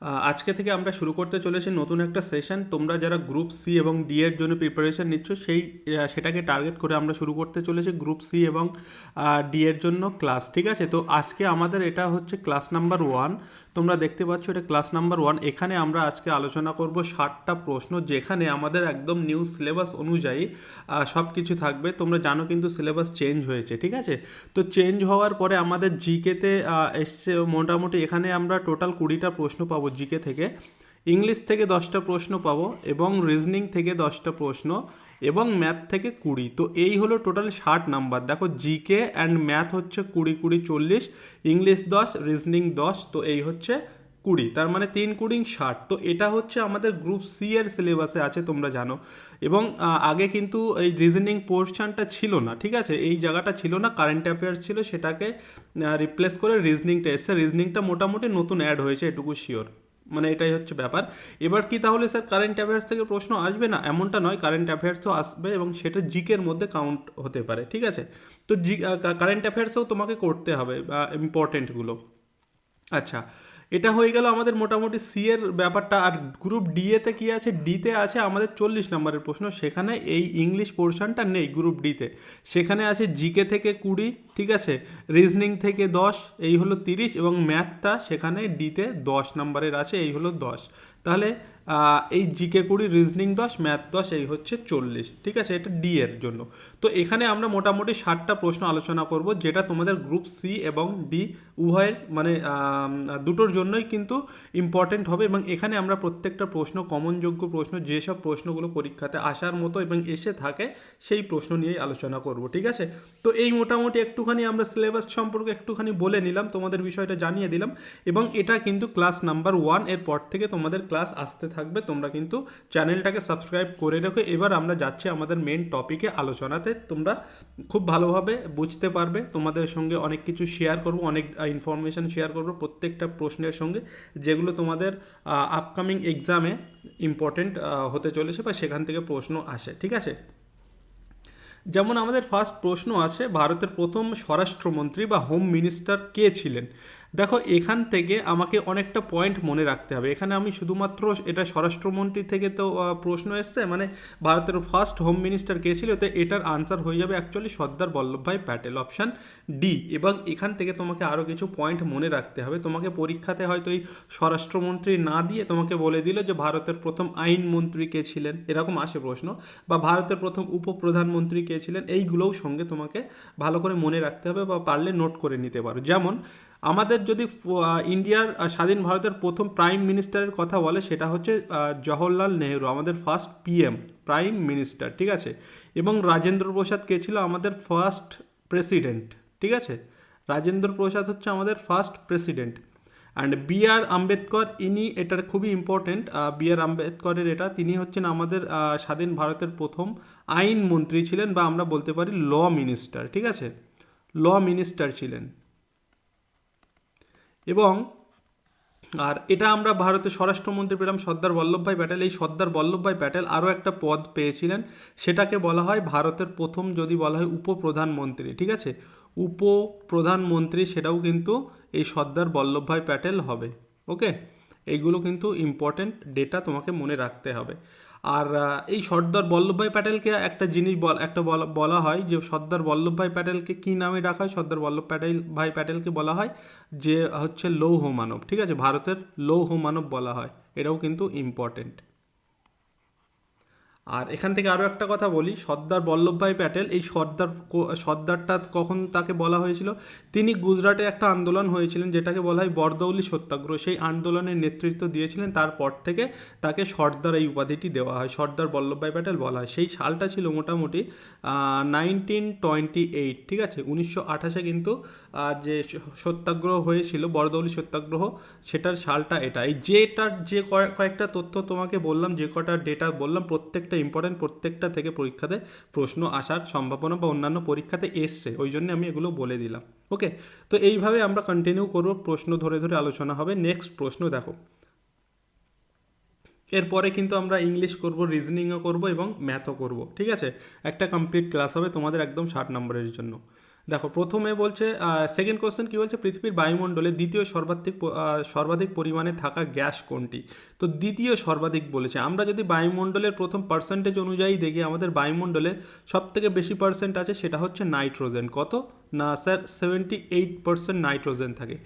আজকে থেকে আমরা শুরু করতে চলেছি নতুন একটা সেশন। তোমরা যারা গ্রুপ সি এবং ডি এর জন্য প্রিপারেশন নিচ্ছ সেটাকে টার্গেট করে আমরা শুরু করতে চলেছি গ্রুপ সি এবং ডি এর জন্য ক্লাস। ঠিক আছে, তো আজকে আমাদের এটা হচ্ছে ক্লাস নাম্বার 1। তোমরা দেখতে পাচ্ছ এটা ক্লাস নাম্বার 1। এখানে আমরা আজকে আলোচনা করব 60টা প্রশ্ন, যেখানে আমাদের একদম নিউ সিলেবাস অনুযায়ী সব কিছু থাকবে। তোমরা জানো কিন্তু সিলেবাস চেঞ্জ হয়েছে, ঠিক আছে। তো চেঞ্জ হওয়ার পরে আমাদের জিকেতে এসছে মোটামুটি, এখানে আমরা টোটাল 20টা প্রশ্ন পাবো জিকে থেকে, ইংলিশ থেকে 10টা প্রশ্ন পাবো, এবং রিজনিং থেকে 10টা প্রশ্ন, এবং ম্যাথ থেকে 20। তো এই হলো টোটাল 60 নাম্বার। দেখো, জিকে অ্যান্ড ম্যাথ হচ্ছে 20 20 40, ইংলিশ 10, রিজনিং 10, তো এই হচ্ছে 20, তার মানে 3 20 60। তো এটা হচ্ছে আমাদের গ্রুপ সি এর সিলেবাসে আছে, তোমরা জানো। এবং আগে কিন্তু এই রিজনিং পোর্শনটা ছিল না, ঠিক আছে, এই জায়গাটা ছিল না, কারেন্ট অ্যাফেয়ার্স ছিল, সেটাকে রিপ্লেস করে রিজনিংটা এসছে। রিজনিংটা মোটামুটি নতুন অ্যাড হয়েছে, এটুকু শিওর, মানে এটাই হচ্ছে ব্যাপার। এবার কি তাহলে স্যার কারেন্ট অ্যাফেয়ার্স থেকে প্রশ্ন আসবে না? এমনটা নয়, কারেন্ট অ্যাফেয়ার্সও আসবে এবং সেটা জিকের মধ্যে কাউন্ট হতে পারে, ঠিক আছে। তো কারেন্ট অ্যাফেয়ার্সও তোমাকে করতে হবে ইম্পর্টেন্টগুলো। আচ্ছা, এটা হয়ে গেল আমাদের মোটামুটি সি এর ব্যাপারটা। আর গ্রুপ ডি এতে কী আছে? ডিতে আছে আমাদের 40 নম্বরের প্রশ্ন, সেখানে এই ইংলিশ পোর্শনটা নেই গ্রুপ ডিতে। সেখানে আছে জিকে থেকে 20, ঠিক আছে, রিজনিং থেকে 10, এই হলো 30, এবং ম্যাথটা সেখানে ডিতে 10 নম্বরের আছে, এই হলো 10। তাহলে এই জিকে 20, রিজনিং 10, ম্যাথ 10, এই হচ্ছে 40, ঠিক আছে, এটা ডি এর জন্য। তো এখানে আমরা মোটামুটি 60টা প্রশ্ন আলোচনা করব, যেটা তোমাদের গ্রুপ সি এবং ডি উভয়ের মানে দুটোর জন্যই কিন্তু ইম্পর্টেন্ট হবে। এবং এখানে আমরা প্রত্যেকটা প্রশ্ন কমনযোগ্য প্রশ্ন, যেসব প্রশ্নগুলো পরীক্ষাতে আসার মতো এবং এসে থাকে, সেই প্রশ্ন নিয়েই আলোচনা করব, ঠিক আছে। তো এই মোটামুটি একটুখানি আমরা সিলেবাস সম্পর্কে একটুখানি বলে নিলাম, তোমাদের বিষয়টা জানিয়ে দিলাম। এবং এটা কিন্তু ক্লাস নাম্বার 1, এর পর থেকে তোমাদের ক্লাস আসতে থাকবে। তোমরা কিন্তু চ্যানেলটাকে সাবস্ক্রাইব করে রেখো। এবার আমরা যাচ্ছি আমাদের মেন টপিকে আলোচনাতে। তোমরা খুব ভালোভাবে বুঝতে পারবে, তোমাদের সঙ্গে অনেক কিছু শেয়ার করব, অনেক ইনফরমেশান শেয়ার করব প্রত্যেকটা প্রশ্নের সঙ্গে, যেগুলো তোমাদের আপকামিং এক্সামে ইম্পর্টেন্ট হতে চলেছে বা সেখান থেকে প্রশ্ন আসে, ঠিক আছে। যেমন আমাদের ফার্স্ট প্রশ্ন আছে, ভারতের প্রথম স্বরাষ্ট্রমন্ত্রী বা হোম মিনিস্টার কে ছিলেন? দেখো, এখান থেকে আমাকে অনেকটা পয়েন্ট মনে রাখতে হবে। এখানে আমি শুধুমাত্র এটা স্বরাষ্ট্রমন্ত্রী থেকে তো প্রশ্ন এসছে, মানে ভারতের ফার্স্ট হোম মিনিস্টার কে ছিল, তো এটার আনসার হয়ে যাবে actually Sardar Vallabhbhai Patel, option D. এবং এখান থেকে তোমাকে আরও কিছু পয়েন্ট মনে রাখতে হবে। তোমাকে পরীক্ষাতে হয়তো এই স্বরাষ্ট্রমন্ত্রী না দিয়ে তোমাকে বলে দিল যে ভারতের প্রথম আইনমন্ত্রী কে ছিলেন, এরকম আসে প্রশ্ন, বা ভারতের প্রথম উপপ্রধানমন্ত্রী কে ছিলেন, এইগুলোও সঙ্গে তোমাকে ভালো করে মনে রাখতে হবে, বা পারলে নোট করে নিতে পারো। যেমন আমাদের যদি ইন্ডিয়ার স্বাধীন ভারতের প্রথম প্রাইম মিনিস্টারের কথা বলে, সেটা হচ্ছে জওহরলাল নেহরু, আমাদের ফার্স্ট পিএম, প্রাইম মিনিস্টার, ঠিক আছে। এবং রাজেন্দ্র প্রসাদ কে ছিল আমাদের ফার্স্ট প্রেসিডেন্ট, ঠিক আছে। রাজেন্দ্র প্রসাদ হচ্ছে আমাদের ফার্স্ট প্রেসিডেন্ট। অ্যান্ড বি আর আম্বেদকর, ইনি, এটা খুবই ইম্পর্টেন্ট, বি আর আম্বেদকরের এটা, তিনি হচ্ছেন আমাদের স্বাধীন ভারতের প্রথম আইনমন্ত্রী ছিলেন, বা আমরা বলতে পারি ল মিনিস্টার, ঠিক আছে, ল মিনিস্টার ছিলেন। এবং আর এটা আমরা ভারতের স্বরাষ্ট্রমন্ত্রী পেলাম সর্দার বল্লভভাই প্যাটেল। এই সর্দার বল্লভভাই প্যাটেল আরও একটা পদ পেয়েছিলেন, সেটাকে বলা হয় ভারতের প্রথম, যদি বলা হয় উপপ্রধানমন্ত্রী, ঠিক আছে, উপপ্রধানমন্ত্রী, সেটাও কিন্তু এই সর্দার বল্লভভাই প্যাটেল হবে। ওকে, এইগুলো কিন্তু ইম্পর্টেন্ট ডেটা, তোমাকে মনে রাখতে হবে। আর এই সর্দার বল্লভভাই প্যাটেলকে একটা জিনিস বলা হয় যে সর্দার বল্লভভাই প্যাটেলকে কী নামে ডাকা হয়? সর্দার ভাই প্যাটেলকে বলা হয় যে হচ্ছে লৌহ মানব, ঠিক আছে, ভারতের লৌহ মানব বলা হয়, এটাও কিন্তু ইম্পর্টেন্ট। আর এখান থেকে আরও একটা কথা বলি, সর্দার বল্লভভাই প্যাটেল, এই সর্দারটা কখন তাকে বলা হয়েছিল? তিনি গুজরাটে একটা আন্দোলন হয়েছিলেন, যেটাকে বলা হয় বরদৌলি সত্যাগ্রহ, সেই আন্দোলনের নেতৃত্ব দিয়েছিলেন। তারপর থেকে তাকে সর্দার এই উপাধিটি দেওয়া হয়, সর্দার বল্লভভাই প্যাটেল বলা হয়। সেই সালটা ছিল মোটামুটি 1928, ঠিক আছে, 1928 কিন্তু যে সত্যাগ্রহ হয়েছিল, বরদৌলি সত্যাগ্রহ, সেটার সালটা এটা। এই যে কয়েকটা তথ্য তোমাকে বললাম, যে কটা ডেটা বললাম, প্রত্যেকটা ইম্পর্টেন্ট, প্রত্যেকটা থেকে পরীক্ষাতে প্রশ্ন আসার সম্ভাবনা বা অন্যান্য পরীক্ষাতে এসছে, ওই জন্য আমি এগুলো বলে দিলাম। ওকে, তো এইভাবে আমরা কন্টিনিউ করব, প্রশ্ন ধরে ধরে আলোচনা হবে। নেক্সট প্রশ্ন দেখো, এরপরে কিন্তু আমরা ইংলিশ করব, রিজনিংও করব এবং ম্যাথও করব, ঠিক আছে। একটা কমপ্লিট ক্লাস হবে তোমাদের একদম 60 নম্বরের জন্য। দেখো প্রথমে বলছে, সেকেন্ড কোশ্চেন কি বলছে, পৃথিবীর বায়ুমণ্ডলে দ্বিতীয় সর্বাধিক পরিমাণে থাকা গ্যাস কোনটি? তো দ্বিতীয় সর্বাধিক বলেছে। আমরা যদি বায়ুমণ্ডলের প্রথম পার্সেন্টেজ অনুযায়ী দেখি, আমাদের বায়ুমণ্ডলে সব থেকে বেশি পার্সেন্ট আছে সেটা হচ্ছে নাইট্রোজেন। কত না স্যার, 78% নাইট্রোজেন থাকে।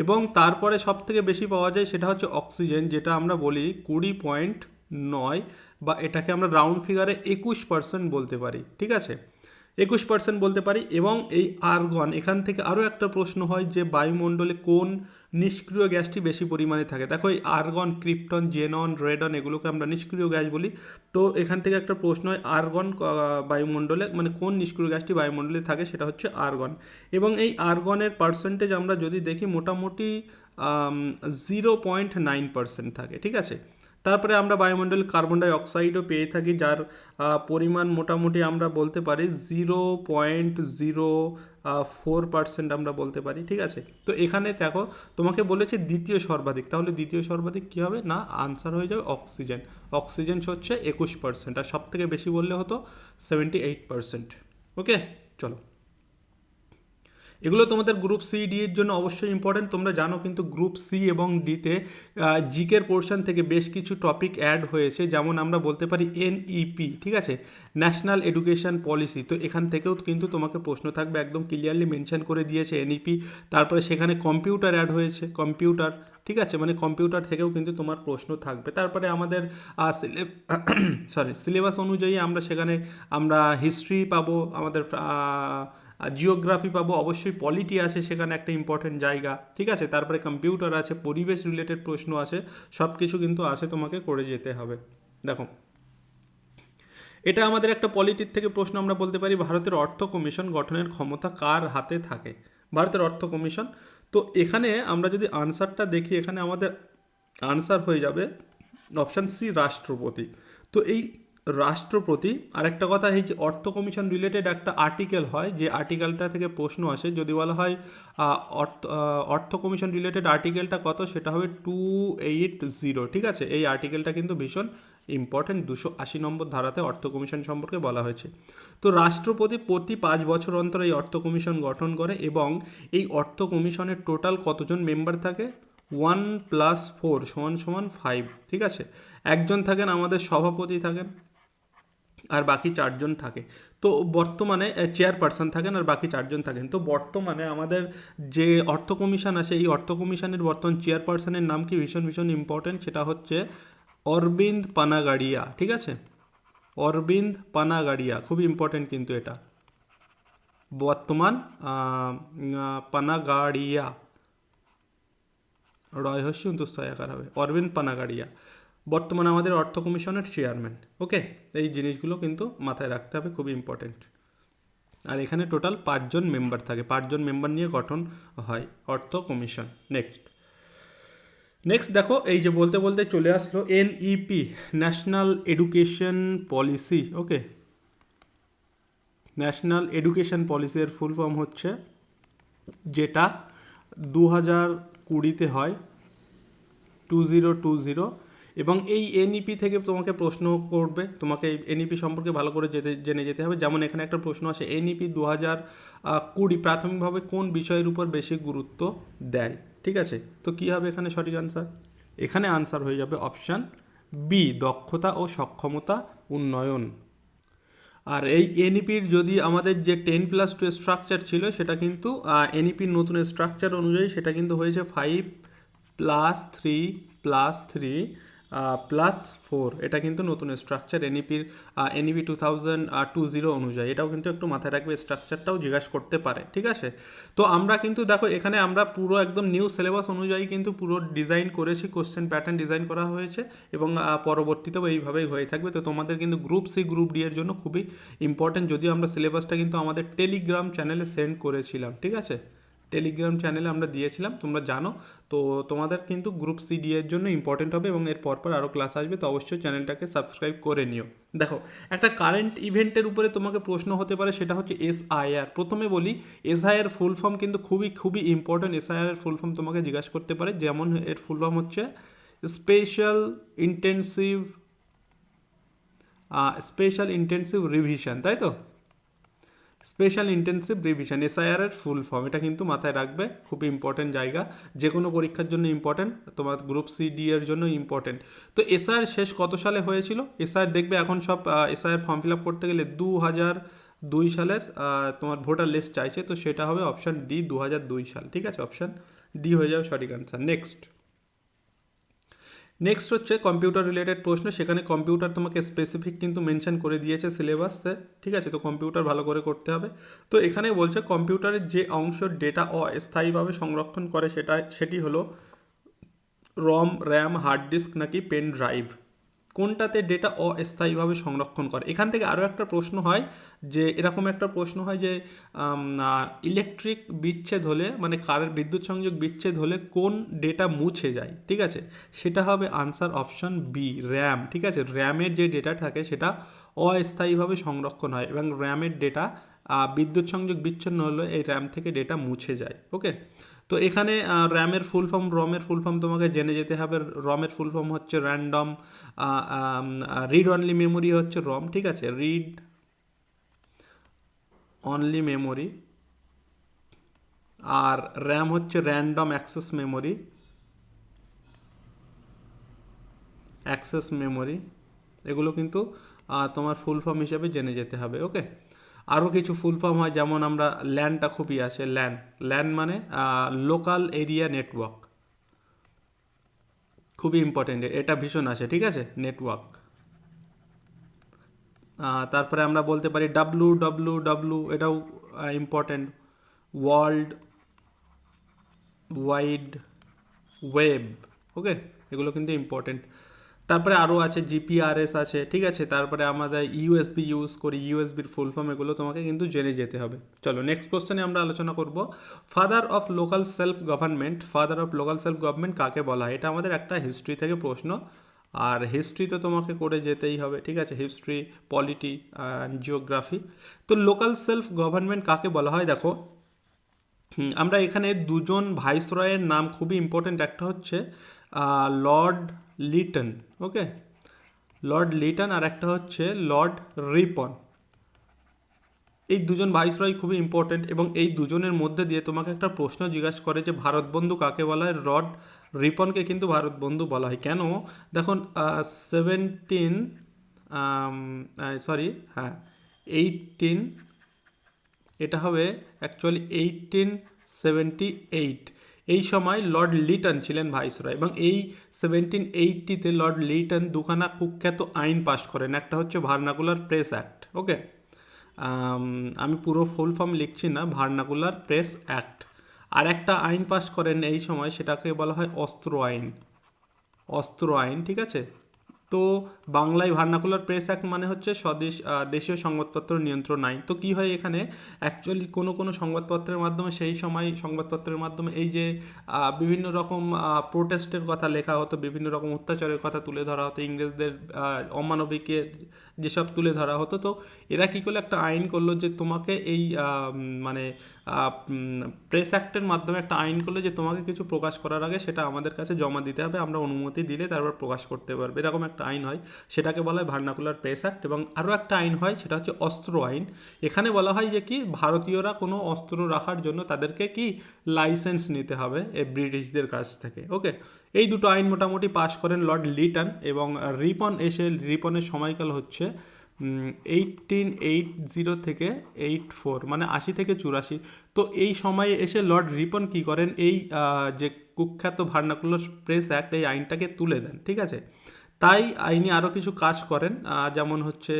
এবং তারপরে সব থেকে বেশি পাওয়া যায় সেটা হচ্ছে অক্সিজেন, যেটা আমরা বলি 20.9, বা এটাকে আমরা রাউন্ড ফিগারে 21% বলতে পারি। ঠিক আছে, 21% বলতে পারি। এবং এই আর্গন, এখান থেকে আরও একটা প্রশ্ন হয় যে বায়ুমণ্ডলে কোন নিষ্ক্রিয় গ্যাসটি বেশি পরিমাণে থাকে। দেখো এই আর্গন, ক্রিপ্টন, জেনন, রেডন এগুলোকে আমরা নিষ্ক্রিয় গ্যাস বলি। তো এখান থেকে একটা প্রশ্ন হয় আর্গন বায়ুমণ্ডলে, মানে কোন নিষ্ক্রিয় গ্যাসটি বায়ুমণ্ডলে থাকে, সেটা হচ্ছে আর্গন। এবং এই আর্গনের পার্সেন্টেজ আমরা যদি দেখি মোটামুটি 0.9% থাকে। ঠিক আছে, তারপরে আমরা বায়ুমণ্ডলে কার্বন ডাই অক্সাইডও পেয়ে থাকি, যার পরিমাণ মোটামুটি আমরা বলতে পারি 0.04% আমরা বলতে পারি। ঠিক আছে, তো এখানে দেখো তোমাকে বলেছে দ্বিতীয় সর্বাধিক, তাহলে দ্বিতীয় সর্বাধিক কী হবে না, আনসার হয়ে যাবে অক্সিজেন। অক্সিজেন হচ্ছে 21%, আর সব থেকে বেশি বললে হতো 78%। ওকে, চলো, এগুলো তোমাদের গ্রুপ সি ডি এর জন্য অবশ্যই ইম্পর্টেন্ট। তোমরা জানো কিন্তু গ্রুপ সি এবং ডিতে জিকের পোর্শন থেকে বেশ কিছু টপিক অ্যাড হয়েছে, যেমন আমরা বলতে পারি এনইপি। ঠিক আছে, ন্যাশনাল এডুকেশন পলিসি। তো এখান থেকেও কিন্তু তোমাকে প্রশ্ন থাকবে, একদম ক্লিয়ারলি মেনশন করে দিয়েছে এনইপি। তারপরে সেখানে কম্পিউটার অ্যাড হয়েছে, কম্পিউটার। ঠিক আছে, মানে কম্পিউটার থেকেও কিন্তু তোমার প্রশ্ন থাকবে। তারপরে আমাদের সিলেবাস অনুযায়ী আমরা সেখানে হিস্ট্রি পাবো, আমাদের জিওগ্রাফি পাবো, অবশ্যই পলিটি আছে সেখানে একটা ইম্পর্টেন্ট জায়গা। ঠিক আছে, তারপরে কম্পিউটার আছে, পরিবেশ রিলেটেড প্রশ্ন আছে, সব কিছু কিন্তু আছে, তোমাকে করে যেতে হবে। দেখো, এটা আমাদের একটা পলিটির থেকে প্রশ্ন আমরা বলতে পারি, ভারতের অর্থ কমিশন গঠনের ক্ষমতা কার হাতে থাকে? ভারতের অর্থ কমিশন। তো এখানে আমরা যদি আনসারটা দেখি, এখানে আমাদের আনসার হয়ে যাবে অপশান সি, রাষ্ট্রপতি। তো এই রাষ্ট্রপতি, আরেকটা কথা, এই যে অর্থ কমিশন রিলেটেড একটা আর্টিকেল হয়, যে আর্টিকেলটা থেকে প্রশ্ন আসে, যদি বলা হয় অর্থ কমিশন রিলেটেড আর্টিকেলটা কত, সেটা হবে 280। ঠিক আছে, এই আর্টিকেলটা কিন্তু ভীষণ ইম্পর্টেন্ট, 280 নম্বর ধারাতে অর্থ কমিশন সম্পর্কে বলা হয়েছে। তো রাষ্ট্রপতি প্রতি 5 বছর অন্তর এই অর্থ কমিশন গঠন করে, এবং এই অর্থ কমিশনের টোটাল কতজন মেম্বার থাকে? 1 + 4 = 5। ঠিক আছে, একজন থাকেন আমাদের সভাপতি থাকেন, আর বাকি 4জন থাকে। তো বর্তমানে চেয়ারপারসন থাকেন, আর বাকি 4জন থাকেন। তো বর্তমানে আমাদের যে অর্থ কমিশন আছে, এই অর্থ কমিশনের বর্তমান চেয়ারপারসনের নাম কি, ভীষণ ভীষণ ইম্পর্টেন্ট, সেটা হচ্ছে অরবিন্দ পানাগাড়িয়া। ঠিক আছে, অরবিন্দ পানাগাড়িয়া, খুব ইম্পর্টেন্ট কিন্তু এটা, বর্তমান পানাগাড়িয়া, রয় হস্যি অন্তস্থ আকার হবে, অরবিন্দ পানাগাড়িয়া বর্তমানে আমাদের অর্থ কমিশনের চেয়ারম্যান। ওকে, এই জিনিসগুলো কিন্তু মাথায় রাখতে হবে, খুবই ইম্পর্টেন্ট। আর এখানে টোটাল 5জন মেম্বার থাকে, 5জন মেম্বার নিয়ে গঠন হয় অর্থ কমিশন। নেক্সট দেখো, এই যে বলতে বলতে চলে আসলো এনইপি, ন্যাশনাল এডুকেশন পলিসি। ওকে, ন্যাশনাল এডুকেশন পলিসির ফুল ফর্ম হচ্ছে, যেটা 2020-তে হয়, 2020। এবং এই এনইপি থেকে তোমাকে প্রশ্ন করবে, তোমাকে এনইপি সম্পর্কে ভালো করে জেনে যেতে হবে। যেমন এখানে একটা প্রশ্ন আসে, এনইপি 2020 প্রাথমিকভাবে কোন বিষয়ের উপর বেশি গুরুত্ব দেয়? ঠিক আছে, তো কী হবে এখানে সঠিক আনসার? এখানে আনসার হয়ে যাবে অপশান বি, দক্ষতা ও সক্ষমতা উন্নয়ন। আর এই এনইপির যদি আমাদের যে 10+2 স্ট্রাকচার ছিল, সেটা কিন্তু এনইপির নতুন স্ট্রাকচার অনুযায়ী সেটা কিন্তু হয়েছে 5+3+3+4। এটা কিন্তু নতুন স্ট্রাকচার এনইপি 2020 অনুযায়ী। এটাও কিন্তু একটু মাথায় রাখবে, স্ট্রাকচারটাও জিজ্ঞাসা করতে পারে। ঠিক আছে, তো আমরা কিন্তু দেখো এখানে আমরা পুরো একদম নিউ সিলেবাস অনুযায়ী কিন্তু পুরো ডিজাইন করেছি, কোশ্চেন প্যাটার্ন ডিজাইন করা হয়েছে, এবং পরবর্তীতেও এইভাবেই হয়ে থাকবে। তো তোমাদের কিন্তু গ্রুপ সি গ্রুপ ডি এর জন্য খুবই ইম্পর্টেন্ট, যদিও আমরা সিলেবাসটা কিন্তু আমাদের টেলিগ্রাম চ্যানেলে সেন্ড করেছিলাম। ঠিক আছে, টেলিগ্রাম চ্যানেলে আমরা দিয়েছিলাম, তোমরা জানো। তো তোমাদের কিন্তু গ্রুপ সি ডি এর জন্য ইম্পর্টেন্ট হবে, এবং এর পরপর আরও ক্লাস আসবে, তো অবশ্যই চ্যানেলটাকে সাবস্ক্রাইব করে নিও। দেখো, একটা কারেন্ট ইভেন্টের উপরে তোমাকে প্রশ্ন হতে পারে, সেটা হচ্ছে এসআইআর। প্রথমে বলি, এসআইআর ফুল ফর্ম কিন্তু খুবই খুবই ইম্পর্টেন্ট। এসআইআর ফুল ফর্ম তোমাকে জিজ্ঞাসা করতে পারে, যেমন এর ফুল ফর্ম হচ্ছে স্পেশাল ইন্টেন্সিভ রিভিশন, তাই তো? স্পেশাল ইন্টেন্সিভ রিভিশন, এসআইআর এর ফুল ফর্ম, এটা কিন্তু মাথায় রাখবে, খুবই ইম্পর্টেন্ট জায়গা, যে কোনো পরীক্ষার জন্য ইম্পর্টেন্ট, তোমার গ্রুপ সি ডি এর জন্য ইম্পর্টেন্ট। তো এসআইআর শেষ কত সালে হয়েছিল? এসআইআর দেখবে এখন সব এসআইআর ফর্ম ফিল আপ করতে গেলে 2002 সালের তোমার ভোটার লিস্ট চাইছে, তো সেটা হবে অপশান ডি, 2002 সাল। ঠিক আছে, অপশান ডি হয়ে যাবে সঠিক আনসার। নেক্সট হচ্ছে কম্পিউটার রিলেটেড প্রশ্ন, সেখানে কম্পিউটার তোমাকে স্পেসিফিক কিন্তু মেনশন করে দিয়েছে সিলেবাসে। ঠিক আছে, তো কম্পিউটার ভালো করে করতে হবে। তো এখানে বলছে কম্পিউটারের যে অংশ ডেটা অস্থায়ীভাবে সংরক্ষণ করে সেটি হলো রম, র্যাম, হার্ড ডিস্ক নাকি পেন ড্রাইভ। কোনটাতে ডেটা অস্থায়ীভাবে সংরক্ষণ করে? এখান থেকে আরও একটা প্রশ্ন হয়, যে এরকম একটা প্রশ্ন হয় যে ইলেকট্রিক বিচ্ছেদ হলে, মানে কারেন্ট বিদ্যুৎ সংযোগ বিচ্ছেদ হলে কোন ডেটা মুছে যায়? ঠিক আছে, সেটা হবে আনসার অপশন বি, র্যাম। ঠিক আছে, র্যামের যে ডেটা থাকে সেটা অস্থায়ীভাবে সংরক্ষণ হয়, এবং র্যামের ডেটা বিদ্যুৎ সংযোগ বিচ্ছিন্ন হলে এই র্যাম থেকে ডেটা মুছে যায়। ওকে, তো এখানে র্যামের ফুল ফর্ম, রমের ফুল ফর্ম তোমাকে জেনে যেতে হবে। রমের ফুল ফর্ম হচ্ছে র্যান্ডম রিড অনলি মেমোরি হচ্ছে রম। ঠিক আছে, রিড অনলি মেমোরি। আর র্যাম হচ্ছে র্যান্ডম অ্যাক্সেস মেমোরি, এগুলো কিন্তু তোমার ফুল ফর্ম হিসেবে জেনে যেতে হবে। ওকে, আরও কিছু ফুল ফর্ম হয়, যেমন আমরা ল্যানটা খুবই আসে, ল্যান মানে লোকাল এরিয়া নেটওয়ার্ক, খুবই ইম্পর্টেন্ট, এটা ভীষণ আসে। ঠিক আছে, নেটওয়ার্ক। তারপরে আমরা বলতে পারি WWW, এটাও ইম্পর্টেন্ট, ওয়ার্ল্ড ওয়াইড ওয়েব। ওকে, এগুলো কিন্তু ইম্পর্টেন্ট। তারপরে আরও আছে জিপিআরএস আছে। ঠিক আছে, তারপরে আমাদের ইউএসবি ইউজ করি, ইউএসবির ফুল ফর্ম, এগুলো তোমাকে কিন্তু জেনে যেতে হবে। চলো নেক্সট কোশ্চেনে আমরা আলোচনা করব, father of local self government কাকে বলা হয়? এটা আমাদের একটা হিস্ট্রি থেকে প্রশ্ন, আর হিস্ট্রি তো তোমাকে করে যেতেই হবে। ঠিক আছে, হিস্ট্রি, পলিটি, জিওগ্রাফি। তো লোকাল সেলফ গভর্নমেন্ট কাকে বলা হয়? দেখো, আমরা এখানে দুজন ভাইসরয়ের নাম খুবই ইম্পর্টেন্ট, একটা হচ্ছে লর্ড লিটন। ওকে, লর্ড লিটন, আর একটা হচ্ছে লর্ড রিপন। এই দুজন ভাইসরয় খুবই ইম্পর্টেন্ট, এবং এই দুজনের মধ্যে দিয়ে তোমাকে একটা প্রশ্ন জিজ্ঞাসা করে যে ভারত বন্ধু কাকে বলা হয়? লর্ড রিপনকে কিন্তু ভারত বন্ধু বলা হয়। কেন? দেখুন, 17 সরি, হ্যাঁ 18, এটা হবে অ্যাকচুয়ালি 1878। এই সময় লর্ড লিটন ছিলেন ভাইসরয়, এবং এই 1780-তে লর্ড লিটন দুখানা কুখ্যাত আইন পাশ করেন। একটা হচ্ছে ভার্নাকুলার প্রেস অ্যাক্ট। ওকে, আমি পুরো ফুল ফর্ম লিখছি না, ভার্নাকুলার প্রেস অ্যাক্ট। আর একটা আইন পাশ করেন এই সময়, সেটাকে বলা হয় অস্ত্র আইন। ঠিক আছে, তো বাংলায় ভার্নাকুলার প্রেস অ্যাক্ট মানে হচ্ছে দেশীয় সংবাদপত্র নিয়ন্ত্রণ আইন। তো কী হয় এখানে, অ্যাকচুয়ালি কোনো সংবাদপত্রের মাধ্যমে, সেই সময় সংবাদপত্রের মাধ্যমে এই যে বিভিন্ন রকম প্রোটেস্টের কথা লেখা হতো, বিভিন্ন রকম অত্যাচারের কথা তুলে ধরা হতো, ইংরেজদের অমানবিকের যেসব তুলে ধরা হতো, তো এরা কী করলো, একটা আইন করলো যে তোমাকে এই মানে প্রেস অ্যাক্টের মাধ্যমে একটা আইন করলো যে তোমাকে কিছু প্রকাশ করার আগে সেটা আমাদের কাছে জমা দিতে হবে, আমরা অনুমতি দিলে তারপর প্রকাশ করতে পারবে, এরকম একটা আইন হয়, সেটাকে বলা হয় ভার্নাকুলার প্রেস অ্যাক্ট। এবং আরও একটা আইন হয়, সেটা হচ্ছে অস্ত্র আইন। এখানে বলা হয় যে কি, ভারতীয়রা কোনো অস্ত্র রাখার জন্য তাদেরকে কি লাইসেন্স নিতে হবে এই ব্রিটিশদের কাছ থেকে। ওকে, এই দুটো আইন মোটামুটি পাশ করেন লর্ড লিটন, এবং রিপনের সময়কাল হচ্ছে 1880 থেকে 84, মানে 80 থেকে 84। তো এই সময়ে এসে লর্ড রিপন কি করেন, এই যে কুখ্যাত ভার্নাকুলার প্রেস অ্যাক্ট, এই আইনটাকে তুলে দেন। ঠিক আছে, তাই আইনি আরও কিছু কাজ করেন, যেমন হচ্ছে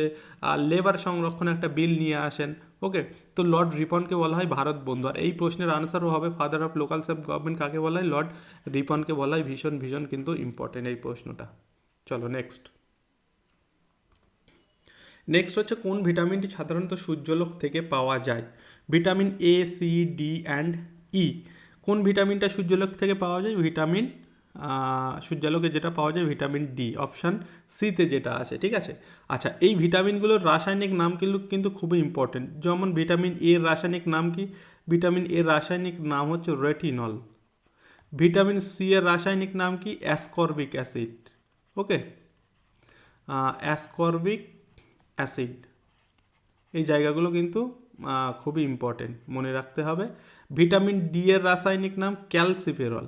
লেবার সংরক্ষণে একটা বিল নিয়ে আসেন। ওকে, তো লর্ড রিপনকে বলা হয় ভারত বন্ধু। আর এই প্রশ্নের আনসারও হবে father of local self government কাকে বলা হয়? লর্ড রিপনকে বলা হয়। ভীষণ কিন্তু ইম্পর্টেন্ট এই প্রশ্নটা। চলো নেক্সট হচ্ছে কোন ভিটামিনটি সাধারণত সূর্যালোক থেকে পাওয়া যায়? Vitamin A, C, D and E. কোন ভিটামিনটা সূর্যালোক থেকে পাওয়া যায়? সূর্যালোকে যেটা পাওয়া যায় ভিটামিন ডি, অপশান সিতে যেটা আছে। ঠিক আছে, আচ্ছা, এই ভিটামিনগুলোর রাসায়নিক নাম কিন্তু খুবই ইম্পর্টেন্ট। যেমন ভিটামিন এর রাসায়নিক নাম কি? ভিটামিন এর রাসায়নিক নাম হচ্ছে রেটিনল। ভিটামিন সি এর রাসায়নিক নাম কি? Ascorbic acid. Okay, ascorbic acid. এই জায়গাগুলো কিন্তু খুবই ইম্পর্টেন্ট, মনে রাখতে হবে। ভিটামিন ডি এর রাসায়নিক নাম ক্যালসিফেরল,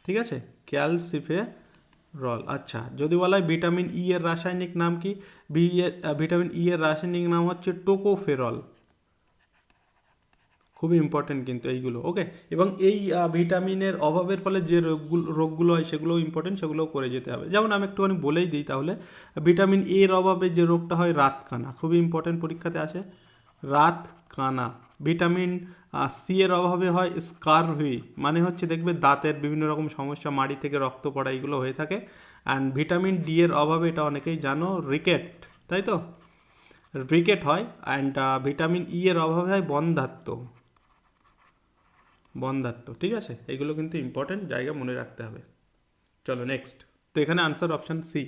ঠিক আছে, ক্যালসিফেরল। আচ্ছা, যদি বলা হয় ভিটামিন ই এর রাসায়নিক নাম কি, ভিটামিন ই এর রাসায়নিক নাম হচ্ছে টোকোফেরল। খুবই ইম্পর্টেন্ট কিন্তু এইগুলো, ওকে। এবং এই ভিটামিনের অভাবের ফলে যে রোগগুলো হয় সেগুলোও ইম্পর্টেন্ট, সেগুলোও করে যেতে হবে। যেমন আমি একটুখানি বলেই দিই তাহলে, ভিটামিন এর অভাবে যে রোগটা হয় রাতকানা, খুবই ইম্পর্টেন্ট, পরীক্ষাতে আসে রাতকানা। ভিটামিন সি এর অভাবে হয় স্কারভি, মানে হচ্ছে দেখবে দাঁতের বিভিন্ন রকম সমস্যা, মাড়ি থেকে রক্ত পড়া, এগুলো হয়ে থাকে। অ্যান্ড ভিটামিন ডি এর অভাবে, এটা অনেকেই জানো, রিকেট, তাই তো, রিকেট হয়। অ্যান্ড ভিটামিন ই এর অভাবে হয় বন্ধ্যাত্ব, ঠিক আছে। এগুলো কিন্তু ইম্পর্টেন্ট জায়গা, মনে রাখতে হবে। চলো নেক্সট। তো এখানে আনসার অপশান সি।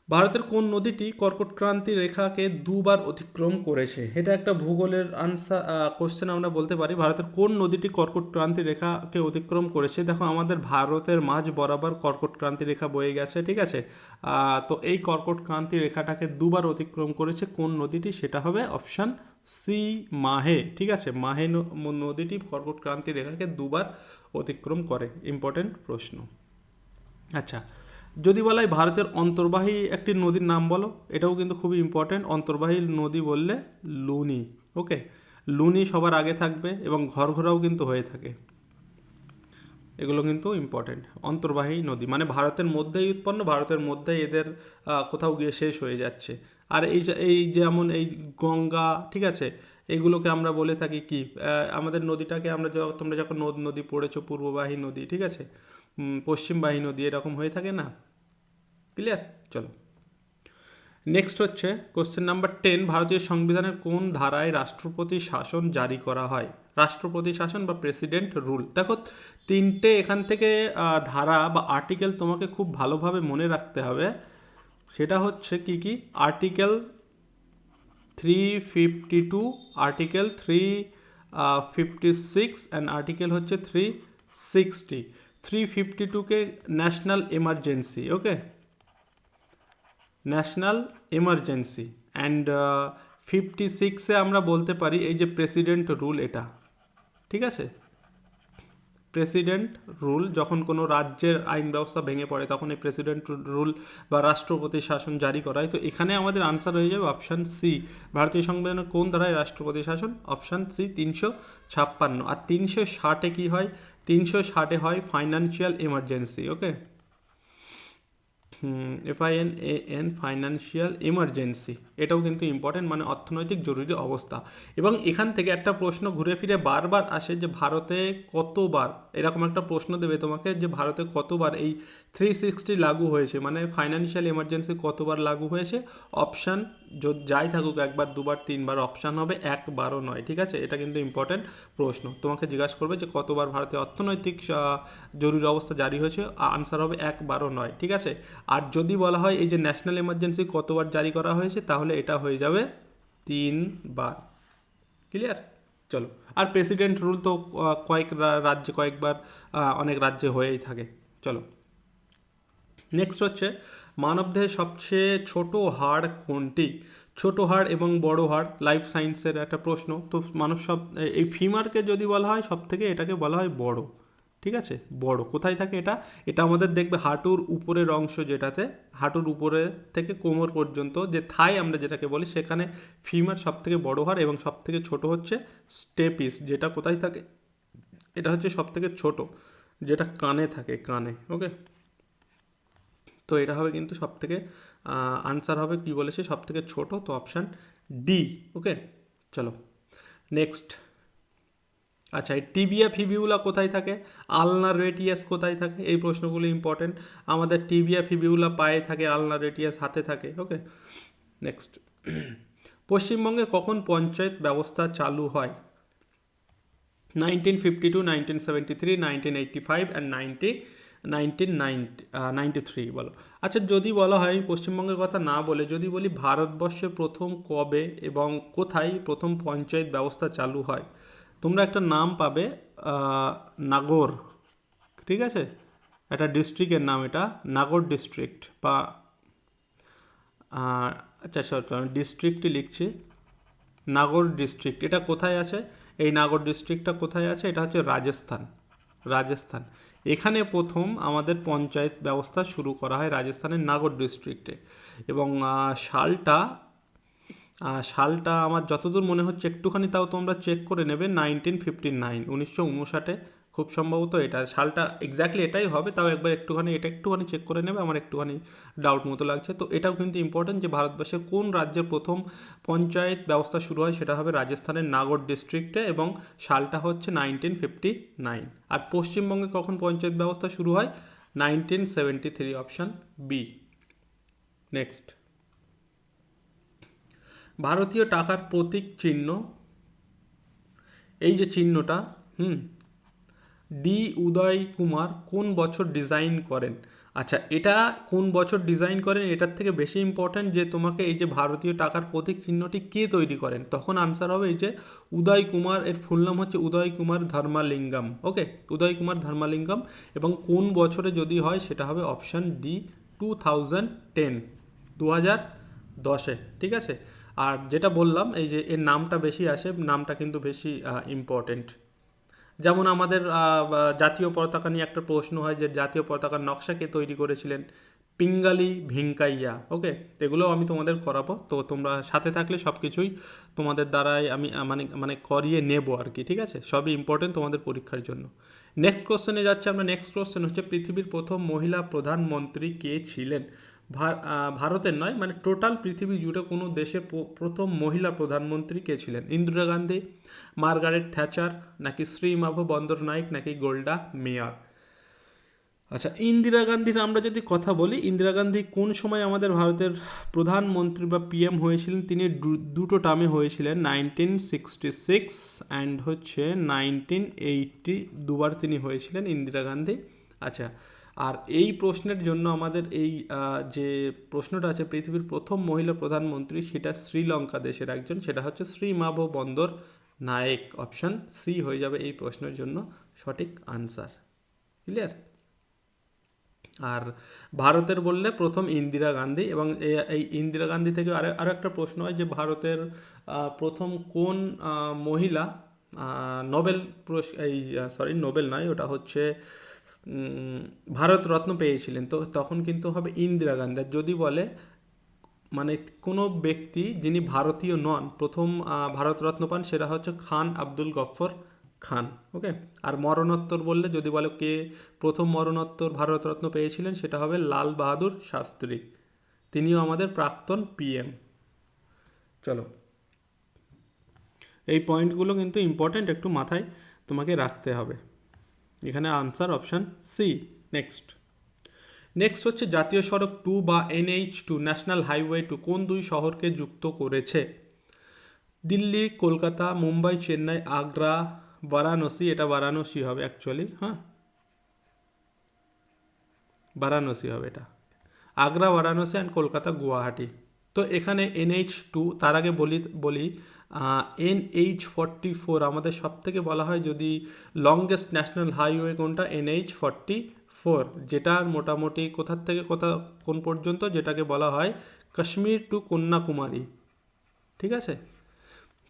ভারতের কোন নদীটি কর্কটক্রান্তি রেখাকে দুবার অতিক্রম করেছে? এটা একটা ভূগোলের আনসার কোশ্চেন আমরা বলতে পারি। ভারতের কোন নদীটি কর্কটক্রান্তি রেখাকে অতিক্রম করেছে? দেখো, আমাদের ভারতের মাঝ বরাবর কর্কটক্রান্তি রেখা বয়ে গেছে, ঠিক আছে। তো এই কর্কটক্রান্তি রেখাটাকে দুবার অতিক্রম করেছে কোন নদীটি? সেটা হবে অপশান সি, মাহে, ঠিক আছে। মাহে নদীটি কর্কটক্রান্তি রেখাকে দুবার অতিক্রম করে। ইম্পর্টেন্ট প্রশ্ন। আচ্ছা, যদি বলা হয় ভারতের অন্তর্বাহী একটি নদীর নাম বলো, এটাও কিন্তু খুবই ইম্পর্টেন্ট। অন্তর্বাহী নদী বললে লুনি, ওকে। লুনি সবার আগে থাকবে এবং ঘরঘরাও কিন্তু হয়ে থাকে, এগুলো কিন্তু ইম্পর্টেন্ট। অন্তর্বাহী নদী মানে ভারতের মধ্যেই উৎপন্ন, ভারতের মধ্যেই এদের কোথাও গিয়ে শেষ হয়ে যাচ্ছে। আর এই যেমন এই গঙ্গা, ঠিক আছে, এগুলোকে আমরা বলে থাকি কি, আমাদের নদীটাকে আমরা তোমরা যখন নদী পড়েছো, পূর্ববাহী নদী, ঠিক আছে, পশ্চিমবাহী নদী, এরকম হয়ে থাকে না? ক্লিয়ার? চলো নেক্সট হচ্ছে কোশ্চেন নাম্বার 10। ভারতীয় সংবিধানের কোন ধারায় রাষ্ট্রপতি শাসন জারি করা হয়? রাষ্ট্রপতি শাসন বা প্রেসিডেন্ট রুল। দেখো, তিনটে এখান থেকে ধারা বা আর্টিকেল তোমাকে খুব ভালোভাবে মনে রাখতে হবে। সেটা হচ্ছে কি কি, আর্টিকেল 352, আর্টিকেল 356 অ্যান্ড আর্টিকেল হচ্ছে 360। 352কে national emergency, okay, national emergency. And 56-এ আমরা বলতে পারি এই যে প্রেসিডেন্ট রুল, এটা, ঠিক আছে। প্রেসিডেন্ট রুল, যখন কোনো রাজ্যের আইন ব্যবস্থা ভেঙে পড়ে তখন এই প্রেসিডেন্ট রুল বা রাষ্ট্রপতি শাসন জারি করা হয়। তো এখানে আমাদের আনসার হয়ে যাবে অপশান সি। ভারতীয় সংবিধানের কোন ধারায় রাষ্ট্রপতি শাসন? Option C, 356। আর 360-এ কী হয়? 360-এ হয় ফাইন্যান্সিয়াল এমার্জেন্সি, ওকে, FINAN, ফাইন্যান্সিয়াল এমার্জেন্সি। এটাও কিন্তু ইম্পর্টেন্ট, মানে অর্থনৈতিক জরুরি অবস্থা। এবং এখান থেকে একটা প্রশ্ন ঘুরে ফিরে বারবার আসে যে ভারতে কতবার, এরকম একটা প্রশ্ন দেবে তোমাকে যে ভারতে কতবার এই 360 লাগু হয়েছে, মানে ফাইন্যান্সিয়াল এমার্জেন্সি কতবার লাগু হয়েছে। অপশান যাই থাকুক, একবার, দুবার, তিনবার, অপশান হবে একবারও নয়, ঠিক আছে। এটা কিন্তু ইম্পর্টেন্ট প্রশ্ন, তোমাকে জিজ্ঞাসা করবে যে কতবার ভারতে অর্থনৈতিক জরুরি অবস্থা জারি হয়েছে, আনসার হবে একবারও নয়, ঠিক আছে। আর যদি বলা হয় এই যে ন্যাশনাল এমার্জেন্সি কতবার জারি করা হয়েছে, তাহলে এটা হয়ে যাবে 3বার। ক্লিয়ার? চলো, আর প্রেসিডেন্ট রুল তো কয়েক রাজ্যে কয়েকবার, অনেক রাজ্যে হয়েই থাকে। চলো নেক্সট হচ্ছে মানবদেহের সবচেয়ে ছোট হাড় কোনটি? ছোট হাড় এবং বড় হাড়, লাইফ সায়েন্সের একটা প্রশ্ন। তো এই ফিমারকে যদি বলা হয় সব থেকে, এটাকে বলা হয় বড়, ঠিক আছে। বড় কোথায় থাকে এটা? এটা আমাদের দেখবে হাঁটুর উপরের অংশ, যেটাতে হাঁটুর উপরে থেকে কোমর পর্যন্ত যে থাই আমরা যেটাকে বলি, সেখানে ফিমার সব থেকে বড় হাড়। এবং সব থেকে ছোট হচ্ছে স্টেপিস, যেটা কোথায় থাকে? এটা হচ্ছে সব থেকে ছোট, যেটা কানে থাকে, কানে, ওকে। তো এটা হবে কিন্তু সব থেকে, আনসার হবে কি বলেছে, সব থেকে ছোট, তো অপশান ডি, ওকে। চলো নেক্সট। আচ্ছা, এই টিবিয়া ফিবিউলা কোথায় থাকে? আলনার রেটিয়াস কোথায় থাকে? এই প্রশ্নগুলো ইম্পর্টেন্ট। আমাদের টিবিয়া ফিবিউলা পায়ে থাকে, আলনার রেটিয়াস হাতে থাকে, ওকে। নেক্সট, পশ্চিমবঙ্গে কখন পঞ্চায়েত ব্যবস্থা চালু হয়? 1952, 1973, 1985 অ্যান্ড 1993 বলো। আচ্ছা, যদি বলা হয় পশ্চিমবঙ্গের কথা না বলে যদি বলি ভারতবর্ষে প্রথম কবে এবং কোথায় প্রথম পঞ্চায়েত ব্যবস্থা চালু হয়, তোমরা একটা নাম পাবে, নাগর, ঠিক আছে। একটা ডিস্ট্রিক্টের নাম, এটা নাগর ডিস্ট্রিক্ট, বা আচ্ছা ডিস্ট্রিক্টটি লিখছি, নাগর ডিস্ট্রিক্ট। এটা কোথায় আছে? এই নাগর ডিস্ট্রিক্টটা কোথায় আছে? এটা হচ্ছে রাজস্থান। রাজস্থান। এখানে প্রথম আমাদের পঞ্চায়েত ব্যবস্থা শুরু করা হয় রাজস্থানের নাগর ডিস্ট্রিক্টে। এবং সালটা আমার যতদূর মনে হচ্ছে, একটুখানি তাও তোমরা চেক করে নেবে, 1959, 1959। খুব সম্ভবত এটা সালটা এক্স্যাক্টলি এটাই হবে, তাও একবার একটুখানি চেক করে নেবে, আমার একটুখানি ডাউট মতো লাগছে। তো এটাও কিন্তু ইম্পর্টেন্ট যে ভারতবর্ষে কোন রাজ্যের প্রথম পঞ্চায়েত ব্যবস্থা শুরু হয়, সেটা হবে রাজস্থানের নাগর ডিস্ট্রিক্টে, এবং সালটা হচ্ছে 1959। আর পশ্চিমবঙ্গে কখন পঞ্চায়েত ব্যবস্থা শুরু হয়? 1973, অপশান বি। নেক্সট, ভারতীয় টাকার প্রতীক চিহ্ন, এই যে চিহ্নটা, হুম, ডি উদয় কুমার কোন বছর ডিজাইন করেন? আচ্ছা, এটা কোন বছর ডিজাইন করেন এটার থেকে বেশি ইম্পর্ট্যান্ট যে তোমাকে এই যে ভারতীয় টাকার প্রতীক চিহ্নটি কে তৈরি করেন, তখন আনসার হবে এই যে উদয় কুমার। এর ফুল নাম হচ্ছে উদয় কুমার ধর্মালিঙ্গম। ওকে, উদয় কুমার ধর্মালিঙ্গম। এবং কোন বছরে যদি হয় সেটা হবে অপশান ডি, 2010, 2010-এ। ঠিক আছে। আর যেটা বললাম এই যে এর নামটা বেশি আসে, নামটা কিন্তু বেশি ইম্পর্টেন্ট। যেমন আমাদের জাতীয় পতাকা নিয়ে একটা প্রশ্ন হয় যে জাতীয় পতাকার নকশা কে তৈরি করেছিলেন? পিঙ্গালি ভেঙ্কাইয়া। ওকে, এগুলোও আমি তোমাদের করাবো, তো তোমরা সাথে থাকলে সব কিছুই তোমাদের দ্বারাই আমি মানে মানে করিয়ে নেব আর কি। ঠিক আছে, সবই ইম্পর্টেন্ট তোমাদের পরীক্ষার জন্য। নেক্সট কোশ্চেনে যাচ্ছে আমরা। নেক্সট কোশ্চেন হচ্ছে পৃথিবীর প্রথম মহিলা প্রধানমন্ত্রী কে ছিলেন? ভারতের নয়, মানে টোটাল পৃথিবী জুড়ে কোনো দেশের প্রথম মহিলা প্রধানমন্ত্রী কে ছিলেন? ইন্দিরা গান্ধী, মার্গারেট থ্যাচার, নাকি শ্রীমাভ বন্দরনায়েক, নাকি গোল্ডা মেয়ার? আচ্ছা, ইন্দিরা গান্ধীর আমরা যদি কথা বলি, ইন্দিরা গান্ধী কোন সময় আমাদের ভারতের প্রধানমন্ত্রী বা পিএম হয়েছিলেন? তিনি দুটো টার্মে হয়েছিলেন, 1966 অ্যান্ড হচ্ছে 1980, দুবার তিনি হয়েছিলেন ইন্দিরা গান্ধী। আচ্ছা, আর এই প্রশ্নের জন্য আমাদের এই যে প্রশ্নটা আছে পৃথিবীর প্রথম মহিলা প্রধানমন্ত্রী, সেটা শ্রীলঙ্কা দেশের একজন, সেটা হচ্ছে শ্রীমাভ বন্দর নায়েক। অপশান সি হয়ে যাবে এই প্রশ্নের জন্য সঠিক আনসার। ক্লিয়ার? আর ভারতের বললে প্রথম ইন্দিরা গান্ধী। এবং এই ইন্দিরা গান্ধী থেকে আরও একটা প্রশ্ন হয় যে ভারতের প্রথম কোন মহিলা নোবেল নোবেল নয়, ওটা হচ্ছে ভারতরত্ন পেয়েছিলেন? তো তখন কিন্তু হবে ইন্দিরা গান্ধী। আর যদি বলে মানে কোনো ব্যক্তি যিনি ভারতীয় নন প্রথম ভারতরত্ন পান, সেটা হচ্ছে খান আব্দুল গফর খান। ওকে। আর মরণোত্তর বললে যদি বলে কে প্রথম মরণোত্তর ভারতরত্ন পেয়েছিলেন, সেটা হবে লাল বাহাদুর শাস্ত্রী। তিনিও আমাদের প্রাক্তন পিএম। চলো, এই পয়েন্টগুলো কিন্তু ইম্পর্ট্যান্ট, একটু মাথায় তোমাকে রাখতে হবে। এখানে আনসার অপশান সি। নেক্সট, হচ্ছে জাতীয় সড়ক 2 বা NH2, ন্যাশনাল হাইওয়ে 2, কোন দুই শহরকে যুক্ত করেছে? দিল্লি, কলকাতা, মুম্বাই, চেন্নাই, আগ্রা, বারাণসী। এটা বারাণসী হবে অ্যাকচুয়ালি, হ্যাঁ, বারাণসী হবে এটা। আগ্রা, বারাণসী অ্যান্ড কলকাতা, গুয়াহাটি। তো এখানে NH2, তার আগে বলি NH44 আমাদের সব থেকে বলা হয় যদি লংগেস্ট ন্যাশনাল হাইওয়ে কোনটা, NH44, যেটা মোটামুটি কোথার থেকে কোন পর্যন্ত, যেটাকে বলা হয় কাশ্মীর টু কন্যাকুমারী। ঠিক আছে,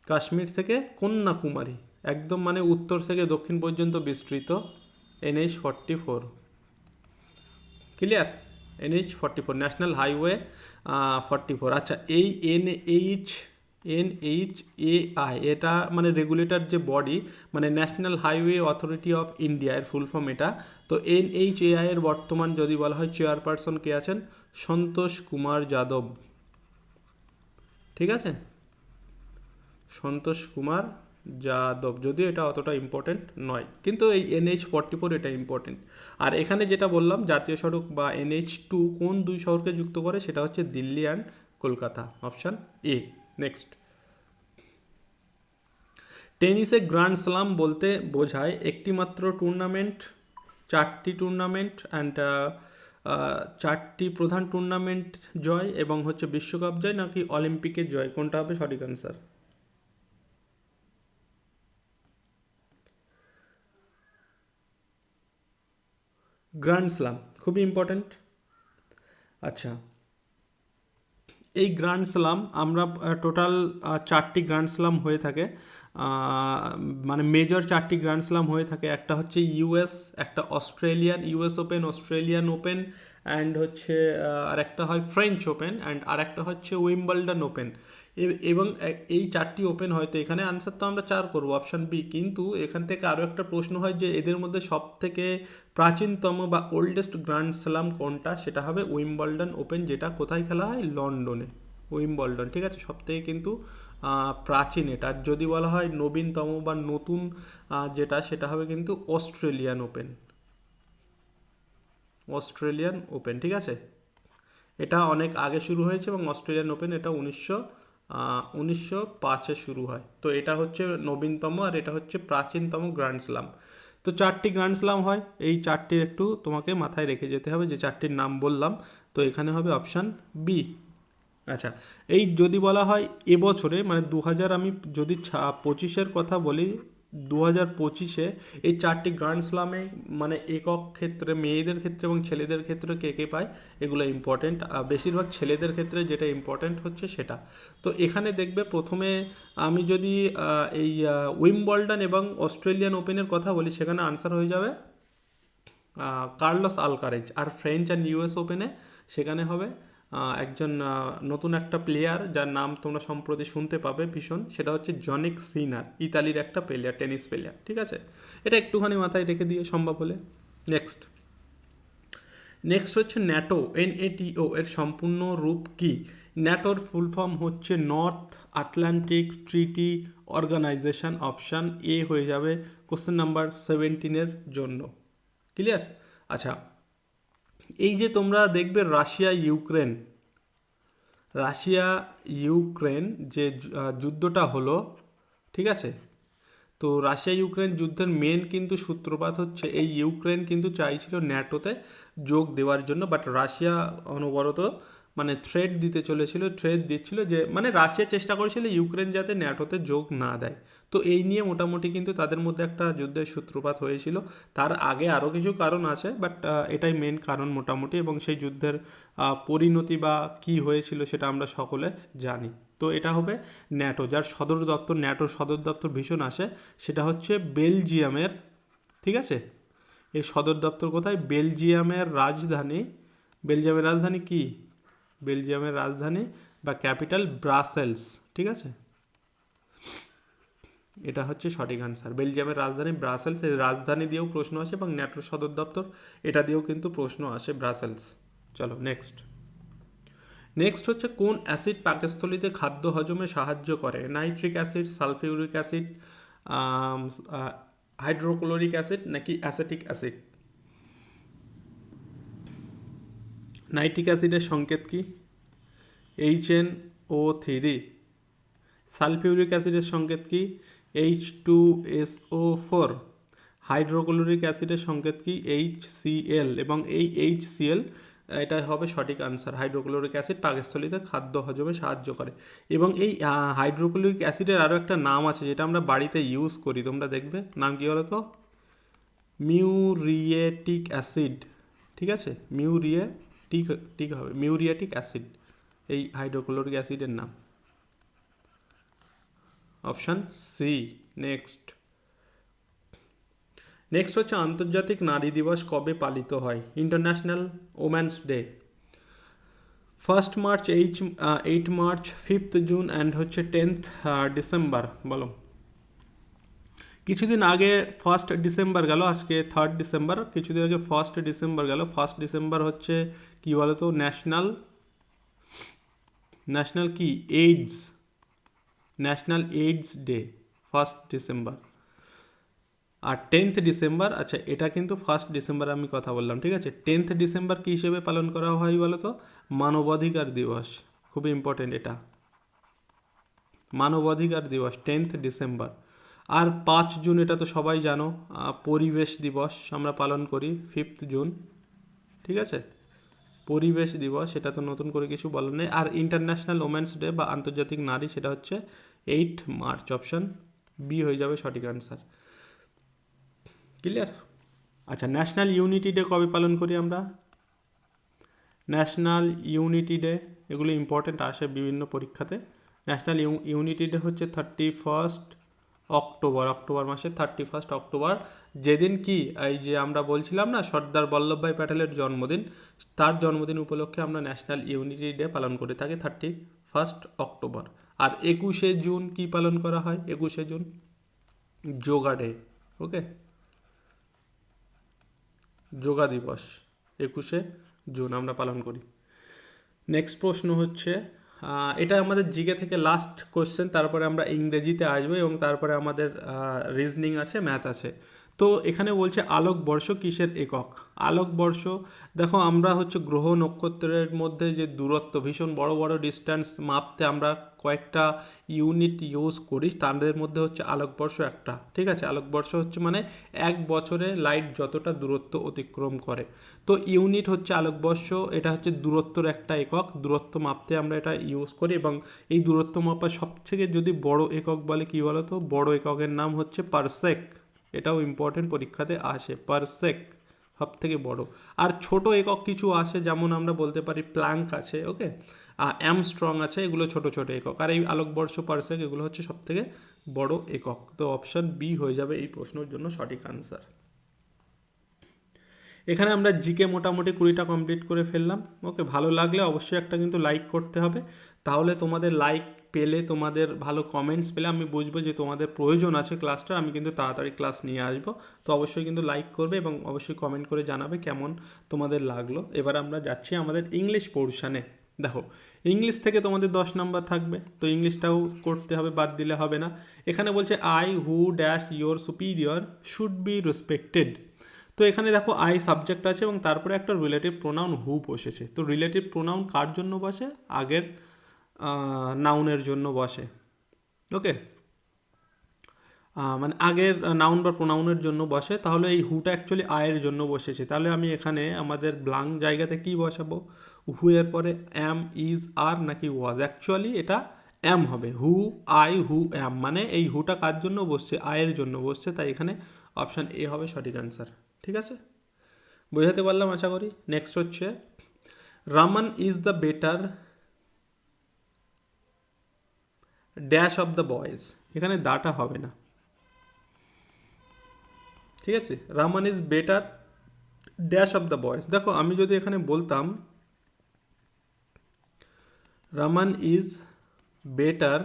কাশ্মীর থেকে কন্যাকুমারী, একদম মানে উত্তর থেকে দক্ষিণ পর্যন্ত বিস্তৃত NH44। Clear? NH44 national highway 44। আচ্ছা, এই NHAI এটা মানে রেগুলেটর যে বডি, মানে national highway authority of India এর ফুল ফর্ম এটা। তো NHAI এর বর্তমান যদি বলা হয় চেয়ারপারসন কে আছেন? সন্তোষ কুমার যাদব। ঠিক আছে, সন্তোষ কুমার যাদব, যদিও এটা অতটা ইম্পর্টেন্ট নয়, কিন্তু এই NH44 এটা ইম্পর্টেন্ট। আর এখানে যেটা বললাম জাতীয় সড়ক বা NH2 কোন দুই শহরকে যুক্ত করে, সেটা হচ্ছে Delhi and Kolkata. Option A. Next, টেনিসে গ্র্যান্ড স্লাম বলতে বোঝায় একটি মাত্র টুর্নামেন্ট, চারটি টুর্নামেন্ট অ্যান্ড চারটি প্রধান টুর্নামেন্ট জয়, এবং হচ্ছে বিশ্বকাপ জয়, নাকি অলিম্পিকের জয়? কোনটা হবে সঠিক অ্যান্সার? গ্র্যান্ড স্লাম খুবই ইম্পর্ট্যান্ট। আচ্ছা, এই গ্র্যান্ড স্লাম আমরা টোটাল 4টি গ্র্যান্ড স্লাম হয়ে থাকে, মানে মেজর 4টি গ্র্যান্ড স্লাম হয়ে থাকে। একটা হচ্ছে ইউএস, একটা Australian US open, Australian open, and হচ্ছে আর একটা হয় ফ্রেঞ্চ ওপেন, অ্যান্ড আর একটা হচ্ছে উইম্বলডন ওপেন। এবং এই 4টি ওপেন হয়তো এখানে আনসার তো আমরা 4 করবো, অপশান বি। কিন্তু এখান থেকে আরও একটা প্রশ্ন হয় যে এদের মধ্যে সব থেকে প্রাচীনতম বা ওল্ডেস্ট গ্র্যান্ড স্লাম কোনটা, সেটা হবে উইম্বলডন ওপেন, যেটা কোথায় খেলা হয়, লন্ডনে। উইম্বলডন, ঠিক আছে, সব থেকে কিন্তু প্রাচীন এটা। আর যদি বলা হয় নবীনতম বা নতুন যেটা, সেটা হবে কিন্তু অস্ট্রেলিয়ান ওপেন। অস্ট্রেলিয়ান ওপেন, ঠিক আছে, এটা অনেক আগে শুরু হয়েছে এবং অস্ট্রেলিয়ান ওপেন এটা 1905-এ শুরু হয়। তো এটা হচ্ছে নবীনতম আর এটা হচ্ছে প্রাচীনতম গ্র্যান্ড স্লাম। তো 4টি গ্র্যান্ড স্লাম হয়, এই 4টি একটু তোমাকে মাথায় রেখে যেতে হবে, যে 4টির নাম বললাম। তো এখানে হবে অপশান বি। আচ্ছা, এই যদি বলা হয় এবছরে মানে 2000, আমি যদি 25-এর কথা বলি, 2025-এ এই 4টি গ্র্যান্ড স্লামে মানে একক ক্ষেত্রে মেয়েদের ক্ষেত্রে এবং ছেলেদের ক্ষেত্রে কে কে পায়, এগুলো ইম্পর্টেন্ট। বেশিরভাগ ছেলেদের ক্ষেত্রে যেটা ইম্পর্টেন্ট হচ্ছে সেটা। তো এখানে দেখবে প্রথমে আমি যদি এই উইম্বলডন এবং অস্ট্রেলিয়ান ওপেনের কথা বলি, সেখানে আনসার হয়ে যাবে কার্লোস আলকারেজ। আর ফ্রেঞ্চ অ্যান্ড ইউএস ওপেনে সেখানে হবে একজন নতুন একটা প্লেয়ার, যার নাম তোমরা সম্প্রতি শুনতে পাবে ভীষণ, সেটা হচ্ছে জনিক সিনার, ইতালির একটা প্লেয়ার, টেনিস প্লেয়ার, ঠিক আছে। এটা একটুখানি মাথায় রেখে দিয়ে সম্ভব হলে। নেক্সট নেক্সট হচ্ছে ন্যাটো, NATO এর সম্পূর্ণ রূপ কি? ন্যাটোর ফুল ফর্ম হচ্ছে North Atlantic Treaty Organization. Option A হয়ে যাবে কোশ্চেন নাম্বার 17-এর জন্য। ক্লিয়ার? আচ্ছা, এই যে তোমরা দেখবে রাশিয়া ইউক্রেন যে যুদ্ধটা হলো, ঠিক আছে, তো রাশিয়া ইউক্রেন যুদ্ধের মেন কিন্তু সূত্রপাত হচ্ছে এই ইউক্রেন কিন্তু চাইছিল ন্যাটোতে যোগ দেওয়ার জন্য, বাট রাশিয়া অনবরত মানে থ্রেট দিচ্ছিল যে মানে রাশিয়া চেষ্টা করেছিল ইউক্রেন যাতে ন্যাটোতে যোগ না দেয়। তো এই নিয়ে মোটামুটি কিন্তু তাদের মধ্যে একটা যুদ্ধের সূত্রপাত হয়েছিল। তার আগে আরও কিছু কারণ আছে, বাট এটাই মেন কারণ মোটামুটি, এবং সেই যুদ্ধের পরিণতি বা কী হয়েছিল সেটা আমরা সকলে জানি। তো এটা হবে ন্যাটো, যার সদর দপ্তর, ন্যাটোর সদর দপ্তর ভীষণ আসে, সেটা হচ্ছে বেলজিয়ামের, ঠিক আছে। এই সদর দপ্তর কোথায়? বেলজিয়ামের রাজধানী কি? বেলজিয়ামের রাজধানী বা ক্যাপিটাল ব্রাসেলস, ঠিক আছে, এটা হচ্ছে সঠিক আনসার। বেলজিয়ামের রাজধানী ব্রাসেলস, এই রাজধানী দিয়েও প্রশ্ন আসে এবং ন্যাটোর সদর দপ্তর এটা দিয়েও কিন্তু প্রশ্ন আসে, ব্রাসেলস। চলো নেক্সট হচ্ছে কোন অ্যাসিড পাকস্থলীতে খাদ্য হজমে সাহায্য করে? Nitric acid, sulphuric acid, hydrochloric acid নাকি অ্যাসেটিক অ্যাসিড? নাইট্রিক অ্যাসিডের সংকেত কি? HNO3। সালফিউরিক অ্যাসিডের সংকেত কি? H2SO4। হাইড্রোক্লোরিক অ্যাসিডের সংকেত কি? HCl। এবং এই HCl এটা হবে সঠিক আনসার। হাইড্রোক্লোরিক অ্যাসিড পাকস্থলীতে খাদ্য হজমে সাহায্য করে। এবং এই হাইড্রোক্লোরিক অ্যাসিডের আরও একটা নাম আছে যেটা আমরা বাড়িতে ইউজ করি, তোমরা দেখবে, নাম কি বলো তো? মিউরিয়েটিক অ্যাসিড, ঠিক আছে, মিউরিয়েটিক অ্যাসিড এই হাইড্রোক্লোরিক অ্যাসিডের নাম। Option C. নেক্সট হচ্ছে আন্তর্জাতিক নারী দিবস কবে পালিত হয়? International woman's day 1 March, 8 March, 5 June and হচ্ছে 10 ডিসেম্বর। বলো। কিছুদিন আগে 1 ডিসেম্বর গেল, আজকে 3 ডিসেম্বর, কিছুদিন আগে 1 ডিসেম্বর গেল। 1 ডিসেম্বর হচ্ছে কি বলতো? ন্যাশনাল কি? National AIDS day, 1 December. আর 10 ডিসেম্বর, আচ্ছা এটা কিন্তু 1 ডিসেম্বর আমি কথা বললাম, ঠিক আছে। 10 ডিসেম্বর কী হিসেবে পালন করা হয় বলো তো? মানবাধিকার দিবস। খুবই ইম্পর্টেন্ট এটা, মানবাধিকার দিবস 10 ডিসেম্বর। আর 5 জুন এটা তো সবাই জানো, পরিবেশ দিবস আমরা পালন করি 5 জুন, ঠিক আছে, পরিবেশ দিবস, এটা তো নতুন করে কিছু বলার নেই। আর ইন্টারন্যাশনাল ওমেন্স ডে বা আন্তর্জাতিক নারী, সেটা হচ্ছে 8 মার্চ। অপশান বি হয়ে যাবে সঠিক আনসার। ক্লিয়ার? আচ্ছা, ন্যাশনাল ইউনিটি ডে কবে পালন করি আমরা? ন্যাশনাল ইউনিটি ডে, এগুলো ইম্পর্টেন্ট আসে বিভিন্ন পরীক্ষাতে। ন্যাশনাল ইউনিটি ডে হচ্ছে 31 অক্টোবর, অক্টোবর মাসের 31 অক্টোবর, যেদিন কি এই যে আমরা বলছিলাম না সর্দার বল্লভভাই প্যাটেলের জন্মদিন, তার জন্মদিন উপলক্ষে আমরা ন্যাশনাল ইউনিটি ডে পালন করে থাকি 31 অক্টোবর। আর 21শে জুন কি পালন করা হয়? 21শে জুন যোগা ডে। ওকে, যোগা দিবস 21শে জুন আমরা পালন করি। নেক্সট প্রশ্ন হচ্ছে, এটা আমাদের জিকে থেকে লাস্ট কোশ্চেন, তারপরে আমরা ইংরেজিতে আসবো এবং তারপরে আমাদের রিজনিং আছে, ম্যাথ আছে। তো এখানে বলছে আলোকবর্ষ কিসের একক? আলোকবর্ষ, দেখো আমরা হচ্ছে গ্রহ নক্ষত্রের মধ্যে যে দূরত্ব, ভীষণ বড় বড় ডিস্ট্যান্স মাপতে আমরা কয়েকটা ইউনিট ইউজ করি, তাদের মধ্যে হচ্ছে আলোকবর্ষ একটা। ঠিক আছে, আলোকবর্ষ হচ্ছে মানে এক বছরে লাইট যতটা দূরত্ব অতিক্রম করে। তো ইউনিট হচ্ছে আলোকবর্ষ, এটা হচ্ছে দূরত্বর একটা একক, দূরত্ব মাপতে আমরা এটা ইউজ করি। এবং এই দূরত্ব মাপার সবথেকে যদি বড় একক বলে কি বলো তো? বড় এককের নাম হচ্ছে পারসেক। এটাও ইম্পর্টেন্ট পরীক্ষাতে আসে, পারসেক সব থেকে বড়। আর ছোট একক কিছু আসে, যেমন আমরা বলতে পারি প্ল্যাঙ্ক আছে, ওকে, অ্যামস্ট্রং আছে, এগুলো ছোট ছোট একক। আর এই আলোকবর্ষ, পারসেক, এগুলো হচ্ছে সব থেকে বড় একক। তো অপশান বি হয়ে যাবে এই প্রশ্নের জন্য সঠিক আনসার। এখানে আমরা জিকে মোটামুটি 20টা কমপ্লিট করে ফেললাম। ওকে, ভালো লাগলে অবশ্যই একটা কিন্তু লাইক করতে হবে, তাহলে তোমাদের লাইক পেলে, তোমাদের ভালো কমেন্টস পেলে আমি বুঝবো যে তোমাদের প্রয়োজন আছে ক্লাসটা, আমি কিন্তু তাড়াতাড়ি ক্লাস নিয়ে আসবো। তো অবশ্যই কিন্তু লাইক করবে এবং অবশ্যই কমেন্ট করে জানাবে কেমন তোমাদের লাগলো। এবার আমরা যাচ্ছি আমাদের ইংলিশ পোর্শানে। দেখো, ইংলিশ থেকে তোমাদের 10 নাম্বার থাকবে, তো ইংলিশটাও করতে হবে, বাদ দিলে হবে না। এখানে বলছে I who dash your superior should be respected. তো এখানে দেখো আই সাবজেক্ট আছে এবং তারপরে একটা রিলেটিভ প্রোনাউন হু বসেছে। তো রিলেটিভ প্রোনাউন কার জন্য বসে? আগের নাউনের জন্য বসে। ওকে, মানে আগের নাউন বা প্রোনাউনের জন্য বসে। তাহলে এই হুটা অ্যাকচুয়ালি আয়ের জন্য বসেছে। তাহলে আমি এখানে আমাদের ব্লাঙ্ক জায়গাতে কি বসাবো? হু এর পরে অ্যাম, ইজ, আর নাকি ওয়াজ? অ্যাকচুয়ালি এটা অ্যাম হবে। হু আই হু অ্যাম, মানে এই হুটা কার জন্য বসছে? আয়ের জন্য বসছে। তাই এখানে অপশান এ হবে সঠিক অ্যান্সার। ঠিক আছে, বোঝাতে পারলাম আশা করি। নেক্সট হচ্ছে Raman is the better dash of the boys. এখানে দাটা হবে না। ঠিক আছে, Raman is better dash of the boys. দেখো আমি যদি এখানে বলতাম রামান ইজ বেটার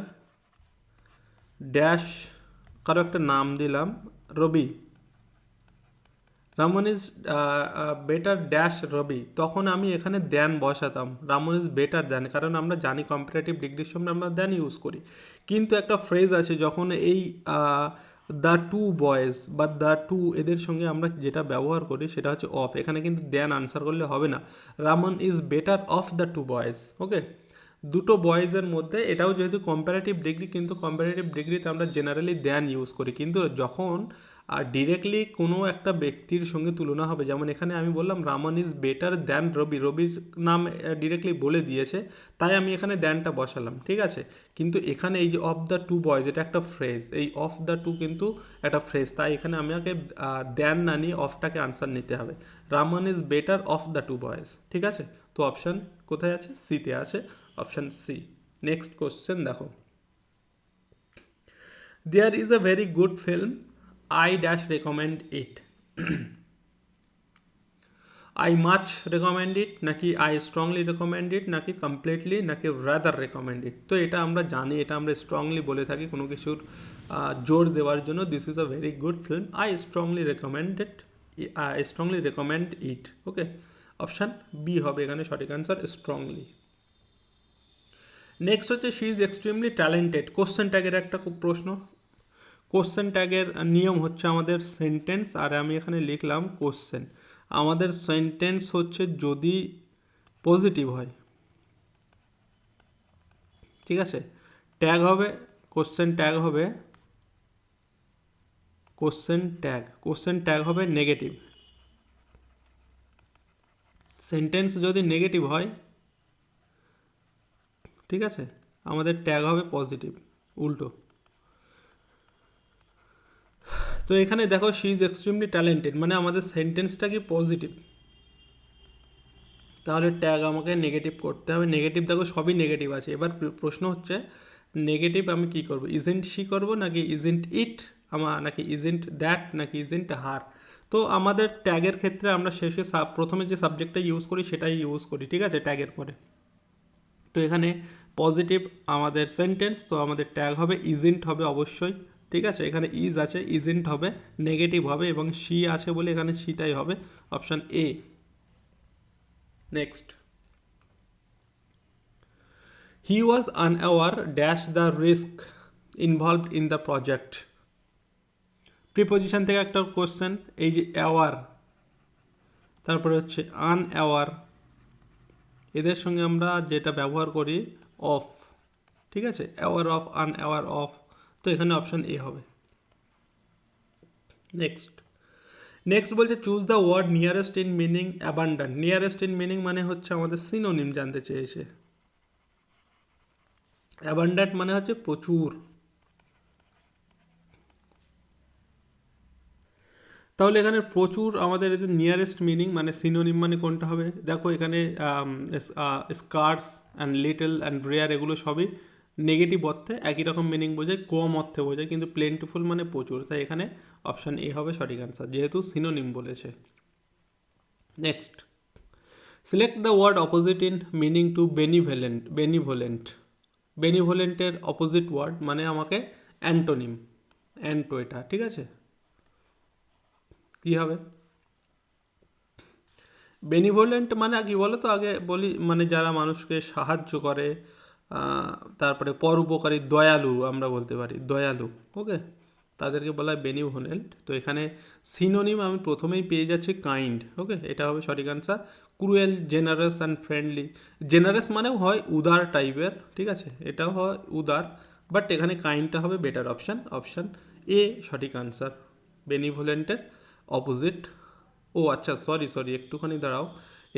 ড্যাশ, কারো একটা নাম দিলাম Ravi, Raman is better dash Ravi, তখন আমি এখানে দ্যান বসাতাম। রামন ইজ বেটার দ্যান, কারণ আমরা জানি কম্পারেটিভ ডিগ্রির সময় আমরা দ্যান ইউজ করি। কিন্তু একটা ফ্রেজ আছে, যখন এই দ্য টু বয়েজ বা দ্য টু এদের সঙ্গে আমরা যেটা ব্যবহার করি সেটা হচ্ছে অফ। এখানে কিন্তু দ্যান আনসার করলে হবে না। Raman is better of the two boys. Okay, দুটো বয়েজের মধ্যে, এটাও যেহেতু কম্পারেটিভ ডিগ্রি, কিন্তু কম্পারেটিভ ডিগ্রিতে আমরা জেনারেলি দ্যান ইউজ করি। কিন্তু যখন ডিরেক্টলি কোনো একটা ব্যক্তির সঙ্গে তুলনা হবে, যেমন এখানে আমি বললাম রামান ইজ বেটার দ্যান রবি, রবির নাম ডিরেক্টলি বলে দিয়েছে, তাই আমি এখানে দ্যানটা বসালাম। ঠিক আছে, কিন্তু এখানে এই যে অফ দ্য টু বয়েজ, এটা একটা ফ্রেজ, এই অফ দ্য টু কিন্তু একটা ফ্রেজ, তাই এখানে আমাকে দ্যান না নিয়ে অফটাকে আনসার নিতে হবে। Raman is better of the two boys. ঠিক আছে, তো অপশান কোথায় আছে? সিতে আছে, অপশান সি। নেক্সট কোশ্চেন দেখো, there is a very good film, I dash recommend it. I much recommend it, নাকি I strongly recommend it, নাকি completely, নাকি rather recommend it। তো এটা আমরা জানি, এটা আমরা স্ট্রংলি বলে থাকি কোনো কিছুর জোর দেওয়ার জন্য। This is a very good film, I strongly recommend it, I strongly recommend it। Okay, option B হবে এখানে সঠিক আনসার, স্ট্রংলি। নেক্সট হচ্ছে she is extremely talented. Question ট্যাগের একটা খুব প্রশ্ন। কোশ্চেন ট্যাগের নিয়ম হচ্ছে আমাদের সেন্টেন্স, আর আমি এখানে লিখলাম কোশ্চেন। আমাদের সেন্টেন্স হচ্ছে যদি পজিটিভ হয়, ঠিক আছে, ট্যাগ হবে, কোশ্চেন ট্যাগ হবে, কোশ্চেন ট্যাগ হবে নেগেটিভ। সেন্টেন্স যদি নেগেটিভ হয়, ঠিক আছে, আমাদের ট্যাগ হবে পজিটিভ, উল্টো। তো এখানে দেখো শি ইজ এক্সট্রিমলি ট্যালেন্টেড, মানে আমাদের সেন্টেন্সটা কি পজিটিভ। তাহলে ট্যাগ আমাকে নেগেটিভ করতে হবে। নেগেটিভ দেখো সবই নেগেটিভ আছে। এবার প্রশ্ন হচ্ছে নেগেটিভ আমি কি করব, ইজেন্ট শি করব নাকি ইজেন্ট ইট নাকি ইজেন্ট দ্যাট নাকি ইজেন্ট হার। তো আমাদের ট্যাগের ক্ষেত্রে আমরা শেষে প্রথমে যে সাবজেক্টটা ইউজ করি সেটাই ইউজ করি, ঠিক আছে, ট্যাগের পরে। তো এখানে পজিটিভ আমাদের সেন্টেন্স, তো আমাদের ট্যাগ হবে ইজেন্ট হবে অবশ্যই, ঠিক আছে। এখানে ইজ আছে, ইজেন্ট হবে, নেগেটিভ হবে, এবং শি আছে বলে এখানে শিটাই হবে, option A. Next, he was unaware dash the risk involved in the project. Preposition থেকে একটা কোশ্চেন, এই যে অ্যাওয়ার, তারপরে হচ্ছে আনঅ্যাওয়ার, এদের সঙ্গে আমরা যেটা ব্যবহার করি অফ, ঠিক আছে, অ্যাওয়ার অফ, আনঅ্যাওয়ার অফ, তো এখানে অপশান এ হবে। নেক্সট, নেক্সট বলছে choose the word nearest in meaning abundant. Nearest in meaning মানে হচ্ছে আমাদের সিনোনিম জানতে চেয়েছে। অ্যাবান্ডান্ট মানে হচ্ছে প্রচুর। তাহলে এখানে প্রচুর আমাদের নিয়ারেস্ট মিনিং মানে সিনোনিম মানে কোনটা হবে, দেখো এখানে স্কার্স অ্যান্ড লিটল অ্যান্ড রেয়ার এগুলো সবই নেগেটিভ অর্থে একই রকম মিনিং বোঝায়, কম অর্থে বোঝায়, কিন্তু প্লেন্টিফুল মানে প্রচুর, তাই এখানে অপশান এ হবে সঠিক অ্যান্সার, যেহেতু সিনোনিম বলেছে। Next, select the word opposite in meaning to benevolent. Benevolent, বেনিভোলেন্টের অপোজিট ওয়ার্ড মানে আমাকে অ্যান্টোনিম, অ্যান্টো, এটা ঠিক আছে, কী হবে? বেনিভোলেন্ট মানে কি বলো তো, আগে বলি, মানে যারা মানুষকে সাহায্য করে, তারপরে পরোপকারী, দয়ালু আমরা বলতে পারি, দয়ালু, ওকে, তাদেরকে বলা হয় বেনিভোলেন্ট। তো এখানে সিনোনিম আমি প্রথমেই পেয়ে যাচ্ছি কাইন্ড, ওকে, এটা হবে সঠিক answer. Cruel, generous and friendly. Generous মানেও হয় উদার টাইপের, ঠিক আছে, এটাও হয় উদার, বাট এখানে কাইন্ডটা হবে বেটার অপশান, অপশান এ সঠিক আনসার। বেনিভোলেন্টের অপোজিট, ও আচ্ছা, সরি সরি একটুখানি দাঁড়াও,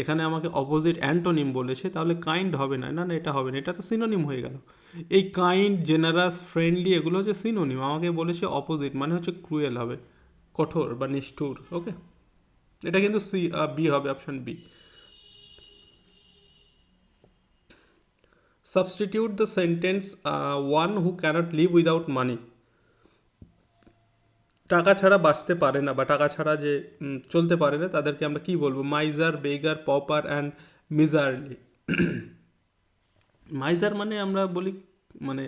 এখানে আমাকে অপোজিট অ্যান্টোনিম বলেছে, তাহলে কাইন্ড হবে না, না না এটা হবে না, এটা তো সিনোনিম হয়ে গেল। এই কাইন্ড, জেনারাস, ফ্রেন্ডলি এগুলো হচ্ছে সিনোনিম, আমাকে বলেছে অপোজিট মানে হচ্ছে ক্রুয়েল হবে, কঠোর বা নিষ্ঠুর, ওকে, এটা কিন্তু বি হবে, option B. Substitute the sentence one who cannot live without money. টাকা ছাড়া বাঁচতে পারে না বা টাকা ছাড়া যে চলতে পারে না তাদেরকে আমরা কি বলবো? Miser, বেগার, popper and miserly. Miser মানে আমরা বলি মানে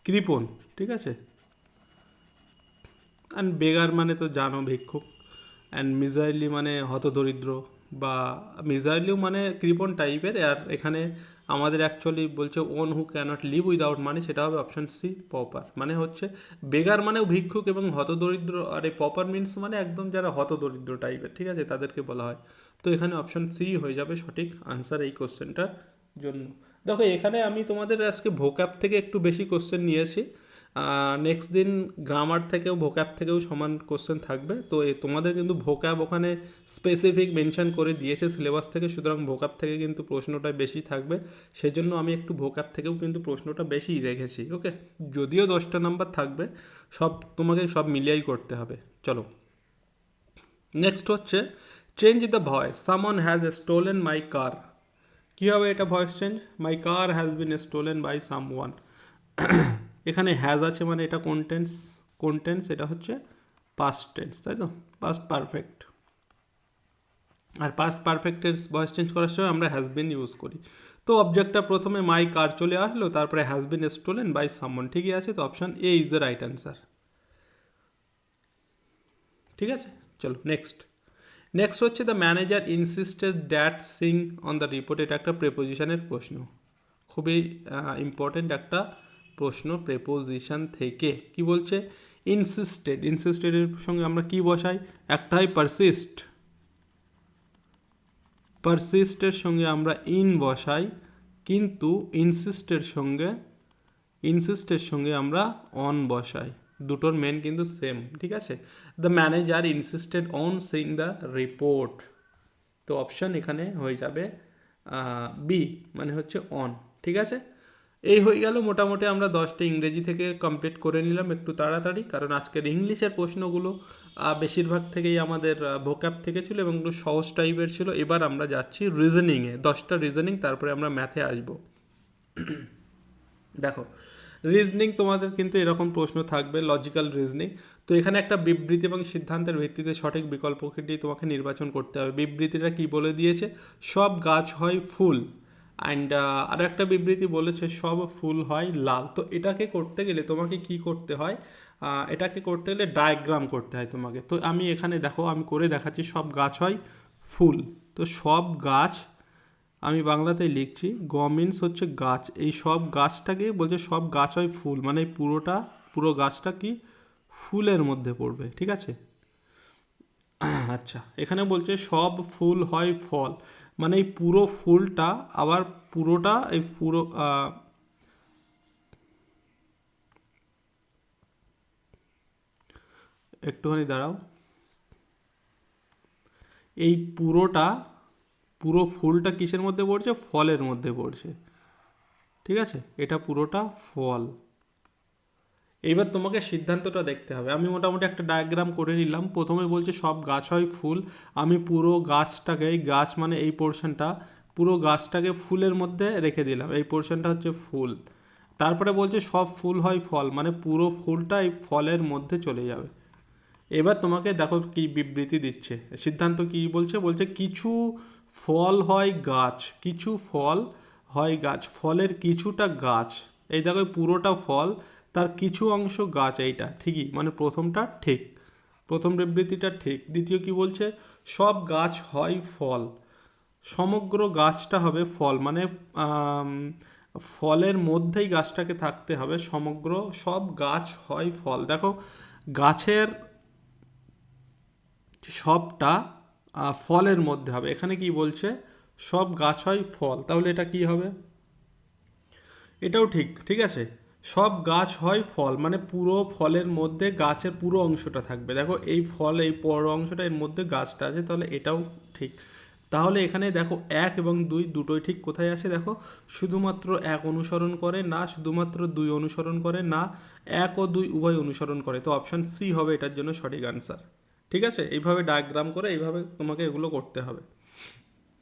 কৃপণ, ঠিক আছে, অ্যান্ড বেগার মানে তো জানো ভিক্ষুক, অ্যান্ড মিজারলি মানে হতদরিদ্র, বা মিজারলিও মানে কৃপণ টাইপের। আর এখানে আমাদের অ্যাকচুয়ালি বলছে one who cannot live without money, সেটা হবে অপশান সি, পপার। মানে হচ্ছে বেগার মানেও ভিক্ষুক এবং হতদরিদ্র, আর এই পপার মিনস মানে একদম যারা হতদরিদ্র টাইপের, ঠিক আছে, তাদেরকে বলা হয়। তো এখানে অপশান সি হয়ে যাবে সঠিক আনসার এই কোশ্চেনটার জন্য। দেখো এখানে আমি তোমাদের আজকে ভোক্যাব থেকে একটু বেশি কোশ্চেন নিয়েছি, নেক্সট দিন গ্রামার থেকেও ভোক্যাব থেকেও সমান কোশ্চেন থাকবে। তো তোমাদের কিন্তু ভোক্যাব ওখানে স্পেসিফিক মেনশন করে দিয়েছে সিলেবাস থেকে, সুতরাং ভোক্যাব থেকে কিন্তু প্রশ্নটা বেশি থাকবে, সেজন্য আমি একটু ভোক্যাব থেকেও কিন্তু প্রশ্নটা বেশি রেখেছি, ওকে। যদিও 10টা নাম্বার থাকবে, সব তোমাকে সব মিলিয়েই করতে হবে। চলো নেক্সট হচ্ছে change the voice, someone has stolen my car. কী হবে এটা voice change? My car has been stolen by someone. এখানে হ্যাজ আছে মানে এটা কোন টেন্স? কোন টেন্স? এটা হচ্ছে পাস্ট টেন্স, তাই তো, পাস্ট পারফেক্ট। আর পাস্ট পারফেক্টের ভয়েস চেঞ্জ করার সময় আমরা হ্যাজ বিন ইউজ করি। তো অবজেক্টটা প্রথমে মাই কার চলে আসলো, তারপরে has been stolen by someone, ঠিকই আছে, তো option A is the right answer, ঠিক আছে। চলো নেক্সট, নেক্সট হচ্ছে the manager insisted that Singh on the report. এটা একটা প্রেপোজিশনের প্রশ্ন, খুবই ইম্পর্টেন্ট একটা প্রশ্ন প্রেপোজিশন থেকে। কি বলছে? ইনসিস্টেড, ইনসিস্টেডের সঙ্গে আমরা কি বসাই? একটা হয় পারসিস্ট, পারসিস্টের সঙ্গে আমরা ইন বসাই, কিন্তু ইনসিস্টের সঙ্গে আমরা অন বসাই, দুটোর মেন কিন্তু সেম, ঠিক আছে। The manager insisted on Singh the report, তো অপশান এখানে হয়ে যাবে বি, মানে হচ্ছে অন, ঠিক আছে। এই হয়ে গেল মোটামুটি আমরা 10টা ইংরেজি থেকে কমপ্লিট করে নিলাম একটু তাড়াতাড়ি, কারণ আজকের ইংলিশের প্রশ্নগুলো বেশিরভাগ থেকেই আমাদের ভোক্যাব থেকে ছিল এবং একটু সহজ টাইপের ছিল। এবার আমরা যাচ্ছি রিজনিংয়ে, 10টা রিজনিং, তারপরে আমরা ম্যাথে আসবো। দেখো, রিজনিং তোমাদের কিন্তু এরকম প্রশ্ন থাকবে, লজিক্যাল রিজনিং। তো এখানে একটা বিবৃতি এবং সিদ্ধান্তের ভিত্তিতে সঠিক বিকল্পটি তোমাকে নির্বাচন করতে হবে। বিবৃতিটা কি বলে দিয়েছে? সব গাছ হয় ফুল। অ্যান্ড আরও একটা বিবৃতি বলেছে সব ফুল হয় লাল। তো এটাকে করতে গেলে তোমাকে কি করতে হয়? এটাকে করতে গেলে ডায়াগ্রাম করতে হয় তোমাকে। তো আমি এখানে দেখো, আমি করে দেখাচ্ছি। সব গাছ হয় ফুল, তো সব গাছ আমি বাংলাতেই লিখছি। গ মিন্স হচ্ছে গাছ, এই সব গাছটাকে বলছে সব গাছ হয় ফুল, মানে পুরো গাছটা কি ফুলের মধ্যে পড়বে, ঠিক আছে? আচ্ছা, এখানে বলছে সব ফুল হয় ফল, মানে এই পুরো ফুলটা আবার পুরোটা এই পুরো একটুখানি দাঁড়াও, এই পুরো ফুলটা কিসের মধ্যে পড়ছে? ফলের মধ্যে পড়ছে, ঠিক আছে? এটা পুরোটা ফল। এইবার তোমাকে সিদ্ধান্তটা দেখতে হবে। আমি মোটামুটি একটা ডায়াগ্রাম করে নিলাম। প্রথমে বলছে সব গাছ হয় ফুল, আমি পুরো গাছটাকে, এই গাছ মানে এই পোর্শনটা, পুরো গাছটাকে ফুলের মধ্যে রেখে দিলাম, এই পোর্শনটা হচ্ছে ফুল। তারপরে বলছে সব ফুল হয় ফল, মানে পুরো ফুলটা এই ফলের মধ্যে চলে যাবে। এবার তোমাকে দেখো কি বিবৃতি দিচ্ছে, সিদ্ধান্ত কি বলছে? বলছে কিছু ফল হয় গাছ, কিছু ফল হয় গাছ, ফলের কিছুটা গাছ। এই দেখো পুরোটা ফল, তার কিছু অংশ গাছ। এইটা ঠিকই, মানে প্রথমটা ঠিক, প্রথম বিবৃতিটা ঠিক। দ্বিতীয় কি বলছে? সব গাছ হয় ফল, সমগ্র গাছটা হবে ফল, মানে আম, ফলের মধ্যেই গাছটাকে থাকতে হবে। সমগ্র সব গাছ হয় ফল। দেখো, গাছের সবটা ফলের মধ্যে হবে। এখানে কি বলছে? সব গাছ হয় ফল, তাহলে এটা কি হবে? এটাও ঠিক, ঠিক আছে। সব গাছ হয় ফল, মানে পুরো ফলের মধ্যে গাছের পুরো অংশটা থাকবে। দেখো এই ফল, এই বড় অংশটা, এর মধ্যে গাছটা আছে, তাহলে এটাও ঠিক। তাহলে এখানে দেখো 1 এবং 2 দুটোই ঠিক। কোথায় আছে দেখো? শুধুমাত্র 1 অনুসরণ করে না, শুধুমাত্র 2 অনুসরণ করে না, 1 ও 2 উভয় অনুসরণ করে। তো অপশান সি হবে এটার জন্য সঠিক আনসার। ঠিক আছে, এইভাবে ডায়াগ্রাম করে এইভাবে তোমাকে এগুলো করতে হবে।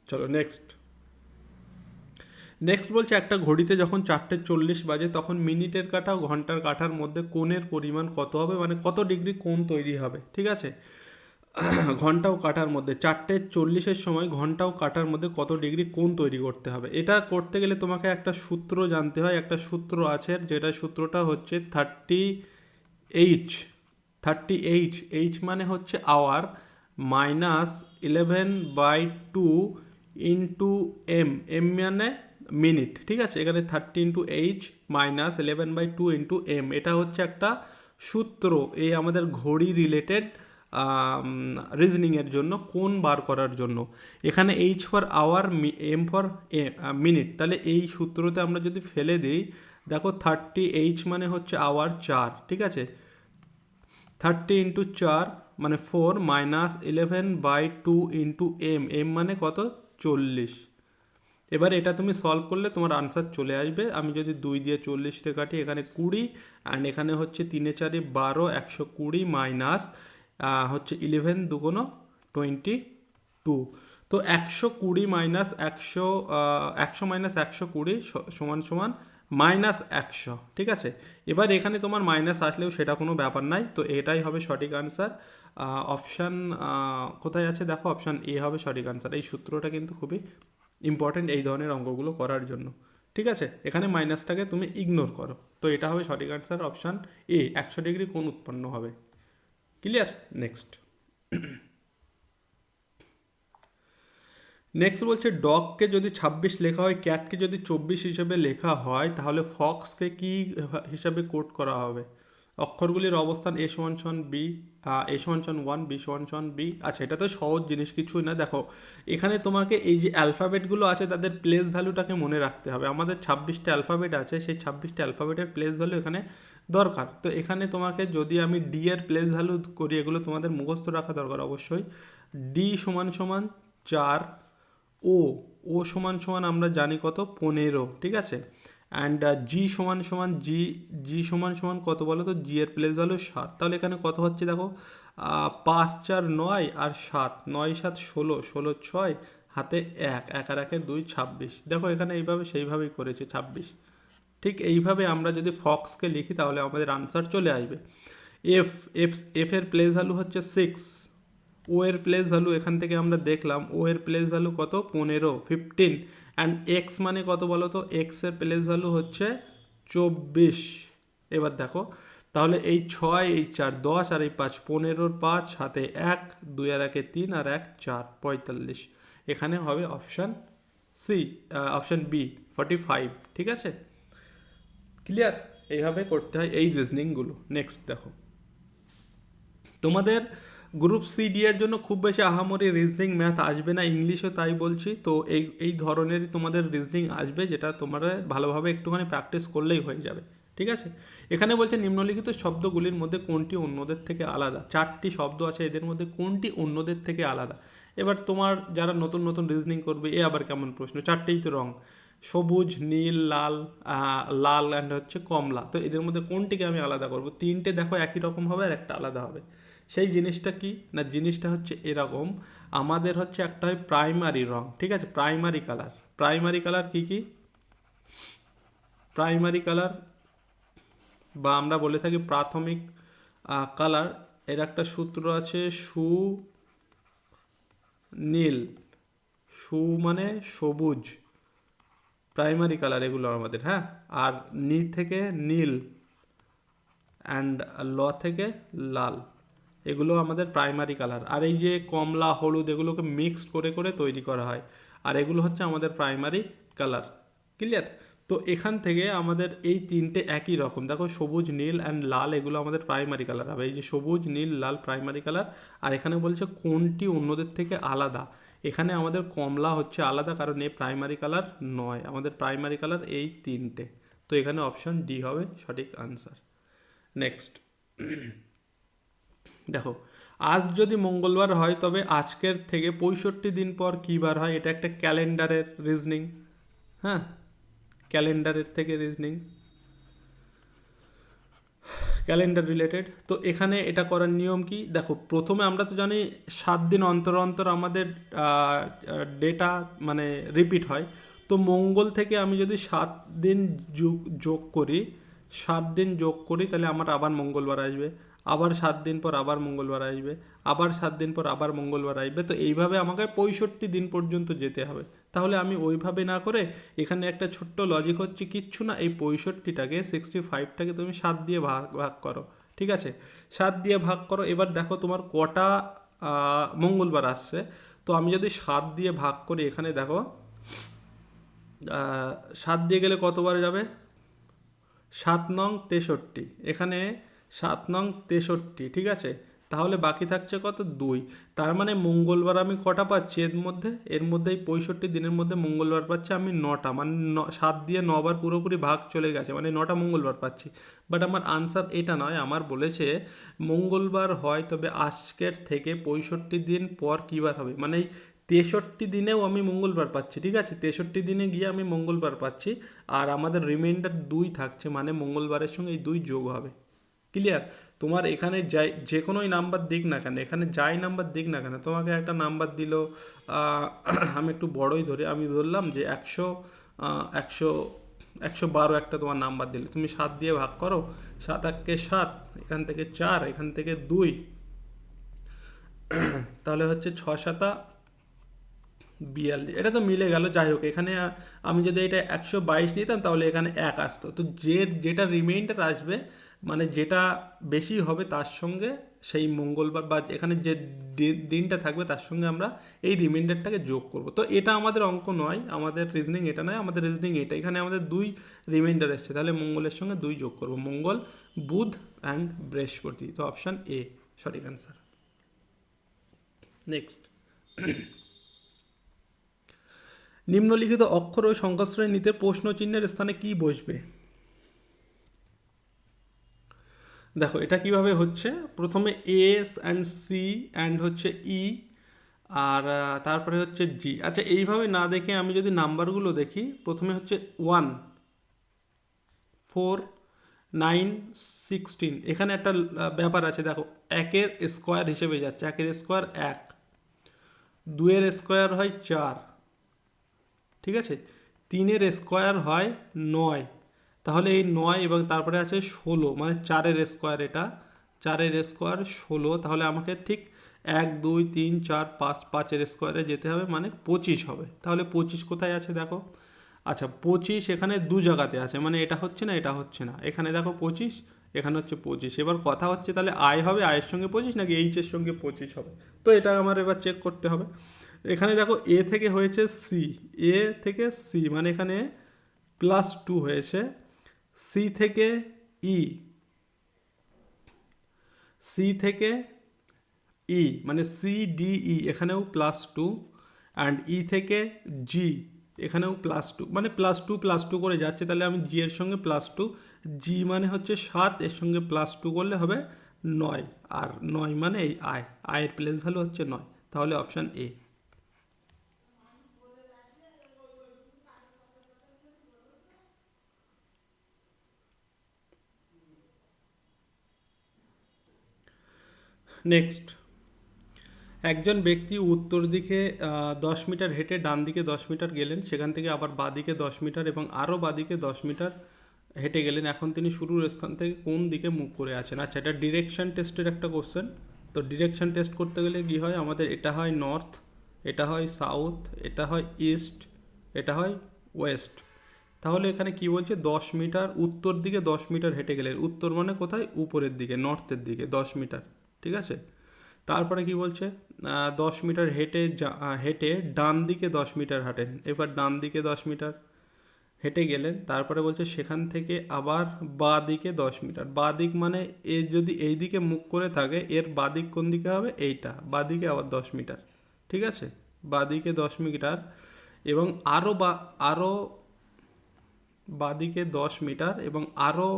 চলো নেক্সট। নেক্সট বলছে একটা ঘড়িতে যখন 4:40 বাজে তখন মিনিটের কাঁটা ও ঘন্টার কাঁটার মধ্যে কোণের পরিমাণ কত হবে, মানে কত ডিগ্রি কোণ তৈরি হবে, ঠিক আছে? ঘন্টা ও কাঁটার মধ্যে 4:40 সময় ঘন্টা ও কাঁটার মধ্যে কত ডিগ্রি কোণ তৈরি করতে হবে। এটা করতে গেলে তোমাকে একটা সূত্র জানতে হয়। একটা সূত্র আছে, যেটা সূত্রটা হচ্ছে 30H এইচ মানে হচ্ছে আওয়ার, -11/2 ইন্টু এম মানে মিনিট, ঠিক আছে? এখানে 30 × H -11/2 ইন্টু এম, এটা হচ্ছে একটা সূত্র এই আমাদের ঘড়ি রিলেটেড রিজনিংয়ের জন্য, কোণ বার করার জন্য। এখানে H for hour, M for minute, তাহলে এই সূত্রতে আমরা যদি ফেলে দিই, দেখো 30H মানে হচ্ছে আওয়ার 4, ঠিক আছে? 30 × 4 মানে 4, -11/2 ইন্টু এম মানে কত? 40। এবার এটা তুমি সলভ করলে তোমার আনসার চলে আসবে। আমি যদি 2 দিয়ে 40টা কাটি, এখানে 20, অ্যান্ড এখানে হচ্ছে 3 × 4 = 12, 120 মাইনাস হচ্ছে 11 2 22। তো 120 মাইনাস 100, 100 মাইনাস 120 সমান সমান -100, ঠিক আছে? এবার এখানে তোমার মাইনাস আসলেও সেটা কোনো ব্যাপার নাই। তো এটাই হবে সঠিক আনসার। অপশান কোথায় আছে দেখো, অপশান এ হবে সঠিক আনসার। এই সূত্রটা কিন্তু খুবই ইম্পর্টেন্ট এই ধরনের অঙ্কগুলো করার জন্য, ঠিক আছে? এখানে মাইনাসটাকে তুমি ইগনোর করো। তো এটা হবে সঠিক আনসার, অপশান এ, 100 ডিগ্রি কোণ উৎপন্ন হবে। ক্লিয়ার? নেক্সট। নেক্সট বলছে ডগকে যদি 26 লেখা হয়, ক্যাটকে যদি 24 হিসেবে লেখা হয়, তাহলে ফক্সকে কি হিসাবে কোড করা হবে? অক্ষরগুলির অবস্থান A = B, A = 1, B = B। আচ্ছা, এটা তো সহজ জিনিস, কিছুই না। দেখো, এখানে তোমাকে এই যে অ্যালফাবেটগুলো আছে তাদের প্লেস ভ্যালুটাকে মনে রাখতে হবে। আমাদের 26টা অ্যালফাবেট আছে, সেই 26টা অ্যালফাবেটের প্লেস ভ্যালু এখানে দরকার। তো এখানে তোমাকে যদি আমি ডি এর প্লেস ভ্যালু করি, এগুলো তোমাদের মুখস্থ রাখা দরকার অবশ্যই। ডি = 4, ও ও সমান সমান আমরা জানি কত? 15, ঠিক আছে? অ্যান্ড জি সমান সমান জি সমান সমান কত বলো তো, জি এর প্লেস ভ্যালু 7। তাহলে এখানে কত হচ্ছে দেখো, 5 4 9 আর 7, 9 7 16, 16 6 হাতে 1, 1 আর 1 2, 26। দেখো এখানে এইভাবে সেইভাবেই করেছে 26। ঠিক এইভাবে আমরা যদি ফক্সকে লিখি তাহলে আমাদের আনসার চলে আসবে। এফ এফ এফ এর প্লেস ভ্যালু হচ্ছে 6, ও এর প্লেস ভ্যালু এখান থেকে আমরা দেখলাম, ও এর প্লেস ভ্যালু কত, 15, 15। অ্যান্ড এক্স মানে কত বলো তো, এক্স এর প্লেস ভ্যালু হচ্ছে 24। এবার দেখো তাহলে এই 6 এই 4 10 আর এই 5, 15 5 হাতে 1, 2 আর 1 3 আর 1 4, 45। এখানে হবে অপশান সি, অপশান বি 45। ঠিক আছে, ক্লিয়ার? এইভাবে করতে হয় এই রিজনিংগুলো। নেক্সট দেখো, তোমাদের গ্রুপ সি ডি এর জন্য খুব বেশি আহামরি রিজনিং ম্যাথ আসবে না, ইংলিশও তাই বলছি। তো এই ধরনেরই তোমাদের রিজনিং আসবে, যেটা তোমরা ভালোভাবে একটুখানি প্র্যাকটিস করলেই হয়ে যাবে। ঠিক আছে, এখানে বলছে নিম্নলিখিত শব্দগুলির মধ্যে কোনটি অন্যদের থেকে আলাদা। 4টি শব্দ আছে, এদের মধ্যে কোনটি অন্যদের থেকে আলাদা। এবার তোমার যারা নতুন নতুন রিজনিং করবে, এ আবার কেমন প্রশ্ন, 4টেই তো রং, সবুজ নীল লাল, লাল অ্যান্ড হচ্ছে কমলা, তো এদের মধ্যে কোনটিকে আমি আলাদা করব। 3টে দেখো একই রকম হবে আর একটা আলাদা হবে। সেই জিনিসটা কি না, জিনিসটা হচ্ছে এরকম, আমাদের হচ্ছে একটা হয় প্রাইমারি রং, ঠিক আছে, প্রাইমারি কালার। প্রাইমারি কালার কি কি, প্রাইমারি কালার বা আমরা বলে থাকি প্রাথমিক কালার, এর একটা সূত্র আছে, নীল, মানে সবুজ, প্রাইমারি কালার এগুলো আমাদের, হ্যাঁ। আর নি থেকে নীল অ্যান্ড ল থেকে লাল, এগুলো আমাদের প্রাইমারি কালার। আর এই যে কমলা হলুদ এগুলোকে মিক্সড করে করে তৈরি করা হয়, আর এগুলো হচ্ছে আমাদের প্রাইমারি কালার। ক্লিয়ার? তো এখান থেকে আমাদের এই 3টে একই রকম, দেখো সবুজ নীল অ্যান্ড লাল এগুলো আমাদের প্রাইমারি কালার হবে, এই যে সবুজ নীল লাল প্রাইমারি কালার। আর এখানে বলছে কোনটি অন্যদের থেকে আলাদা, এখানে আমাদের কমলা হচ্ছে আলাদা, কারণ এই প্রাইমারি কালার নয়, আমাদের প্রাইমারি কালার এই 3টে। তো এখানে অপশান ডি হবে সঠিক আনসার। নেক্সট দেখো, আজ যদি মঙ্গলবার হয় তবে আজকের থেকে 65 দিন পর কী বার হয়। এটা একটা ক্যালেন্ডারের রিজনিং, হ্যাঁ, ক্যালেন্ডারের থেকে রিজনিং, ক্যালেন্ডার রিলেটেড। তো এখানে এটা করার নিয়ম কি, দেখো প্রথমে আমরা তো জানি 7 দিন অন্তর অন্তর আমাদের ডেটা মানে রিপিট হয়। তো মঙ্গল থেকে আমি যদি 7 দিন যোগ করি, 7 দিন যোগ করি, তাহলে আমার আবার মঙ্গলবার আসবে, আবার 7 দিন পর আবার মঙ্গলবার আসবে, আবার 7 দিন পর আবার মঙ্গলবার আসবে। তো এইভাবে আমাকে 65 দিন পর্যন্ত যেতে হবে। তাহলে আমি ওইভাবে না করে এখানে একটা ছোট্ট লজিক হচ্ছে, কিচ্ছু না, এই 65টাকে 65টাকে তুমি 7 দিয়ে ভাগ ভাগ করো। ঠিক আছে, 7 দিয়ে ভাগ করো। এবার দেখো তোমার কটা মঙ্গলবার আসছে। তো আমি যদি 7 দিয়ে ভাগ করি, এখানে দেখো 7 দিয়ে গেলে কতবার যাবে, 7 নং 63, এখানে 7 নং 63, ঠিক আছে। তাহলে বাকি থাকছে কত, 2। তার মানে মঙ্গলবার আমি কটা পাচ্ছি এর মধ্যে এই 65 দিনের মধ্যে মঙ্গলবার পাচ্ছি আমি 9টা, মানে 7 দিয়ে 9বার পুরোপুরি ভাগ চলে গেছে, মানে 9টা মঙ্গলবার পাচ্ছি। বাট আমার আনসার এটা নয়, আমার বলেছে মঙ্গলবার হয় তবে আজকের থেকে 65 দিন পর কী বার হবে, মানে এই 63 দিনেও আমি মঙ্গলবার পাচ্ছি, ঠিক আছে, 63 দিনে গিয়ে আমি মঙ্গলবার পাচ্ছি। আর আমাদের রিমাইন্ডার 2 থাকছে, মানে মঙ্গলবারের সঙ্গে এই 2 যোগ হবে। ক্লিয়ার? তোমার এখানে যাই যে কোনোই নাম্বার দিক না কেন, এখানে যাই নাম্বার দিক না কেন, তোমাকে একটা নাম্বার দিল, আমি একটু বড়ই ধরে, আমি ধরলাম যে 100 112 একটা তোমার নাম্বার দিলে, তুমি 7 দিয়ে ভাগ করো, 7 একে 7, এখান থেকে 4, এখান থেকে 2, তাহলে হচ্ছে 6 7 42। এটা তো মিলে গেল। যাই হোক, এখানে আমি যদি এটা 122 নিতাম তাহলে এখানে 1 আসতো। তো যেটা রিমাইন্ডার আসবে, মানে যেটা বেশি হবে তার সঙ্গে সেই মঙ্গলবার বা এখানে যে দিনটা থাকবে তার সঙ্গে আমরা এই রিমাইন্ডারটাকে যোগ করব। তো এটা আমাদের অঙ্ক নয়, আমাদের রিজনিং এটা নয়, আমাদের রিজনিং এটা। এখানে আমাদের 2 রিমাইন্ডার এসছে, তাহলে মঙ্গলের সঙ্গে 2 যোগ করব, মঙ্গল বুধ অ্যান্ড বৃহস্পতি। তো অপশান এ সঠিক অ্যান্সার। নেক্সট, নিম্নলিখিত অক্ষর ও সংখ্যাশ্রয় নিতে প্রশ্ন চিহ্নের স্থানে কি বসবে। দেখো এটা কিভাবে হচ্ছে, প্রথমে এস অ্যান্ড সি অ্যান্ড হচ্ছে ই, আর তারপরে হচ্ছে জি। আচ্ছা, এইভাবে না দেখে আমি যদি নাম্বারগুলো দেখি, প্রথমে হচ্ছে 1, 4 9 16। এখানে একটা ব্যাপার আছে, দেখো একের স্কোয়ার হিসেবে যাচ্ছে, একের স্কোয়ার 1, দুয়ের স্কোয়ার হয় 4, ঠিক আছে, তিনের স্কোয়ার হয় 9, তাহলে এই 9 এবং তারপরে আছে 16, মানে 4-এর স্কোয়ার, এটা 4-এর স্কোয়ার 16, তাহলে আমাকে ঠিক 1 2 3 4 5, 5-এর স্কোয়ারে যেতে হবে, মানে 25 হবে। তাহলে 25 কোথায় আছে দেখো, আচ্ছা 25 এখানে দু জায়গাতে আছে, মানে এটা হচ্ছে না এটা হচ্ছে না, এখানে দেখো 25, এখানে হচ্ছে 25। এবার কথা হচ্ছে তাহলে আয় হবে আয়ের সঙ্গে 25 নাকি এইচের সঙ্গে 25 হবে, তো এটা আমার এবার চেক করতে হবে। এখানে দেখো এ থেকে হয়েছে সি, এ থেকে সি মানে এখানে +2 হয়েছে, সি থেকে ই, সি থেকে ই মানে সি ডি ই, এখানেও +2, অ্যান্ড ই থেকে জি, এখানেও +2, মানে +2 করে যাচ্ছে, তাহলে আমি জি এর সঙ্গে +2, জি মানে হচ্ছে 7, এর সঙ্গে +2 করলে হবে 9, আর 9 মানে এই আয়, আয়ের প্লেস ভ্যালু হচ্ছে 9, তাহলে অপশান এ। নেক্সট, একজন ব্যক্তি উত্তর দিকে 10 মিটার হেঁটে ডান দিকে 10 মিটার গেলেন, সেখান থেকে আবার বাঁদিকে 10 মিটার এবং আরও বাঁদিকে 10 মিটার হেঁটে গেলেন। এখন তিনি শুরুর স্থান থেকে কোন দিকে মুখ করে আছেন? আচ্ছা, এটা ডিরেকশন টেস্টের একটা কোশ্চেন। তো ডিরেকশন টেস্ট করতে গেলে কী হয় আমাদের, এটা হয় নর্থ, এটা হয় সাউথ, এটা হয় ইস্ট, এটা হয় ওয়েস্ট। তাহলে এখানে কি বলছে, 10 মিটার উত্তর দিকে 10 মিটার হেঁটে গেলেন, উত্তর মানে কোথায়, উপরের দিকে, নর্থের দিকে 10 মিটার, ঠিক আছে। তারপরে কি বলছে, 10 মিটার হেঁটে ডান দিকে 10 মিটার হাঁটেন, এবার ডান দিকে 10 মিটার হেঁটে গেলেন, তারপরে বলছে সেখান থেকে আবার বাঁ দিকে 10 মিটার, বাঁ দিক মানে এ যদি এই দিকে মুখ করে থাকে, এর বাঁ দিক কোন দিকে হবে, এইটা, বাঁ দিকে আবার 10 মিটার, ঠিক আছে, বাঁ দিকে 10 মিটার, এবং আরও বাঁদিকে 10 মিটার এবং আরও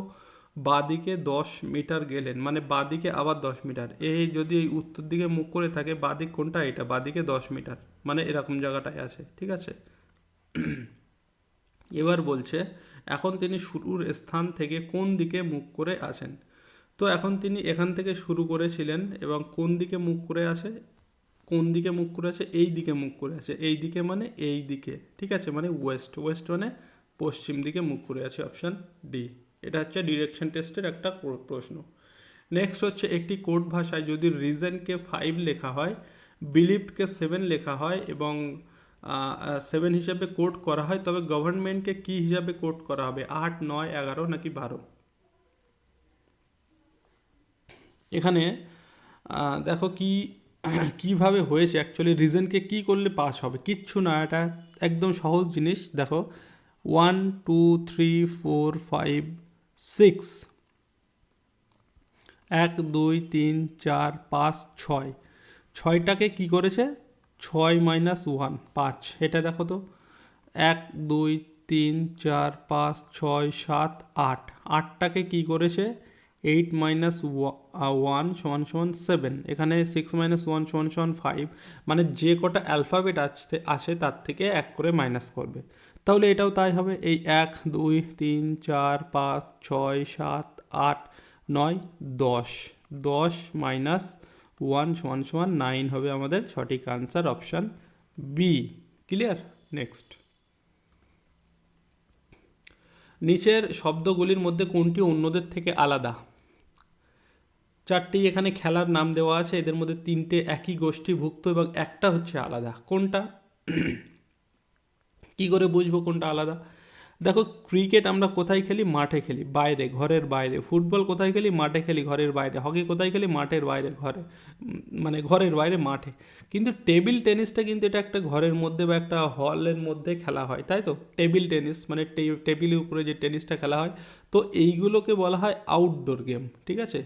বাঁদিকে 10 মিটার গেলেন, মানে বাঁদিকে আবার 10 মিটার, এই যদি এই উত্তর দিকে মুখ করে থাকে, বাঁদিক কোনটা, এটা বাঁদিকে 10 মিটার, মানে এরকম জায়গাটায় আছে, ঠিক আছে। এবার বলছে এখন তিনি শুরুর স্থান থেকে কোন দিকে মুখ করে আছেন। তো এখন তিনি এখান থেকে শুরু করেছিলেন এবং কোন দিকে মুখ করে আছে, কোন দিকে মুখ করে আছে, এই দিকে মুখ করে আছে, এই দিকে মানে এই দিকে, ঠিক আছে, মানে ওয়েস্ট, ওয়েস্ট মানে পশ্চিম দিকে মুখ করে আছে, অপশান ডি। এটা হচ্ছে ডিরেকশন টেস্টের একটা প্রশ্ন। নেক্সট হচ্ছে, একটি কোড ভাষায় যদি রিজনকে 5 লেখা হয়, বিলিভডকে 7 লেখা হয় এবং 7 হিসাবে কোড করা হয়, তবে গভর্নমেন্টকে কি হিসাবে কোড করা হবে, 8 9 11 নাকি 12? এখানে দেখো কি কিভাবে হয়েছে অ্যাকচুয়ালি, রিজনকে কি করলে পাস হবে, কিচ্ছু না, এটা একদম সহজ জিনিস। দেখো 1 2 3 4 5 6, 1 2 3 4 5 6, ছয়টাকে কি করেছে, 6 - 1 5, এটা দেখো তো, 1 2 3 4 5 6 7 8, আটটাকে কি করেছে, 8 - 1 = 7, এখানে 6 - 1 = 5, মানে যে কটা অ্যালফাবেট আসে তার থেকে এক করে মাইনাস করবে, তাহলে এটাও তাই হবে, এই 1 2 3 4 5 6 7 8 9 10, 10 - 1 = 9 হবে আমাদের সঠিক answer, option B. Clear? Next, নিচের শব্দগুলির মধ্যে কোনটি অন্যদের থেকে আলাদা? চারটি এখানে খেলার নাম দেওয়া আছে, এদের মধ্যে তিনটে একই গোষ্ঠীভুক্ত এবং একটা হচ্ছে আলাদা, কোনটা? কি করে বুঝবো কোনটা আলাদা? দেখো, ক্রিকেট আমরা কোথায় খেলি, মাঠে খেলি, বাইরে, ঘরের বাইরে। ফুটবল কোথায় খেলি, মাঠে খেলি, ঘরের বাইরে। হকি কোথায় খেলি, মাঠের বাইরে, ঘরে, মানে ঘরের বাইরে, মাঠে। কিন্তু টেবিল টেনিসটা কিন্তু এটা একটা ঘরের মধ্যে বা একটা হলের মধ্যে খেলা হয়, তাই তো, টেবিল টেনিস মানে টেবিলের উপরে যে টেনিসটা খেলা হয়, তো এইগুলোকে বলা হয় আউটডোর গেম, ঠিক আছে,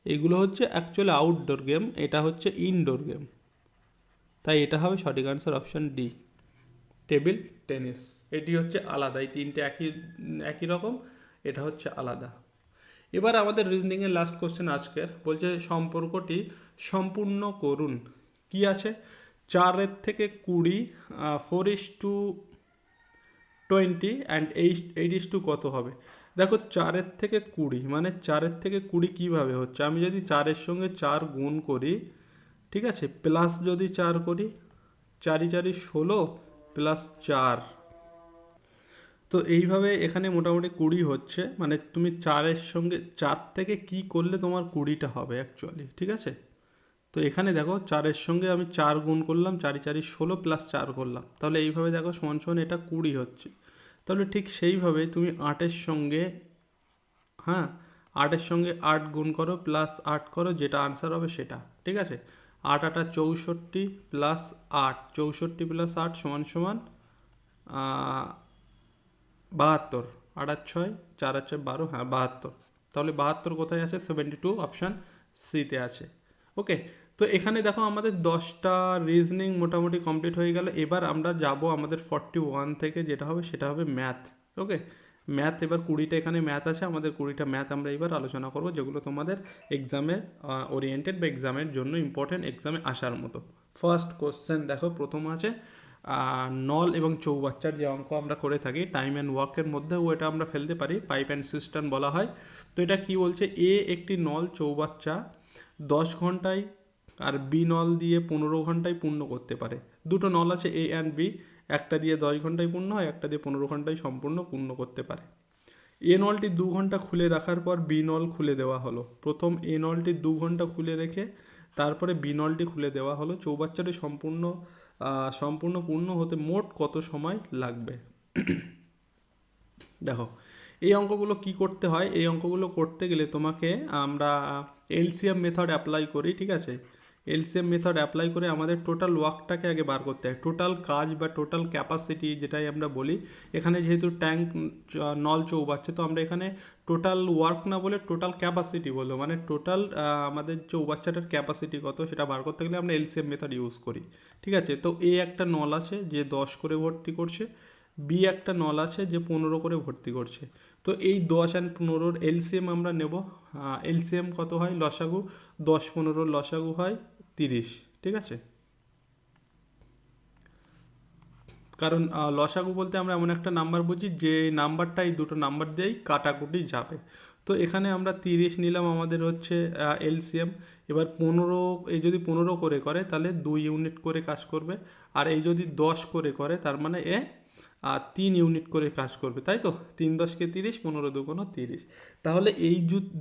এইগুলো হচ্ছে অ্যাকচুয়ালি আউটডোর গেম, এটা হচ্ছে ইনডোর গেম, তাই এটা হবে সঠিক answer, option D, table tennis. এটি হচ্ছে আলাদা, এই তিনটে একই একই রকম, এটা হচ্ছে আলাদা। এবার আমাদের রিজনিংয়ের লাস্ট কোশ্চেন আজকের, বলছে সম্পর্কটি সম্পূর্ণ করুন। কি আছে, 4-এর থেকে 20, 4:20 অ্যান্ড 8 কত হবে? দেখো 4-এর থেকে 20, মানে 4-এর থেকে 20 কীভাবে হচ্ছে, আমি যদি 4-এর সঙ্গে 4 গুণ করি, ঠিক আছে, প্লাস যদি 4 করি, 4×4=16 প্লাস 4, তো এইভাবে এখানে মোটামুটি 20 হচ্ছে, মানে তুমি 4-এর সঙ্গে 4 থেকে কি করলে তোমার 20টা হবে অ্যাকচুয়ালি, ঠিক আছে। তো এখানে দেখো 4-এর সঙ্গে আমি 4 গুণ করলাম, 4×4=16 প্লাস 4 করলাম, তাহলে এইভাবে দেখো সমান সমান এটা 20 হচ্ছে। তাহলে ঠিক সেইভাবে তুমি 8-এর সঙ্গে, হ্যাঁ, 8-এর সঙ্গে 8 গুণ করো প্লাস 8 করো, যেটা আনসার হবে সেটা, ঠিক আছে। 8×8 = 64 প্লাস 8, 64 প্লাস 8 সমান সমান 72, 8×8 = 4, 4×8 = 12, হ্যাঁ 72। তাহলে 72 কোথায় আছে? 72 অপশান সিতে আছে। ওকে, তো এখানে দেখো আমাদের 10টা রিজনিং মোটামুটি কমপ্লিট হয়ে গেল। এবার আমরা যাব আমাদের 41 থেকে, যেটা হবে সেটা হবে ম্যাথ। ওকে, ম্যাথ, এবার 20টা এখানে ম্যাথ আছে, আমাদের 20টা ম্যাথ আমরা এবার আলোচনা করব, যেগুলো তোমাদের এক্সামের ওরিয়েন্টেড বা এক্সামের জন্য ইম্পর্টেন্ট, এক্সামে আসার মতো। ফার্স্ট কোশ্চেন দেখো, প্রথম আছে নল এবং চৌবাচ্চার যে অঙ্ক আমরা করে থাকি টাইম অ্যান্ড ওয়ার্কের মধ্যেও এটা আমরা ফেলতে পারি, পাইপ অ্যান্ড সিস্টেম বলা হয়। তো এটা কি বলছে, এ একটি নল চৌবাচ্চা 10 ঘন্টায় আর বি নল দিয়ে 15 ঘন্টায় পূর্ণ করতে পারে। দুটো নল আছে এ অ্যান্ড বি, একটা দিয়ে 10 ঘন্টায় পূর্ণ হয়, একটা দিয়ে 15 ঘন্টায় সম্পূর্ণ পূর্ণ করতে পারে। এ নলটি 2 ঘন্টা খুলে রাখার পর বি নল খুলে দেওয়া হলো। প্রথম এ নলটি 2 ঘন্টা খুলে রেখে তারপরে বি নলটি খুলে দেওয়া হলো। চৌবাচ্চাটি সম্পূর্ণ পূর্ণ হতে মোট কত সময় লাগবে? দেখো, এই অঙ্কগুলো কি করতে হয়, এই অঙ্কগুলো করতে গেলে তোমাকে আমরা এলসিএম মেথড অ্যাপ্লাই করি, ঠিক আছে। এলসিএম মেথড অ্যাপ্লাই করে আমাদের টোটাল ওয়ার্কটাকে আগে বার করতে হয়, টোটাল কাজ বা টোটাল ক্যাপাসিটি যেটাই আমরা বলি। এখানে যেহেতু ট্যাঙ্ক নল চৌবাচ্চা, তো আমরা এখানে টোটাল ওয়ার্ক না বলে টোটাল ক্যাপাসিটি বলবো, মানে টোটাল আমাদের চৌবাচ্চাটার ক্যাপাসিটি কত সেটা বার করতে গেলে আমরা এলসিএম মেথড ইউজ করি, ঠিক আছে। তো এ একটা নল আছে যে 10 করে ভর্তি করছে, বি একটা নল আছে যে 15 করে ভর্তি করছে। তো এই 10 অ্যান্ড 15-র এলসিএম আমরা নেব। এলসিএম কত হয়? লসাগু 10-15 লসাগু হয় 30, ঠিক আছে। কারণ লসাগু বলতে আমরা এমন একটা নাম্বার বুঝি যে নাম্বারটা এই দুটো নাম্বার দিয়েই কাটাকুটি যাবে। তো এখানে আমরা 30 নিলাম, আমাদের হচ্ছে এলসিএম। এবার 15, এই যদি 15 করে করে তাহলে 2 ইউনিট করে কাজ করবে, আর এই যদি 10 করে করে তার মানে 3 ইউনিট করে কাজ করবে, তাই তো। 3×10 = 30, 15×2 = 30। তাহলে এই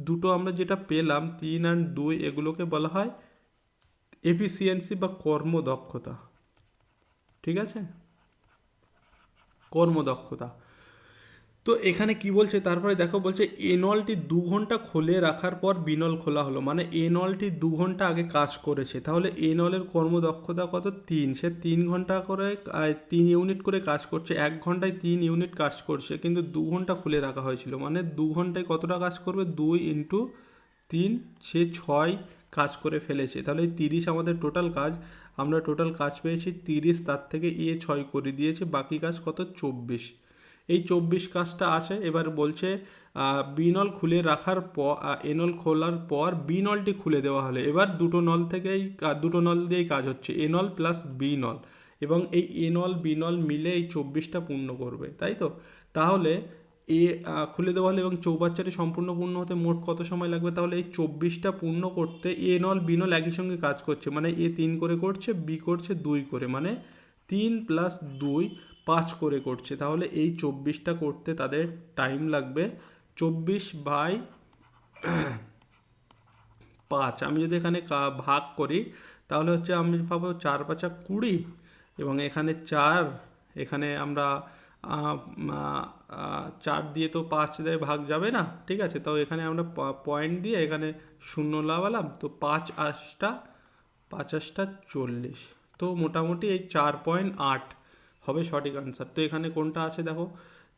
দুটো আমরা যেটা পেলাম 3 আর 2, এগুলোকে বলা হয় এফিসিয়েন্সি বা কর্মদক্ষতা, ঠিক আছে, কর্মদক্ষতা। তো এখানে কি বলছে তারপরে দেখো, বলছে এ নলটি 2 ঘন্টা খুলে রাখার পর বি নল খোলা হলো, মানে এ নলটি 2 ঘন্টা আগে কাজ করেছে, তাহলে এ নলের কর্মদক্ষতা কত? 3। সে 3 ঘন্টা করে 3 ইউনিট করে কাজ করছে, 1 ঘন্টায় 3 ইউনিট কাজ করছে, কিন্তু 2 ঘন্টা খুলে রাখা হয়েছিল, মানে 2 ঘন্টায় কতটা কাজ করবে? 2 × 3, সে 6 কাজ করে ফেলেছে। তাহলে এই 30 আমাদের টোটাল কাজ, আমরা টোটাল কাজ পেয়েছি 30, তার থেকে 6 করে দিয়েছে, বাকি কাজ কত? 24। এই 24 কাজটা আছে। এবার বলছে বিনল খুলে রাখার পর, এনল খোলার পর বিনলটি খুলে দেওয়া হলে, এবার দুটো নল দিয়েই কাজ হচ্ছে, এনল প্লাস বিনল, এবং এই এনল বিনল মিলে এই 24টা পূর্ণ করবে, তাই তো। তাহলে খুলে দেওয়া হলে এবং চৌবাচ্চাটি সম্পূর্ণ পূর্ণ হতে মোট কত সময় লাগবে? তাহলে এই 24টা পূর্ণ করতে এ নল বিনল একই সঙ্গে কাজ করছে, মানে 3 করে করছে, বি করছে 2 করে, মানে 3 + 2 5 করে করছে। তাহলে এই 24টা করতে তাদের টাইম লাগবে 24/5। আমি যদি এখানে ভাগ করি তাহলে হচ্ছে আমি পাবো 4×5 = 20, এবং এখানে 4, এখানে আমরা 4 দিয়ে তো 5 দিয়ে ভাগ যাবে না, ঠিক আছে। তো এখানে আমরা পয়েন্ট দিয়ে এখানে শূন্য লাগালাম, তো 5×8 = 40। তো মোটামুটি এই 4.8 হবে সঠিক আনসার। তো এখানে কোনটা আছে দেখো,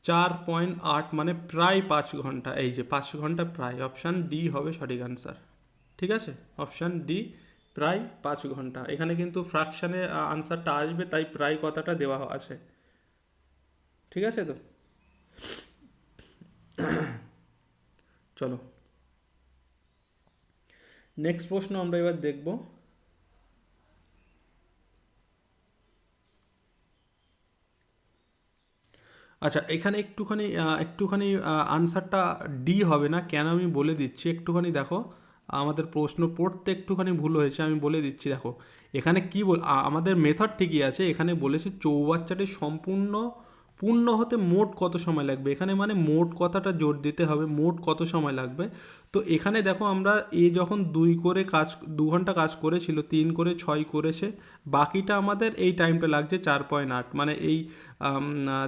4.8 মানে প্রায় 5 ঘন্টা, এই যে 5 ঘন্টা প্রায়, অপশান ডি হবে সঠিক আনসার, ঠিক আছে। অপশান ডি, প্রায় 5 ঘন্টা। এখানে কিন্তু ফ্র্যাকশানে আনসারটা আসবে, তাই প্রায় কথাটা দেওয়া আছে, ঠিক আছে। তো চলো নেক্সট প্রশ্ন আমরা এবার দেখব। আচ্ছা, এখানে একটুখানি আনসারটা ডি হবে না, কেন আমি বলে দিচ্ছি একটুখানি দেখো। আমাদের প্রশ্ন পড়তে একটুখানি ভুল হয়েছে, আমি বলে দিচ্ছি দেখো। এখানে কি আমাদের মেথড ঠিকই আছে, এখানে বলেছে চৌবাচ্চাটি সম্পূর্ণ পূর্ণ হতে মোট কত সময় লাগবে, এখানে মানে মোট কথাটা জোর দিতে হবে, মোট কত সময় লাগবে। তো এখানে দেখো আমরা যখন 2 ঘন্টা কাজ করেছিল, 3 করে 6 করেছে, বাকিটা আমাদের এই টাইমটা লাগছে 4.8, মানে এই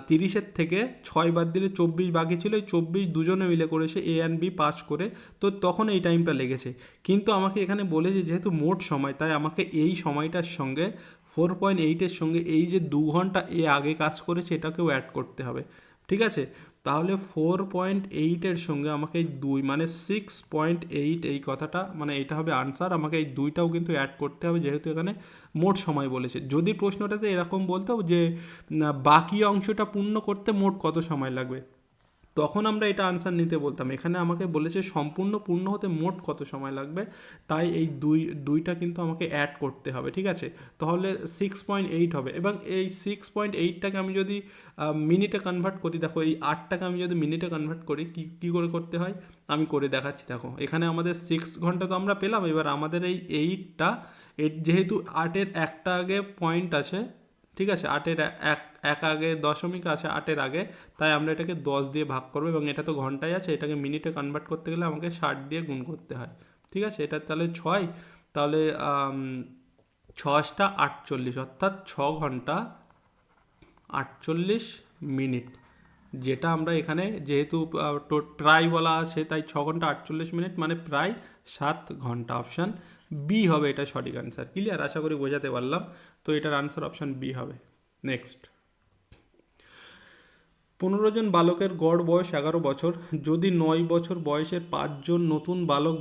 30-এর থেকে 6 বাদ দিলে 24 বাকি ছিল, এই 24 দুজনে মিলে করেছে, এ অ্যান্ড বি পাস করে, তো তখন এই টাইমটা লেগেছে। কিন্তু আমাকে এখানে বলেছে যেহেতু মোট সময়, তাই আমাকে এই সময়টার সঙ্গে 4.8-এর সঙ্গে এই যে 2 ঘন্টা আগে কাজ করেছে এটাকেও অ্যাড করতে হবে, ঠিক আছে। তাহলে 4.8-এর সঙ্গে আমাকে এই 2 মানে 6.8, এই কথাটা মানে এটা হবে আনসার। আমাকে এই 2টাও কিন্তু অ্যাড করতে হবে, যেহেতু এখানে মোট সময় বলেছে। যদি প্রশ্নটাতে এরকম বলতো যে বাকি অংশটা পূর্ণ করতে মোট কত সময় লাগবে, তখন আমরা এটা আনসার নিতে বলতাম। এখানে আমাকে বলেছে সম্পূর্ণ পূর্ণ হতে মোট কত সময় লাগবে, তাই এই দুইটা কিন্তু আমাকে অ্যাড করতে হবে, ঠিক আছে। তাহলে 6.8 হবে, এবং এই 6.8টাকে আমি যদি মিনিটে কনভার্ট করি, দেখো এই 8টাকে আমি যদি মিনিটে কনভার্ট করি, কী করে করতে হয় আমি করে দেখাচ্ছি। দেখো এখানে আমাদের 6 ঘন্টা তো আমরা পেলাম, এবার আমাদের এই 8টা, যেহেতু 8-এর একটা আগে পয়েন্ট আছে, ঠিক আছে, 8-এর এক আগে দশমিক আছে 8-এর আগে, তাই আমরা এটাকে 10 দিয়ে ভাগ করবো, এবং এটা তো ঘন্টায় আছে, এটাকে মিনিটে কনভার্ট করতে গেলে আমাকে 60 দিয়ে গুণ করতে হয়, ঠিক আছে। এটা তাহলে 6, তাহলে 6-8 = 48, অর্থাৎ 6 ঘন্টা 48 মিনিট, যেটা আমরা এখানে যেহেতু ট্রাই বলা আছে, তাই 6 ঘন্টা 48 মিনিট মানে প্রায় 7 ঘন্টা। অপশান বি হবে এটা সঠিক আনসার। ক্লিয়ার? আশা করি বোঝাতে পারলাম। তো এটার আনসার অপশান বি হবে। নেক্সট, 15 জন বালকের গড় বয়স 11 বছর। যদি 9 বছর বয়সের 5 জন নতুন বালক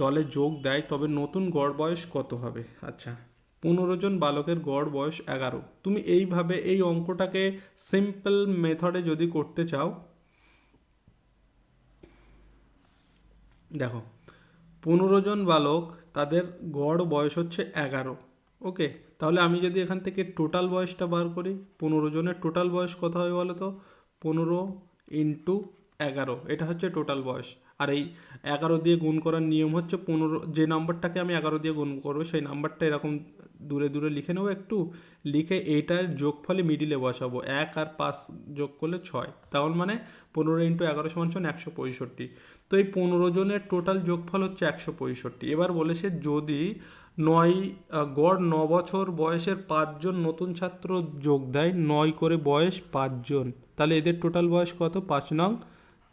দলে যোগ দেয়, তবে নতুন গড় বয়স কত হবে? আচ্ছা, 15 জন বালকের গড় বয়স 11। তুমি এইভাবে এই অঙ্কটাকে সিম্পল মেথডে যদি করতে চাও, দেখো 15 জন বালক, তাদের গড় বয়স হচ্ছে 11, ওকে। তাহলে আমি যদি এখান থেকে টোটাল বয়সটা বার করি, 15 জনের টোটাল বয়স কত হবে বলো তো? 15 × 11, এটা হচ্ছে টোটাল বয়স। আর এই 11 দিয়ে গুণ করার নিয়ম হচ্ছে 15, যে নাম্বারটাকে আমি 11 দিয়ে গুণ করবো সেই নাম্বারটা এরকম দূরে দূরে লিখে নেবো একটু, লিখে এইটার যোগফলে মিডিলে বসাবো, 1 আর 5 যোগ করলে 6, তাহলে মানে 15 × 11 = 165। তো এই 15 জনের টোটাল যোগফল হচ্ছে 165। এবার বলেছে যদি গড় 9 বছর বয়সের 5 জন নতুন ছাত্র যোগ দেয়, 9 করে বয়স 5 জন, তাহলে এদের টোটাল বয়স কত? 5 নং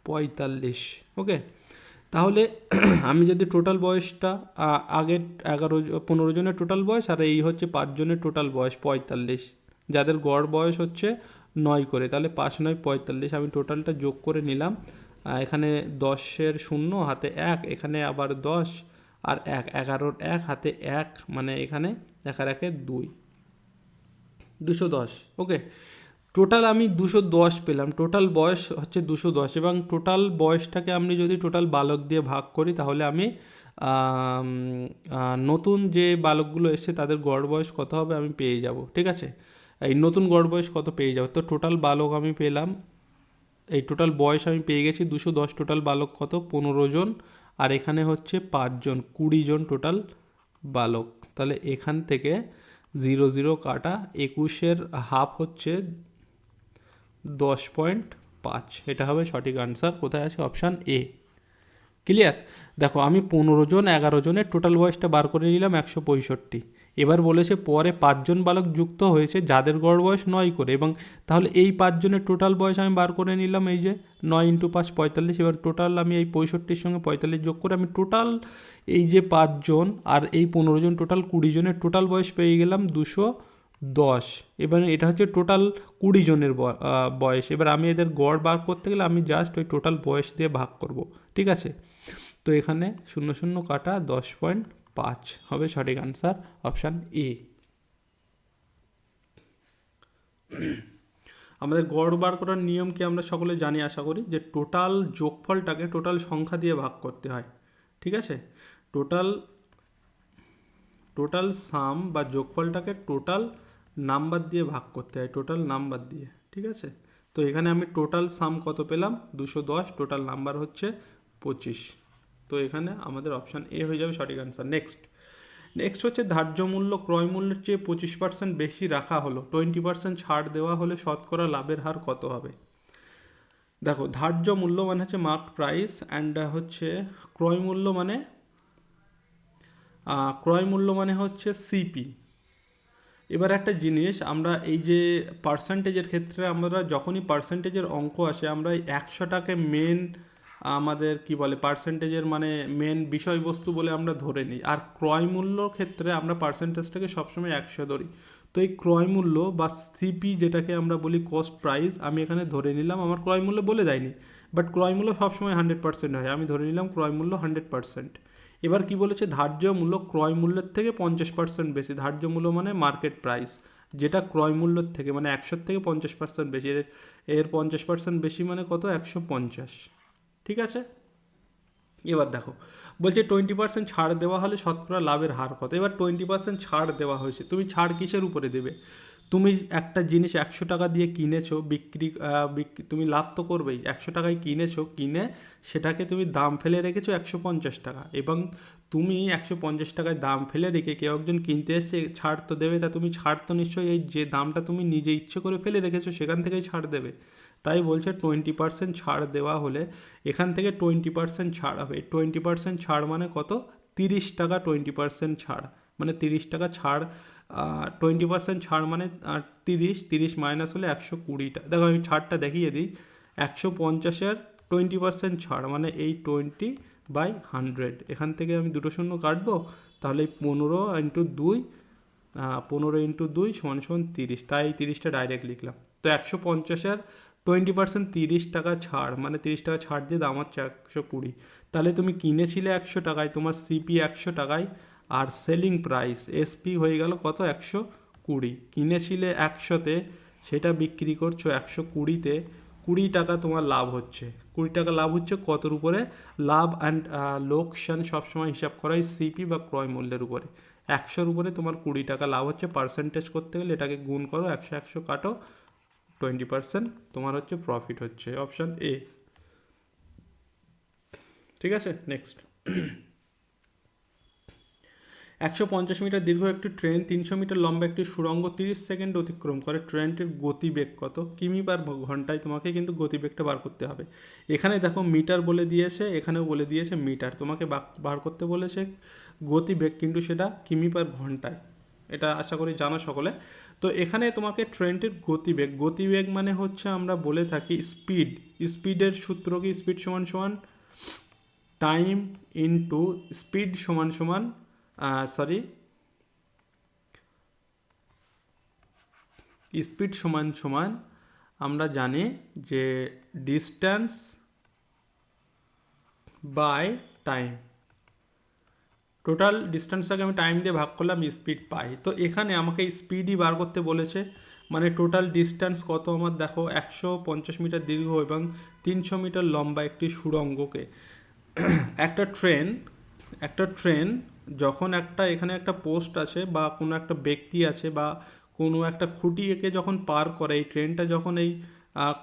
45, ওকে। তাহলে আমি যদি টোটাল বয়সটা আগের 15 জনের টোটাল বয়স, আর এই হচ্ছে 5 জনের টোটাল বয়স 45, যাদের গড় বয়স হচ্ছে 9 করে, তাহলে 5 9 45, আমি টোটালটা যোগ করে নিলাম। এখানে 10-এর 0 হাতে 1, এখানে আবার 10 আর 1, 11-র 1 হাতে 1, মানে এখানে 1 আর 1 2, 210, ওকে। টোটাল আমি 210 পেলাম, টোটাল বয়স হচ্ছে 210, এবং টোটাল বয়সটাকে আমি যদি টোটাল বালক দিয়ে ভাগ করি, তাহলে আমি নতুন যে বালকগুলো এসছে তাদের গড় বয়স কত হবে আমি পেয়ে যাব, ঠিক আছে। এই নতুন গড় বয়স কত পেয়ে যাব, তো টোটাল বালক আমি পেলাম, এই টোটাল বয়স আমি পেয়ে গেছি 210, টোটাল বালক কত? 15 জন, আর এখানে হচ্ছে 5 জন, 20 জন টোটাল বালক। তাহলে এখান থেকে 0 0 কাটা, 21-এর হাফ হচ্ছে 10.5, এটা হবে সঠিক আনসার। কোথায় আছে? Option A. ক্লিয়ার? দেখো আমি 15 জন 11 জনের টোটাল বয়সটা বার করে নিলাম 165। এবার বলেছে পরে 5 জন বালক যুক্ত হয়েছে যাদের গড় বয়স 9 করে, এবং তাহলে এই 5 জনের টোটাল বয়স আমি বার করে নিলাম, এই যে 9 × 5 45। এবার টোটাল আমি এই 65-র সঙ্গে 45 যোগ করে আমি টোটাল এই যে 5 জন আর এই 15 জন, টোটাল 20 জনের টোটাল বয়স পেয়ে গেলাম 210। এবার এটা হচ্ছে টোটাল 20 জনের বয়স। এবার আমি এদের গড় বার করতে গেলে আমি জাস্ট ওই টোটাল বয়স দিয়ে ভাগ করব, ঠিক আছে। তো এখানে 0 0 কাটা 10.5 হবে সঠিক আনসার, অপশান এ। আমাদের গড় বার করার নিয়ম কি আমরা সকলে জানি আশা করি, যে টোটাল যোগফলটাকে টোটাল সংখ্যা দিয়ে ভাগ করতে হয়, ঠিক আছে। টোটাল টোটাল সাম বা যোগফলটাকে টোটাল নাম্বার দিয়ে ভাগ করতে হয়, টোটাল নাম্বার দিয়ে, ঠিক আছে। তো তো এখানে আমি টোটাল সাম কত পেলাম 210, টোটাল নাম্বার হচ্ছে 25। তো এখানে আমাদের অপশান এ হয়ে যাবে সঠিক অ্যান্সার। নেক্সট হচ্ছে ধার্য মূল্য ক্রয় মূল্যের চেয়ে 25% বেশি রাখা হলো, 20% ছাড় দেওয়া হলে শতকরা লাভের হার কত হবে। দেখো, ধার্য মূল্য মানে হচ্ছে মার্ক প্রাইস, অ্যান্ড হচ্ছে ক্রয় মূল্য মানে হচ্ছে সিপি। এবার একটা জিনিস, আমরা এই যে পার্সেন্টেজের ক্ষেত্রে আমরা যখনই পার্সেন্টেজের অঙ্ক আসে আমরা 100টাকে মেন আমাদের কি বলে পার্সেন্টেজের মানে মেন বিষয়বস্তু বলে আমরা ধরে নিই, আর ক্রয় মূল্যর ক্ষেত্রে আমরা পার্সেন্টেজটাকে সবসময় 100 ধরি। তো এই ক্রয় মূল্য বা সিপি যেটাকে আমরা বলি কস্ট প্রাইস, আমি এখানে ধরে নিলাম, আমার ক্রয় মূল্য বলে দেয়নি, বাট ক্রয় মূল্য সবসময় 100% হয়, আমি ধরে নিলাম ক্রয় মূল্য 100%। এবার কি বলেছে, ধার্য মূল্য ক্রয় মূল্যের থেকে 50% বেশি। ধার্য মূল্য মানে মার্কেট প্রাইস, যেটা ক্রয় মূল্যের থেকে মানে 100 থেকে 50% বেশি। এর 50% বেশি মানে কত, 150। ঠিক আছে, এবার দেখো বলছে 20% ছাড় দেওয়া হলে শতকরা লাভের হার কত। এবার 20% ছাড় দেওয়া হয়েছে, তুমি ছাড় কিসের উপরে দেবে? তুমি একটা জিনিস 100 টাকা দিয়ে কিনেছো, তুমি লাভ তো করবেই। 100 টাকায় কিনেছো, কিনে সেটাকে তুমি দাম ফেলে রেখেছো 150 টাকা, এবং তুমি 150 টাকায় দাম ফেলে রেখে কেউ একজন কিনতে এসছে, ছাড় তো দেবে। তা তুমি ছাড় তো নিশ্চয়ই এই যে দামটা তুমি নিজে ইচ্ছে করে ফেলে রেখেছো সেখান থেকেই ছাড় দেবে। তাই বলছে 20% ছাড় দেওয়া হলে এখান থেকে 20% ছাড় হবে। 20% ছাড় মানে কত, 30 টাকা 20% ছাড় মানে 30 টাকা ছাড়। 20% ছাড় মানে 30 মাইনাস হলে 120টা। দেখো আমি ছাড়টা দেখিয়ে দিই, 150-এর 20% ছাড় মানে এই 20/100। এখান থেকে আমি দুটো শূন্য কাটবো, তাহলে 15 × 2 = 30, তাই 30টা ডাইরেক্ট লিখলাম। তো 150-এর 20% 30 টাকা ছাড় মানে 30 টাকা ছাড় দিয়ে দাম হচ্ছে 120। তাহলে তুমি কিনেছিলে 100 টাকায়, তোমার সিপি 100 টাকায়, আর সেলিং প্রাইস এসপি হয়ে গেল কত, 120। কিনেছিলে 100-তে, সেটা বিক্রি করছো 120-তে, 20 টাকা তোমার লাভ হচ্ছে। 20 টাকা লাভ হচ্ছে কতর উপরে, লাভ অ্যান্ড লোকসান সবসময় হিসাব করা হয় সিপি বা ক্রয় মূল্যের উপরে। 100-র উপরে তোমার 20 টাকা লাভ হচ্ছে। পার্সেন্টেজ করতে গেলে এটাকে গুণ করো, 100 কাটো, 20% তোমার হচ্ছে প্রফিট হচ্ছে। Option A. ঠিক আছে, নেক্সট। 150 মিটার দীর্ঘ একটি ট্রেন 300 মিটার লম্বা একটি সুড়ঙ্গ 30 সেকেন্ড অতিক্রম করে, ট্রেনটির গতিবেগ কত কিমি/ঘন্টায়? তোমাকে কিন্তু গতিবেগটা বার করতে হবে। এখানে দেখো মিটার বলে দিয়েছে, এখানেও বলে দিয়েছে মিটার, তোমাকে বার করতে বলেছে গতিবেগ, কিন্তু সেটা কিমি/ঘন্টায়। এটা আশা করি জানো সকলে। তো এখানে তোমাকে ট্রেনটির গতিবেগ মানে হচ্ছে আমরা বলে থাকি স্পিডের সূত্র কি, স্পিড সমান সমান টাইম ইনটু স্পিড সমান সমান স্পিড সমান সমান আমরা জানি যে ডিস্ট্যান্স বাই টাইম। টোটাল ডিস্ট্যান্সটাকে আমি টাইম দিয়ে ভাগ করলাম, স্পিড পাই। তো এখানে আমাকে স্পিডই বার করতে বলেছে, মানে টোটাল ডিস্ট্যান্স কত আমার। দেখো 150 মিটার দীর্ঘ এবং 300 মিটার লম্বা একটি সুড়ঙ্গকে একটা ট্রেন যখন এখানে একটা পোস্ট আছে বা কোনো একটা ব্যক্তি আছে বা কোনো একটা খুঁটি এঁকে যখন পার করে, এই ট্রেনটা যখন এই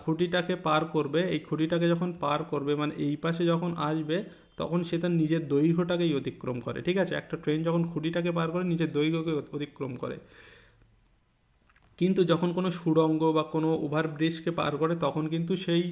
খুঁটিটাকে পার করবে, এই খুঁটিটাকে যখন পার করবে মানে এই পাশে যখন আসবে, তখন সে তার নিজের দৈর্ঘ্যটাকেই অতিক্রম করে। ঠিক আছে, একটা ট্রেন যখন খুঁটিটাকে পার করে নিজের দৈর্ঘ্যকে অতিক্রম করে, কিন্তু যখন কোনো সুড়ঙ্গ বা কোনো ওভারব্রিজকে পার করে তখন কিন্তু সেই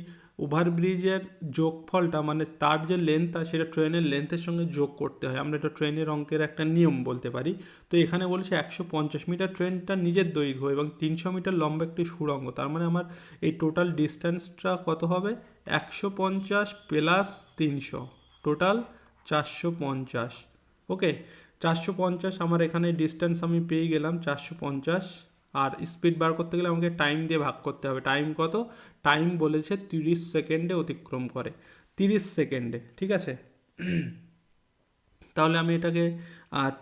ওভারব্রিজের যোগফলটা মানে তার যে লেন্থ সেটা ট্রেনের লেন্থের সঙ্গে যোগ করতে হয়। আমরা এটা ট্রেনের অঙ্কের একটা নিয়ম বলতে পারি। তো এখানে বলছে 150 মিটার ট্রেনটা নিজের দৈর্ঘ্য এবং 300 মিটার লম্বা একটি সুড়ঙ্গ, তার মানে আমার এই টোটাল ডিস্ট্যান্সটা কত হবে, 150 প্লাস 300, টোটাল 450। ওকে, 450 আমার এখানে ডিস্ট্যান্স আমি পেয়ে গেলাম 450। আর স্পিড বার করতে গেলে আমাকে টাইম দিয়ে ভাগ করতে হবে। টাইম কত, টাইম বলেছে 30 সেকেন্ডে অতিক্রম করে, 30 সেকেন্ডে। ঠিক আছে, তাহলে আমি এটাকে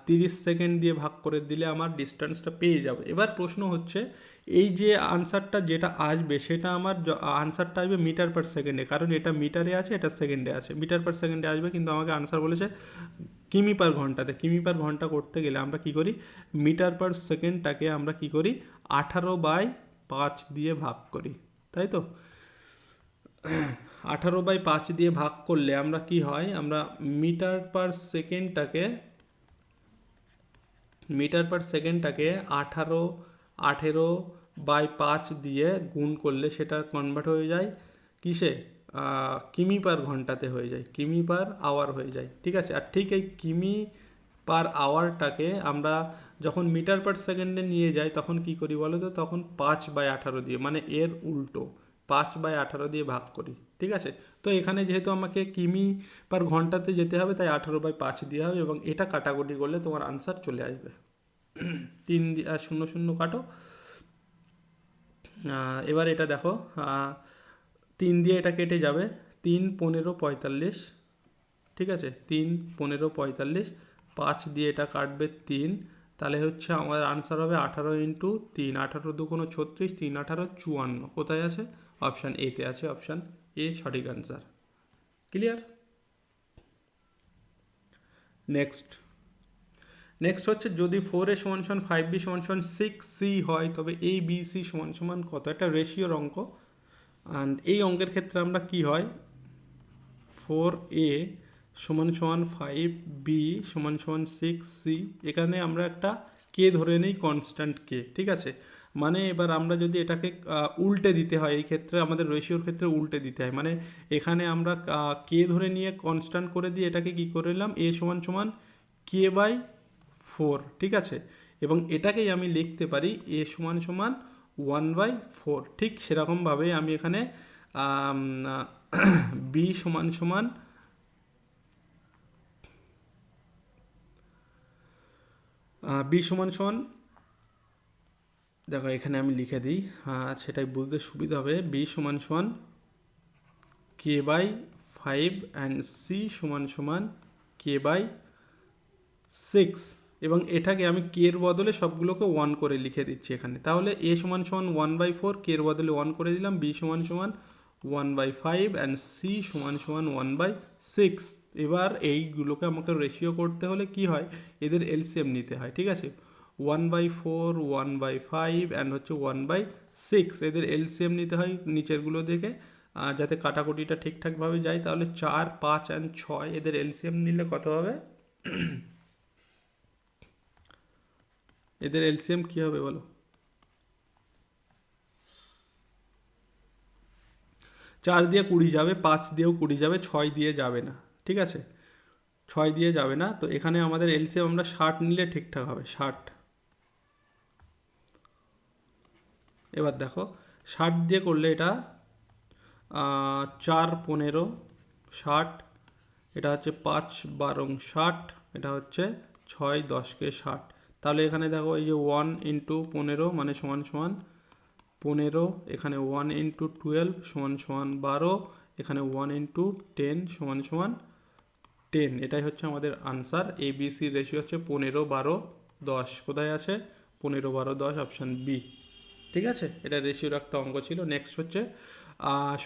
30 সেকেন্ড দিয়ে ভাগ করে দিলে আমার ডিস্টেন্সটা পেয়ে যাবে। এবার প্রশ্ন হচ্ছে এই যে আনসারটা যেটা আসবে সেটা আমার আনসারটা আসবে মিটার পার সেকেন্ডে, কারণ এটা মিটারে আছে, এটা সেকেন্ডে আছে। মিটার পার সেকেন্ডে আসবে, কিন্তু আমাকে আনসার বলেছে কিমি/ঘন্টাতে। কিমি/ঘন্টা করতে গেলে আমরা কি করি, মিটার পার সেকেন্ডটাকে আমরা কি করি 18/5 দিয়ে ভাগ করি, তাই তো। 18/5 দিয়ে ভাগ করলে আমরা কি হয়, আমরা মিটার পার সেকেন্ডটাকে 18/5 দিয়ে গুণ করলে সেটা কনভার্ট হয়ে যায় কিসে, কিমি পার ঘন্টাতে হয়ে যায়, কিমি পার আওয়ার হয়ে যায়। ঠিক আছে, আর ঠিক এই কিমি পার আওয়ারটাকে আমরা যখন মিটার পার সেকেন্ডে নিয়ে যাই তখন কি করি বলো তো, তখন 5/18 দিয়ে, মানে এর উল্টো 5/18 দিয়ে ভাগ করি। ঠিক আছে, তো এখানে যেহেতু আমাকে কিমি পার ঘন্টাতে যেতে হবে তাই 18/5 দিয়ে হবে, এবং এটা কাটাকুটি করলে তোমার আনসার চলে আসবে। 3 দিয়ে 0 0 কাটো। এবার এটা দেখো, 3 দিয়ে এটা কেটে যাবে, 3 15 45। ঠিক আছে, 3 15 45, 5 দিয়ে এটা কাটবে 3, তাহলে হচ্ছে আমার আনসার হবে 18 × 3, 18×2 = 36, 3 18 54। কোথায় আছে? অপশান এতে আছে, অপশান এ সঠিক আনসার। ক্লিয়ার? নেক্সট হচ্ছে, যদি 4A = 5B = 6C হয় তবে ABC = কত? একটা রেশিওর অঙ্ক। অ্যান্ড এই অঙ্কের ক্ষেত্রে আমরা কি হয়, 4A = 5B = 6C, এখানে আমরা একটা কে ধরে নিই, কনস্ট্যান্ট কে। ঠিক আছে, মানে এবার আমরা যদি এটাকে উল্টে দিতে হয়, এই ক্ষেত্রে আমাদের রেশিওর ক্ষেত্রে উল্টে দিতে হয়, মানে এখানে আমরা কে ধরে নিয়ে কনস্ট্যান্ট করে দিয়ে এটাকে কি করে নিলাম, A = K/4। ঠিক আছে, এবং এটাকেই আমি লিখতে পারি A = 1/4। ঠিক সেরকমভাবে আমি এখানে B = বি সমান সমান, দেখো এখানে আমি লিখে দিই, সেটাই বুঝতে সুবিধা হবে। বি সমান সমান K/5 অ্যান্ড সি সমান সমান K/6, এবং এটাকে আমি কে এর বদলে সবগুলোকে 1 করে লিখে দিচ্ছি এখানে। তাহলে A = 1/4, কে এর বদলে 1 করে দিলাম, B = 1/5 অ্যান্ড সি = 1/6। এবার এইগুলোকে আমাকে রেশিও করতে হলে কি হয়, এদের এলসিএম নিতে হয়। ঠিক আছে, 1/4, 1/5 অ্যান্ড হচ্ছে 1/6, এদের এলসিএম নিতে হয় নিচেরগুলো দেখে, যাতে কাটাকুটিটা ঠিকঠাকভাবে যায়। তাহলে 4, 5 অ্যান্ড 6 এদের এলসিএম নিলে কত হবে? এদের এলসিএম কি হবে বলো? 4 দিয়ে 20 যাবে, 5 দিয়েও 20 যাবে, 6 দিয়ে যাবে না। ঠিক আছে, 6 দিয়ে যাবে না, তো এখানে আমাদের এলসিএম আমরা 60 নিলে ঠিকঠাক হবে, 60। এবার দেখো 60 দিয়ে করলে এটা 4 15 60, এটা হচ্ছে 5 12 60, এটা হচ্ছে 6 10 60। তাহলে এখানে দেখো এই যে 1 × 15 মানে সমান সমান 15, এখানে 1 × 12 সমান সমান 12, এখানে 1 × 10 সমান সমান 10। এটাই হচ্ছে আমাদের আনসার। ABC রেশিও হচ্ছে 15 12 10। কোথায় আছে? 15 12 10, অপশান বি। ঠিক আছে, এটা রেশিওর একটা অঙ্ক ছিল। নেক্সট হচ্ছে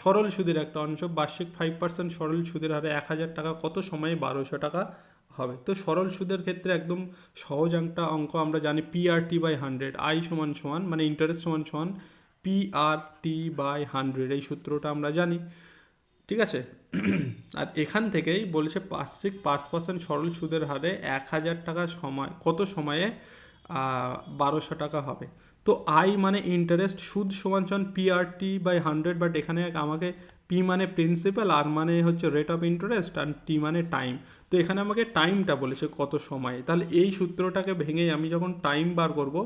সরল সুদের একটা অংশ, বার্ষিক 5% সরল সুদের হারে 1000 টাকা কত সময়ে 1200 টাকা হবে? তো সরল সুদের ক্ষেত্রে একদম সহজ একটা অঙ্ক আমরা জানি, PRT/100, আই সমান সমান মানে ইন্টারেস্ট সমান সমান PRT/100, এই সূত্রটা আমরা জানি। ঠিক আছে, আর এখান থেকেই বলেছে বার্ষিক 5% সরল সুদের হারে 1000 টাকা সময় কত সময়ে 1200 টাকা হবে? তো আই মানে ইন্টারেস্ট, সুদ সমান সমান PRT/100, বাট এখানে আমাকে পি মানে প্রিন্সিপাল, আর মানে হচ্ছে রেট অফ ইন্টারেস্ট, আর টি মানে টাইম। তো এখানে আমাকে টাইমটা বলেছে কত সময়, তাহলে এই সূত্রটাকে ভেঙে আমি যখন টাইম বার করব,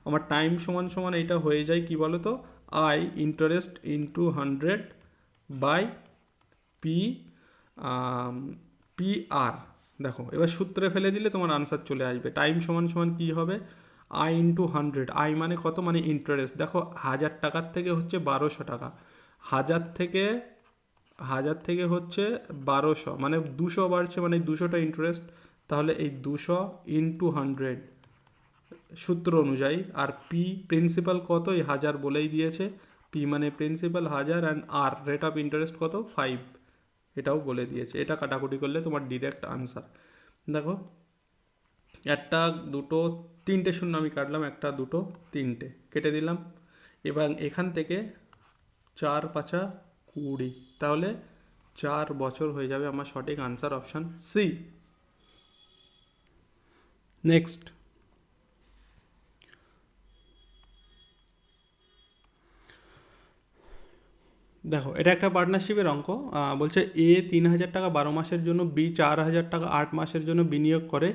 আমার টাইম সমান সমান এটা হয়ে যায় কি বলো তো, আই ইন্টারেস্ট ইন্টু 100/পি PR। দেখো এবার সূত্রে ফেলে দিলে তোমার আনসার চলে আসবে। টাইম সমান সমান কী হবে, আই ইন্টু 100, আই মানে কত, মানে ইন্টারেস্ট। দেখো 1000 টাকার থেকে হচ্ছে 1200 টাকা, 1000 থেকে হচ্ছে 1200, মানে 200 বাড়ছে, মানে 200টা ইন্টারেস্ট। তাহলে এই 200 ইন্টু 100 সূত্র অনুযায়ী, আর পি প্রিন্সিপাল কত, এই 1000 বলেই দিয়েছে, পি মানে principal 1000, and R rate of interest কত, 5, এটাও বলে দিয়েছে। এটা কাটাকুটি করলে তোমার ডিরেক্ট আনসার। দেখো 1 2 3টে শূন্য আমি কাটলাম, 1 2 3টে কেটে দিলাম। এবার এখান থেকে 4 5 20, তাহলে 4 বছর হয়ে যাবে আমার সঠিক আনসার অপশান সি। নেক্সট দেখো, এটা একটা পার্টনারশিপের অঙ্ক। বলছে এ 3,000 টাকা 12 মাসের জন্য, বি 4,000 টাকা 8 মাসের জন্য বিনিয়োগ করে,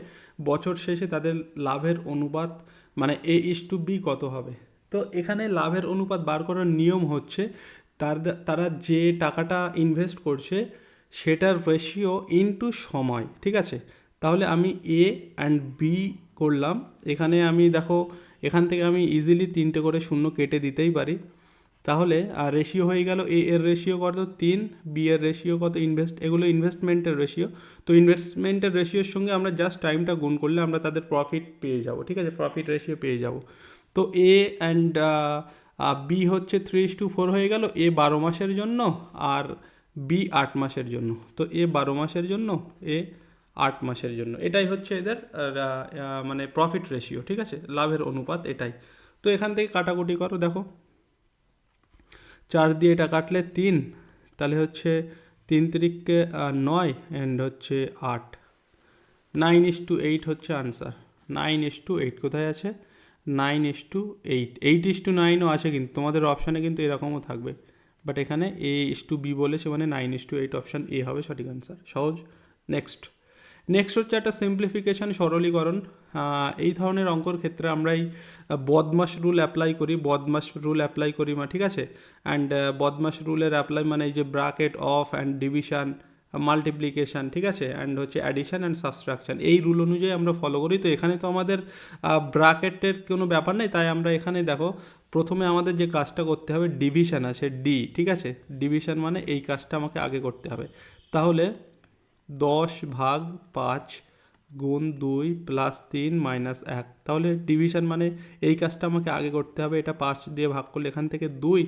বছর শেষে তাদের লাভের অনুপাত মানে A/B কত হবে। তো এখানে লাভের অনুপাত বার করার নিয়ম হচ্ছে তারা যে টাকাটা ইনভেস্ট করছে সেটার রেশিও ইনটু সময়, ঠিক আছে। তাহলে আমি এ অ্যান্ড বি করলাম। এখানে আমি দেখো, এখান থেকে আমি ইজিলি 3টে করে শূন্য কেটে দিতেই পারি। তাহলে রেশিও হয়ে গেল, এ এর রেশিও কত 3, বি এর রেশিও কত এগুলো ইনভেস্টমেন্টের রেশিও। তো ইনভেস্টমেন্টের রেশিওর সঙ্গে আমরা জাস্ট টাইমটা গুণ করলে আমরা তাদের প্রফিট পেয়ে যাব, ঠিক আছে, প্রফিট রেশিও পেয়ে যাব। তো এ অ্যান্ড বি হচ্ছে 3:4 হয়ে গেল, এ 12 মাসের জন্য আর বি 8 মাসের জন্য। তো এ 12 মাসের জন্য, এ 8 মাসের জন্য, এটাই হচ্ছে এদের মানে প্রফিট রেশিও, ঠিক আছে, লাভের অনুপাত এটাই। তো এখান থেকে কাটাকুটি করো, দেখো 4 দিয়ে এটা কাটলে 3, তাহলে হচ্ছে 3 তিরিককে 9 অ্যান্ড হচ্ছে 8, 9:8 হচ্ছে আনসার। 9:8 কোথায় আছে, 9:8, 8:9ও আছে, কিন্তু তোমাদের অপশানে কিন্তু এরকমও থাকবে, বাট এখানে A/B বলেছে, মানে 9:8 অপশান এ হবে সঠিক আনসার। সহজ। নেক্সট হচ্ছে একটা সিম্পলিফিকেশান, সরলীকরণ। এই ধরনের অঙ্কর ক্ষেত্রে আমরা এই বদমাস রুল অ্যাপ্লাই করি ঠিক আছে। অ্যান্ড বদমাস রুলের অ্যাপ্লাই মানে এই যে bracket, of and division, multiplication, ঠিক আছে, অ্যান্ড হচ্ছে অ্যাডিশন অ্যান্ড সাবস্ট্রাকশন, এই রুল অনুযায়ী আমরা ফলো করি। তো এখানে তো আমাদের ব্র্যাকেটের কোনো ব্যাপার নেই, তাই আমরা এখানে দেখো প্রথমে আমাদের যে কাজটা করতে হবে, ডিভিশন আছে ডি, ঠিক আছে, ডিভিশন মানে এই কাজটা আমাকে আগে করতে হবে। তাহলে 10/5 গুণ 2 প্লাস 3 মাইনাস 1, তাহলে ডিভিশন মানে এই কাজটা আমাকে আগে করতে হবে। এটা 5 দিয়ে ভাগ করলে এখান থেকে 2,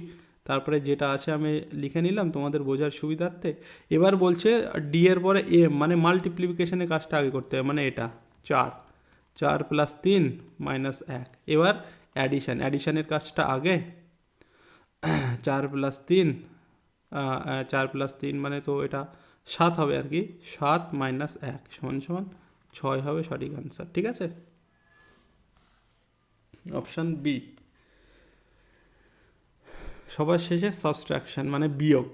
তারপরে যেটা আছে আমি লিখে নিলাম তোমাদের বোঝার সুবিধার্থে। এবার বলছে ডি এর পরে এম মানে মাল্টিপ্লিকেশনের কাজটা আগে করতে হবে, মানে এটা 4 প্লাস 3 মাইনাস 1। এবার অ্যাডিশানের কাজটা আগে, 4 প্লাস 3 মানে তো এটা 7 হবে আর কি, 7 মাইনাস 1 সমান 6 হবে সঠিক আনসার, ঠিক আছে, অপশান বি। সবার শেষে সাবস্ট্রাকশন মানে বিয়োগ।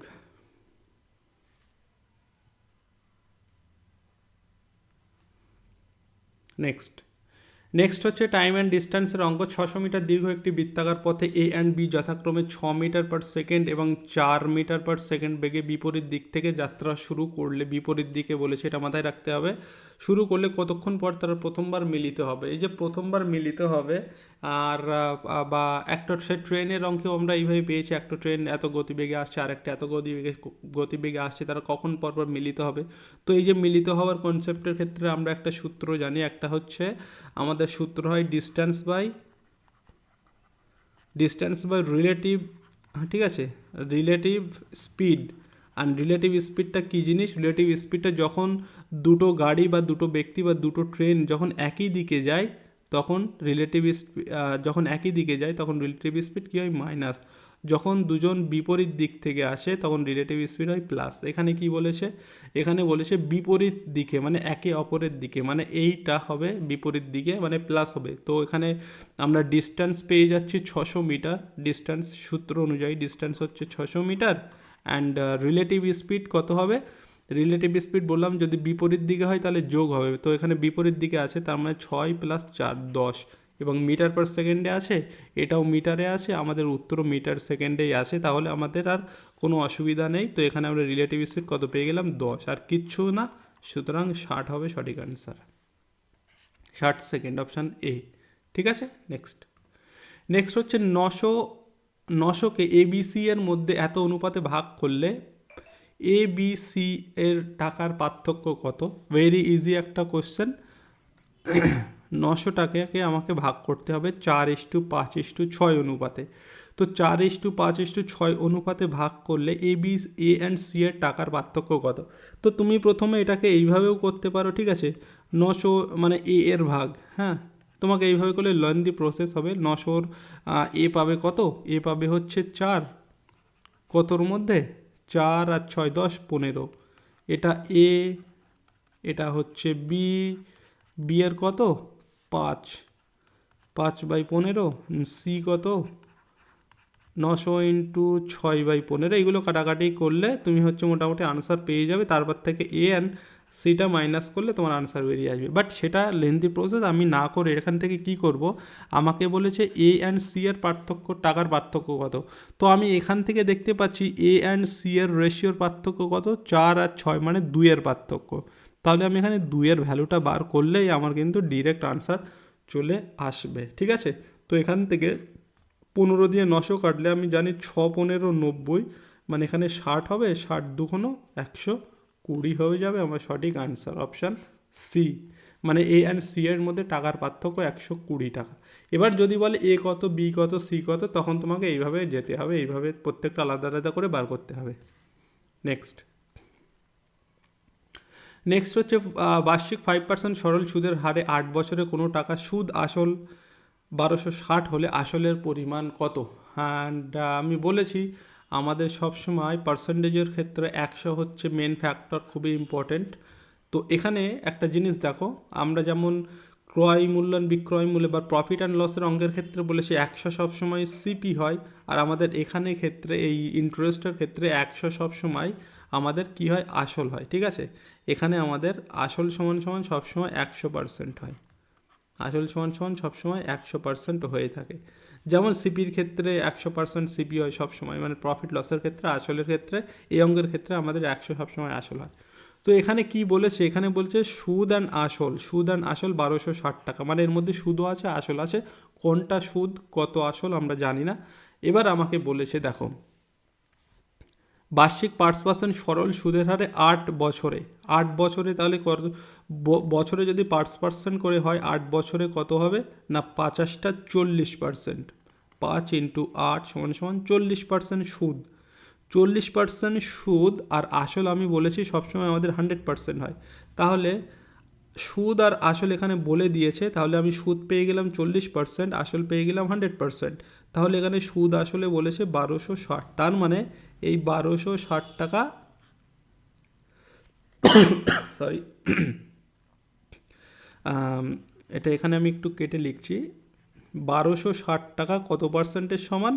নেক্সট হচ্ছে টাইম অ্যান্ড ডিস্ট্যান্সের অঙ্ক। 600 মিটার দীর্ঘ একটি বৃত্তাকার পথে এ অ্যান্ড বি যথাক্রমে 6 মিটার পার সেকেন্ড এবং 4 মিটার পার সেকেন্ড বেগে বিপরীত দিক থেকে যাত্রা শুরু করলে, বিপরীত দিকে বলেছে, এটা মাথায় রাখতে হবে, শুরু করলে কতক্ষণ পর তারা প্রথমবার মিলিত হবে। এই যে প্রথমবার মিলিত হবে, আর বা একটা সে ট্রেনের অঙ্কেও আমরা এইভাবে পেয়েছি, একটা ট্রেন এত গতিবেগে আসছে আর একটা এত গতিবেগে আসছে, তারা কখন পরপর মিলিত হবে। তো এই যে মিলিত হওয়ার কনসেপ্টের ক্ষেত্রে আমরা একটা সূত্র জানি, একটা হচ্ছে আমাদের সূত্র হয় ডিস্ট্যান্স বাই রিলেটিভ, ঠিক আছে, রিলেটিভ স্পিড। আর রিলেটিভ স্পিডটা কী জিনিস, রিলেটিভ স্পিডটা যখন দুটো গাড়ি বা দুটো ব্যক্তি বা দুটো ট্রেন যখন একই দিকে যায় তখন রিলেটিভ স্পিড কী হয়, মাইনাস। যখন দুজন বিপরীত দিক থেকে আসে তখন রিলেটিভ স্পিড হয় প্লাস। এখানে কি বলেছে, এখানে বলেছে বিপরীত দিকে মানে একে অপরের দিকে, মানে এইটা হবে বিপরীত দিকে মানে প্লাস হবে। তো এখানে আমরা ডিস্ট্যান্স পেয়ে যাচ্ছি 600 মিটার, ডিস্ট্যান্স সূত্র অনুযায়ী ডিস্ট্যান্স হচ্ছে 600 মিটার। অ্যান্ড রিলেটিভ স্পিড কত হবে, রিলেটিভ স্পিড বললাম যদি বিপরীত দিকে হয় তাহলে যোগ হবে, তো এখানে বিপরীত দিকে আছে, তার মানে 6 + 4 10, এবং মিটার পার সেকেন্ডে আছে, এটাও মিটারে আছে, আমাদের উত্তরও মিটার সেকেন্ডেই আছে, তাহলে আমাদের আর কোনো অসুবিধা নেই। তো এখানে আমরা রিলেটিভ স্পিড কত পেয়ে গেলাম, 10, আর কিচ্ছু না, সুতরাং 60 হবে সঠিক আনসার, 60 সেকেন্ড, অপশান এ, ঠিক আছে। নেক্সট হচ্ছে 900কে ABC এর মধ্যে এত অনুপাতে ভাগ করলে ABC এর টাকার পার্থক্য কত। ভেরি ইজি একটা কোশ্চেন। 900 টাকাকে আমাকে ভাগ করতে হবে 4:5:6 অনুপাতে। তো 4:5:6 অনুপাতে ভাগ করলে এ অ্যান্ড সি এর টাকার পার্থক্য কত। তো তুমি প্রথমে এটাকে এইভাবেও করতে পারো, ঠিক আছে, 900 মানে এ এর ভাগ, হ্যাঁ, তোমাকে এইভাবে করলে লেন্দি প্রসেস হবে। 900 এ পাবে কত, এ পাবে হচ্ছে 4, কতর মধ্যে 4 আর 6 10 15, এটা এ, এটা হচ্ছে বি, বি এর কত 5, 5/15, সি কত 900 ইন্টু 6/15, এইগুলো কাটাকাটি করলে তুমি হচ্ছে মোটামুটি আনসার পেয়ে যাবে। তারপর থেকে এ অ্যান্ড সিটা মাইনাস করলে তোমার আনসার বেরিয়ে আসবে। বাট সেটা লেন্থি প্রসেস, আমি না করে এখান থেকে কি করব, আমাকে বলেছে এ অ্যান্ড সি এর পার্থক্য, টাকার পার্থক্য কত। তো আমি এখান থেকে দেখতে পাচ্ছি এ অ্যান্ড সি এর রেশিওর পার্থক্য কত, 4 আর 6 মানে 2-এর পার্থক্য। তাহলে আমি এখানে 2-এর ভ্যালুটা বার করলেই আমার কিন্তু ডিরেক্ট আনসার চলে আসবে। ঠিক আছে, তো এখান থেকে 15 দিয়ে 900 কাটলে আমি জানি 6×15 90, মানে এখানে 60 হবে, 60 2 120 হয়ে যাবে আমার সঠিক আনসার অপশান সি। মানে এ অ্যান্ড সি এর মধ্যে টাকার পার্থক্য 120 টাকা। এবার যদি বলে এ কত, বি কত, সি কত, তখন তোমাকে এইভাবে যেতে হবে, এইভাবে প্রত্যেকটা আলাদা আলাদা করে বার করতে হবে। নেক্সট হচ্ছে বার্ষিক 5% সরল সুদের হারে 8 বছরে কোনো টাকা সুদ আসল 1260 হলে আসলের পরিমাণ কত। অ্যান্ড আমি বলেছি আমাদের সবসময় পার্সেন্টেজের ক্ষেত্রে 100 হচ্ছে মেন ফ্যাক্টর, খুবই ইম্পর্টেন্ট। তো এখানে একটা জিনিস দেখো, আমরা যেমন ক্রয় মূল্যায়ন বিক্রয় মূল্য বা প্রফিট অ্যান্ড লসের অঙ্কের ক্ষেত্রে বলেছি 100 সবসময় সিপি হয়, আর আমাদের এখানে ক্ষেত্রে এই ইন্টারেস্টের ক্ষেত্রে 100 সবসময় আমাদের কি হয়, আসল হয়। ঠিক আছে, এখানে আমাদের আসল সমান সমান সবসময় 100% হয়, আসল সমান সমান সবসময় 100% হয়ে থাকে। যেমন সিপির ক্ষেত্রে 100% সিপি হয় সবসময়, মানে প্রফিট লসের ক্ষেত্রে, আসলের ক্ষেত্রে এই অঙ্কের ক্ষেত্রে আমাদের 100 সবসময় আসল হয়। তো এখানে কি বলেছে, এখানে বলছে সুদ অ্যান্ড আসল, সুদ অ্যান্ড আসল 1260 টাকা, মানে এর মধ্যে সুদও আছে আসল আছে, কোনটা সুদ কত আসল আমরা জানি না। এবার আমাকে বলেছে দেখো, বার্ষিক 5% সরল সুদের হারে 8 বছরে, 8 বছরে তাহলে কত বছরে যদি 5% করে হয় 8 বছরে কত হবে না, 50টা 40%, 5 ইন্টু 8 সমান সমান 40% সুদ, 40% সুদ আর আসল আমি বলেছি সবসময় আমাদের 100% হয়। তাহলে সুদ আর আসল এখানে বলে দিয়েছে, তাহলে আমি সুদ পেয়ে গেলাম 40%, আসল পেয়ে গেলাম 100%। তাহলে এখানে সুদ আসলে বলেছে 1260, তার মানে এই 1260 টাকা, সরি এটা এখানে আমি একটু কেটে লিখছি, 1260 টাকা কত পার্সেন্টের সমান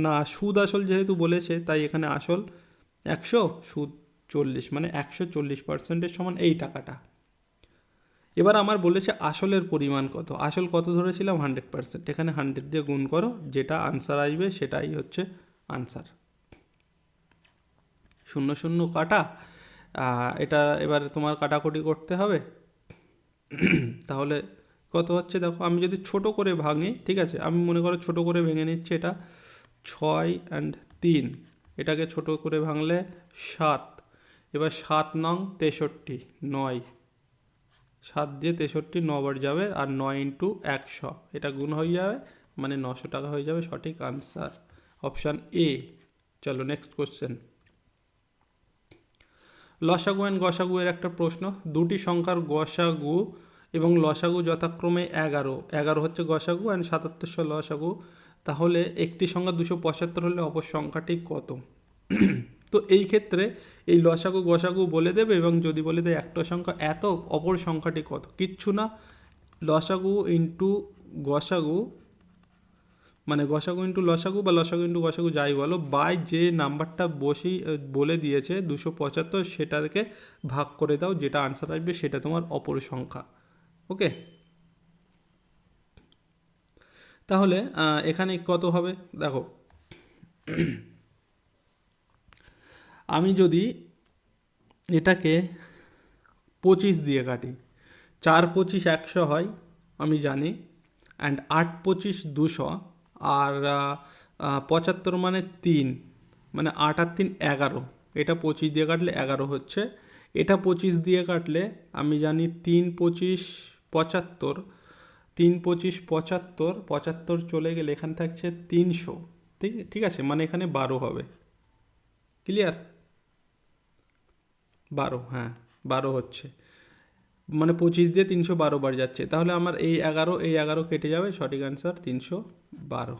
না, সুদ আসল যেহেতু বলেছে তাই এখানে আসল 100, সুদ 40, মানে 140%-এর সমান এই টাকাটা। এবার আমার বলেছে আসলের পরিমাণ কত, আসল কত ধরেছিলাম 100%, এখানে 100 দিয়ে গুণ করো, যেটা আনসার আসবে সেটাই হচ্ছে আনসার। 0 0 কাটা, এটা এবার তোমার কাটাকুটি করতে হবে। তাহলে কত হচ্ছে দেখো, আমি যদি ছোট করে ভাঙি, ঠিক আছে, আমি মনে করো ছোট করে ভেঙে নিচ্ছি, এটা 6 আর 3, এটাকে ছোট করে ভাঙলে 7, এবার 7 9 63, 9, 7 দিয়ে 63 9 বার যাবে, আর 9 ইন্টু 100 এটা গুণ হয়ে যাবে, মানে 900 টাকা হয়ে যাবে সঠিক আনসার অপশান এ। চলো নেক্সট কোশ্চেন, লসাগু অ্যান্ড গসাগু এর একটা প্রশ্ন, দুটি সংখ্যার গসাগু এবং লসাগু যথাক্রমে 11 হচ্ছে গসাগু অ্যান্ড 77 লসাগু, তাহলে একটি সংখ্যা 275 হলে অপর সংখ্যাটি কত। তো এই ক্ষেত্রে এই লসাগু গসাগু বলে দেবে, এবং যদি বলে দেয় একটা সংখ্যা এত, অপর সংখ্যাটি কত, কিচ্ছু না, লসাগু ইন্টু গসাগু, মানে গসাগু ইন্টু লসাগু বা লসাগু ইন্টু গসাগু যাই বলো, বাই যে নাম্বারটা বলে দিয়েছে 275, সেটাকে ভাগ করে দাও, যেটা আনসার আসবে সেটা তোমার অপর সংখ্যা। ওকে, তাহলে এখানে কত হবে দেখো, আমি যদি এটাকে 25 দিয়ে কাটি, 4 25 100 হয় আমি জানি, অ্যান্ড 8 25 200, আর 75 মানে 3, মানে 8 আর 3 11, এটা 25 দিয়ে কাটলে 11 হচ্ছে, এটা 25 দিয়ে কাটলে আমি জানি 3 25 75, 3 25 75, 75 চলে গেলে এখানে থাকছে 300, ঠিক ঠিক আছে, মানে এখানে 12 হবে, ক্লিয়ার, 12, হ্যাঁ 12 হচ্ছে, মানে 25 দিয়ে 312 বার যাচ্ছে, তাহলে আমার এই 11 কেটে যাবে, সঠিক অ্যান্সার 312।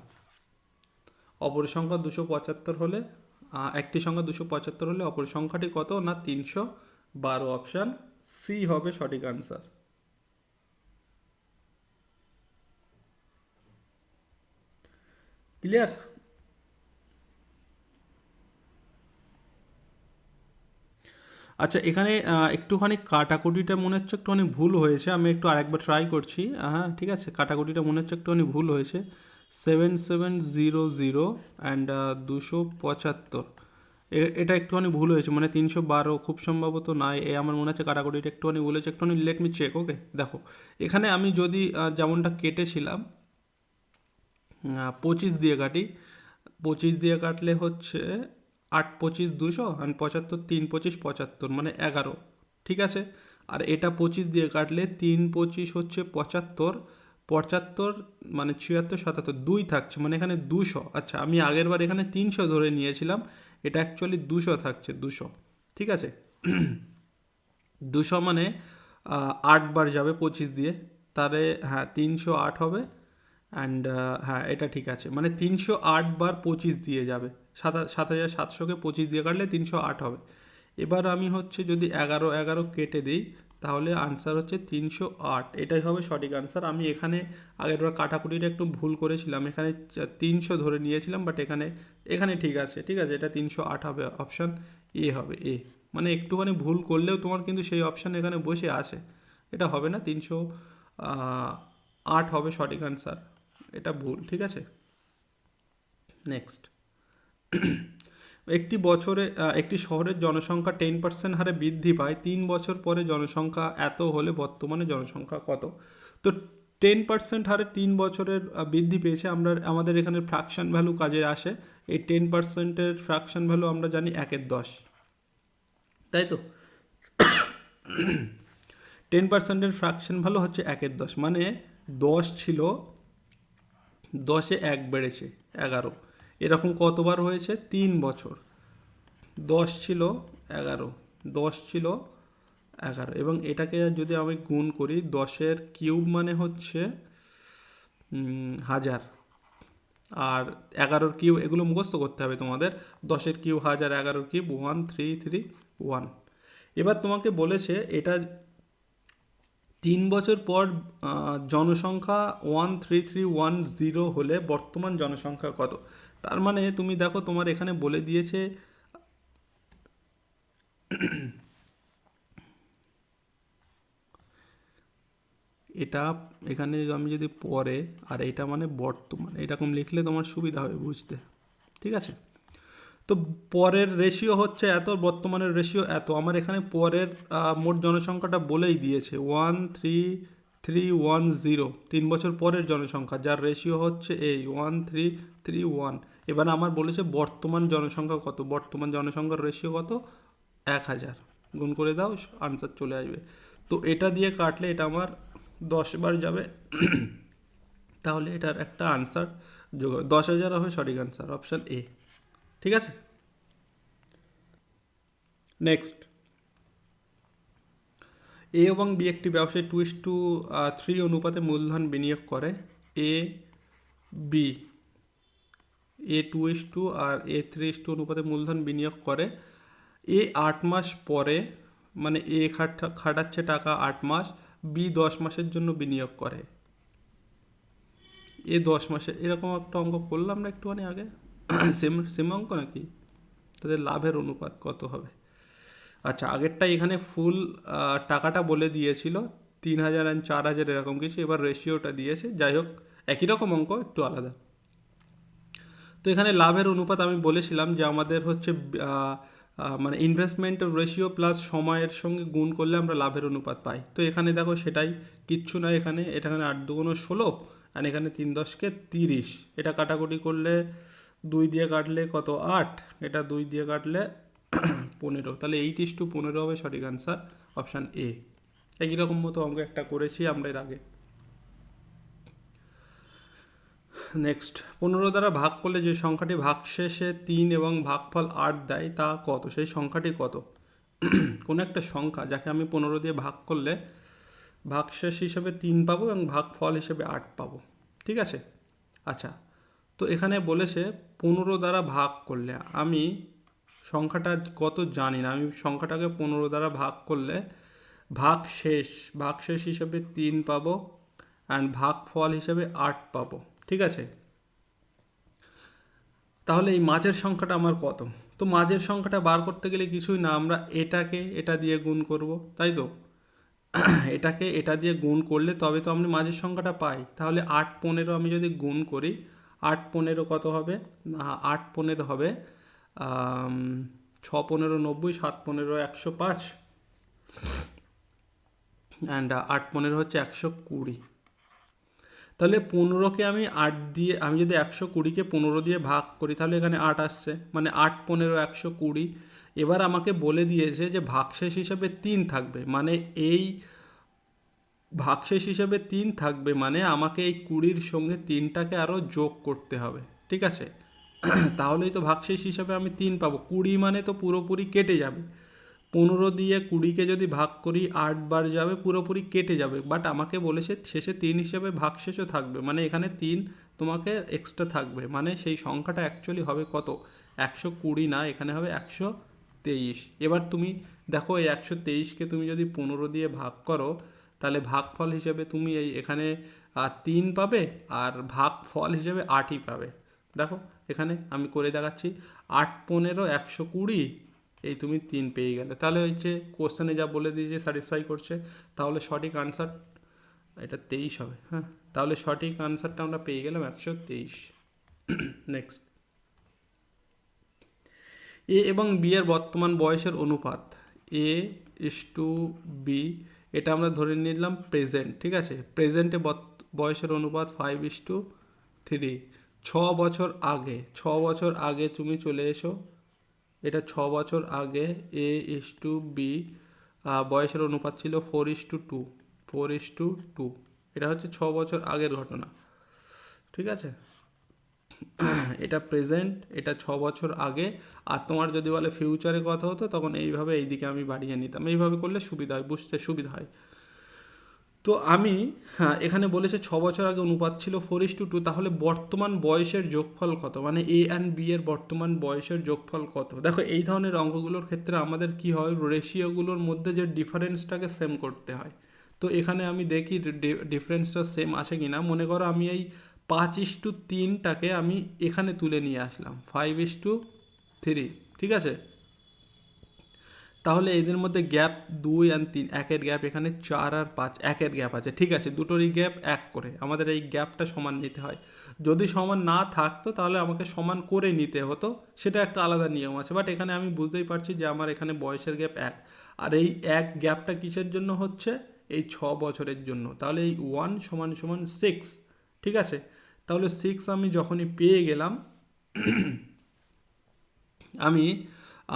অপর সংখ্যা 275 হলে একটি সংখ্যা 275 হলে অপর সংখ্যাটি কত না 312, অপশান সি হবে সঠিক আনসার। ক্লিয়ার? আচ্ছা, এখানে একটুখানি কাটাকুটিটা মনে হচ্ছে একটুখানি ভুল হয়েছে, আমি একটু আরেকবার ট্রাই করছি। হ্যাঁ ঠিক আছে, কাটাকুটিটা মনে হচ্ছে একটুখানি ভুল হয়েছে। 7700 অ্যান্ড 275, এটা একটুখানি ভুল হয়েছে, মানে 312 খুব সম্ভবত নয়, আমার মনে হচ্ছে কাটাকুটিটা একটুখানি ভুল হয়েছে, একটুখানি লেট মি চেক। ওকে, দেখো এখানে আমি যদি যেমনটা কেটেছিলাম 25 দিয়ে কাটি, 25 দিয়ে কাটলে হচ্ছে 8 25 200 আর 75 3 25 75, মানে 11, ঠিক আছে। আর এটা 25 দিয়ে কাটলে 3 25 হচ্ছে 75, 75 মানে 76 77, 2 থাকছে, মানে এখানে 200। আচ্ছা, আমি আগের বার এখানে 300 ধরে নিয়েছিলাম, এটা অ্যাকচুয়ালি 200 থাকছে, 200, ঠিক আছে। 200 মানে 8 বার যাবে 25 দিয়ে, তাহলে হ্যাঁ 308 হবে। অ্যান্ড হ্যাঁ এটা ঠিক আছে, মানে 308 বার 25 দিয়ে যাবে, 7700কে 25 দিয়ে কাটলে 308 হবে। এবার আমি হচ্ছে যদি 11 11 কেটে দিই, তাহলে আনসার হচ্ছে 308, এটাই হবে সঠিক আনসার। আমি এখানে আগেরবার কাটাকুটিটা একটু ভুল করেছিলাম, এখানে 300 ধরে নিয়েছিলাম, বাট এখানে এখানে ঠিক আছে, ঠিক আছে, এটা 308 হবে, অপশান এ হবে, এ। মানে একটুখানি ভুল করলেও তোমার কিন্তু সেই অপশান এখানে বসে আছে, এটা হবে না, 308 হবে সঠিক আনসার, এটা ভুল, ঠিক আছে। নেক্সট, একটি বছরে একটি শহরের জনসংখ্যা 10% হারে বৃদ্ধি পায়, 3 বছর পরে জনসংখ্যা এত হলে বর্তমানে জনসংখ্যা কত? তো 10% হারে 3 বছরের বৃদ্ধি পেয়েছে, আমরা আমাদের এখানে ফ্র্যাকশন ভ্যালু কাজে আসে। এই 10%-এর ফ্র্যাকশন ভ্যালু আমরা জানি 1/10, তাই তো। 10%-এর ফ্র্যাকশন ভ্যালু হচ্ছে 1/10, মানে 10 ছিল, 10-এ 1 বেড়েছে 11, এরকম কতবার হয়েছে? 3 বছর। 10 ছিল 11, 10 ছিল 11, এবং এটাকে যদি আমি গুণ করি, 10-এর কিউব মানে হচ্ছে 1000, আর 11-র কিউব, এগুলো মুখস্থ করতে হবে তোমাদের। 10-এর কিউব 1000, 11-র কিউব 1331। এবার তোমাকে বলেছে এটা 3 বছর পর জনসংখ্যা 13310 হলে বর্তমান জনসংখ্যা কত? তার মানে তুমি দেখো, তোমার এখানে বলে দিয়েছে এটা, এখানে আমি যদি পরে, আর এটা মানে বর্তমান, এরকম লিখলে তোমার সুবিধা হবে বুঝতে, ঠিক আছে। তো পরের রেশিও হচ্ছে এত, বর্তমানের রেশিও এত, আমার এখানে পরের মোট জনসংখ্যাটা বলেই দিয়েছে 13310, 3 বছর পরের জনসংখ্যা, যার রেশিও হচ্ছে এই 1331। এবার আমার বলেছে বর্তমান জনসংখ্যা কত, বর্তমান জনসংখ্যার রেশিও কত? 1000, গুণ করে দাও, আনসার চলে আসবে। তো এটা দিয়ে কাটলে এটা আমার 10 বার যাবে, তাহলে এটার একটা আনসার যোগ 10,000 হবে সঠিক আনসার, অপশান এ, ঠিক আছে। নেক্সট, এ এবং বি একটি ব্যবসায়ী 2:3 অনুপাতে মূলধন বিনিয়োগ করে। এ বি, এ 2:2 আর এ 3:2 অনুপাতে মূলধন বিনিয়োগ করে। এ 8 মাস পরে, মানে এ খাটাচ্ছে টাকা 8 মাস, বি 10 মাসের জন্য বিনিয়োগ করে। এ 10 মাসে, এরকম একটা অঙ্ক করলাম না একটুখানি আগে, সেম সেম অঙ্ক নাকি? তাদের লাভের অনুপাত কত হবে? আচ্ছা, আগেরটা এখানে ফুল টাকাটা বলে দিয়েছিল 3000 আর 4000 এরকম কিছু, এবার রেশিওটা দিয়েছে, যাই হোক একই রকম অঙ্ক, একটু আলাদা। তো এখানে লাভের অনুপাত আমি বলেছিলাম যে আমাদের হচ্ছে মানে ইনভেস্টমেন্ট রেশিও প্লাস সময়ের সঙ্গে গুণ করলে আমরা লাভের অনুপাত পাই। তো এখানে দেখো সেটাই, কিচ্ছু না, এখানে 8 2 16, আর এখানে 3 10 30, এটা কাটাকুটি করলে 2 দিয়ে কাটলে কত 8, এটা 2 দিয়ে কাটলে 15, তাহলে 8:15 হবে সঠিক আনসার, অপশান এ। একই রকম মতো অঙ্ক একটা করেছি আমরা এর আগে। নেক্সট, 15 দ্বারা ভাগ করলে যে সংখ্যাটি ভাগশেষে 3 এবং ভাগফল 8 দেয় তা কত? সেই সংখ্যাটি কত? কোনো একটা সংখ্যা যাকে আমি 15 দিয়ে ভাগ করলে ভাগশেষ হিসেবে 3 পাবো এবং ভাগফল হিসেবে 8 পাবো, ঠিক আছে। আচ্ছা, তো এখানে বলেছে 15 দ্বারা ভাগ করলে, আমি সংখ্যাটা কত জানি না, আমি সংখ্যাটাকে 15 দ্বারা ভাগ করলে ভাগশেষ হিসেবে 3 পাবো, অ্যান্ড ভাগফল হিসেবে 8 পাবো। ঠিক আছে, তাহলে এই মাঝের সংখ্যাটা আমার কত? তো মাঝের সংখ্যাটা বার করতে গেলে কিছুই না, আমরা এটাকে এটা দিয়ে গুণ করব, তাই তো? এটাকে এটা দিয়ে গুণ করলে তবে তো আমরা মাঝের সংখ্যাটা পাই। তাহলে 8 15 আমি যদি গুণ করি, 8 15 কত হবে? 8 15 হবে 6 15 90, 7 15 105, অ্যান্ড 8 15 হচ্ছে 120। তাহলে 15কে আমি যদি 120কে 15 দিয়ে ভাগ করি, তাহলে এখানে 8 আসছে, মানে 8 15 120। এবার আমাকে বলে দিয়েছে যে ভাগশেষ হিসেবে 3 থাকবে, মানে এই ভাগশেষ হিসেবে 3 থাকবে মানে আমাকে এই 20-র সঙ্গে 3টাকে আরও যোগ করতে হবে। ঠিক আছে, তাহলেই তো ভাগশেষ হিসাবে আমি 3 পাবো। 20 মানে তো পুরোপুরি কেটে যাবে, 15 দিয়ে 20কে যদি ভাগ করি 8 বার যাবে, পুরোপুরি কেটে যাবে। বাট আমাকে বলেছে শেষে 3 হিসেবে ভাগশেষও থাকবে, মানে এখানে 3 তোমাকে এক্সট্রা থাকবে, মানে সেই সংখ্যাটা অ্যাকচুয়ালি হবে কত? 120 না, এখানে হবে 123। এবার তুমি দেখো এই 123কে তুমি যদি 15 দিয়ে ভাগ করো, তাহলে ভাগফল হিসেবে তুমি এখানে 3 পাবে, আর ভাগফল হিসেবে 8ই পাবে। দেখো এখানে আমি করে দেখাচ্ছি, 8 15 120, এই তুমি 3 পেয়ে গেলে। তাহলে হচ্ছে কোশ্চেনে যা বলে দিয়েছে স্যাটিসফাই করছে, তাহলে সঠিক আনসার এটা 23 হবে। হ্যাঁ, তাহলে সঠিক আনসারটা আমরা পেয়ে গেলাম 123। নেক্সট, এ এবং বি এর বর্তমান বয়সের অনুপাত, এ ইস টু বি, এটা আমরা ধরে নিলাম প্রেজেন্ট। ঠিক আছে, প্রেজেন্টে বয়সের অনুপাত 5:3। 6 বছর আগে, 6 বছর আগে তুমি চলে এসো, এটা 6 বছর আগে এ ইস টু বি বয়সের অনুপাত ছিল 4:2, 4:2। এটা হচ্ছে 6 বছর আগের ঘটনা। ঠিক আছে, এটা প্রেজেন্ট, এটা 6 বছর আগে। আর তোমার যদি বলে ফিউচারে কথা হতো, তখন এইভাবে এইদিকে আমি বাড়িয়ে নিতাম, এইভাবে করলে সুবিধা হয়, বুঝতে সুবিধা হয়। তো আমি, হ্যাঁ, এখানে বলেছে 6 বছর আগে অনুপাত ছিল 4:2, তাহলে বর্তমান বয়সের যোগফল কত, মানে এ অ্যান্ড বি এর বর্তমান বয়সের যোগফল কত? দেখো এই ধরনের অঙ্কগুলোর ক্ষেত্রে আমাদের কি হয়, রেশিওগুলোর মধ্যে যে ডিফারেন্সটাকে সেম করতে হয়। তো এখানে আমি দেখি ডিফারেন্সটা সেম আছে কি না। মনে করো আমি এই 5:3টাকে আমি এখানে তুলে নিয়ে আসলাম 5:3। ঠিক আছে, তাহলে এদের মধ্যে গ্যাপ 2 আর 3, একের গ্যাপ এখানে 4 আর 5, একের গ্যাপ আছে। ঠিক আছে, দুটোরই গ্যাপ 1 করে, আমাদের এই গ্যাপটা সমান নিতে হয়। যদি সমান না থাকতো তাহলে আমাকে সমান করে নিতে হতো, সেটা একটা আলাদা নিয়ম আছে। বাট এখানে আমি বুঝতেই পারছি যে আমার এখানে বয়সের গ্যাপ 1, আর এই 1 গ্যাপটা কিসের জন্য হচ্ছে? এই 6 বছরের জন্য। তাহলে এই 1 সমান সমান 6। ঠিক আছে, তাহলে 6 আমি যখনই পেয়ে গেলাম, আমি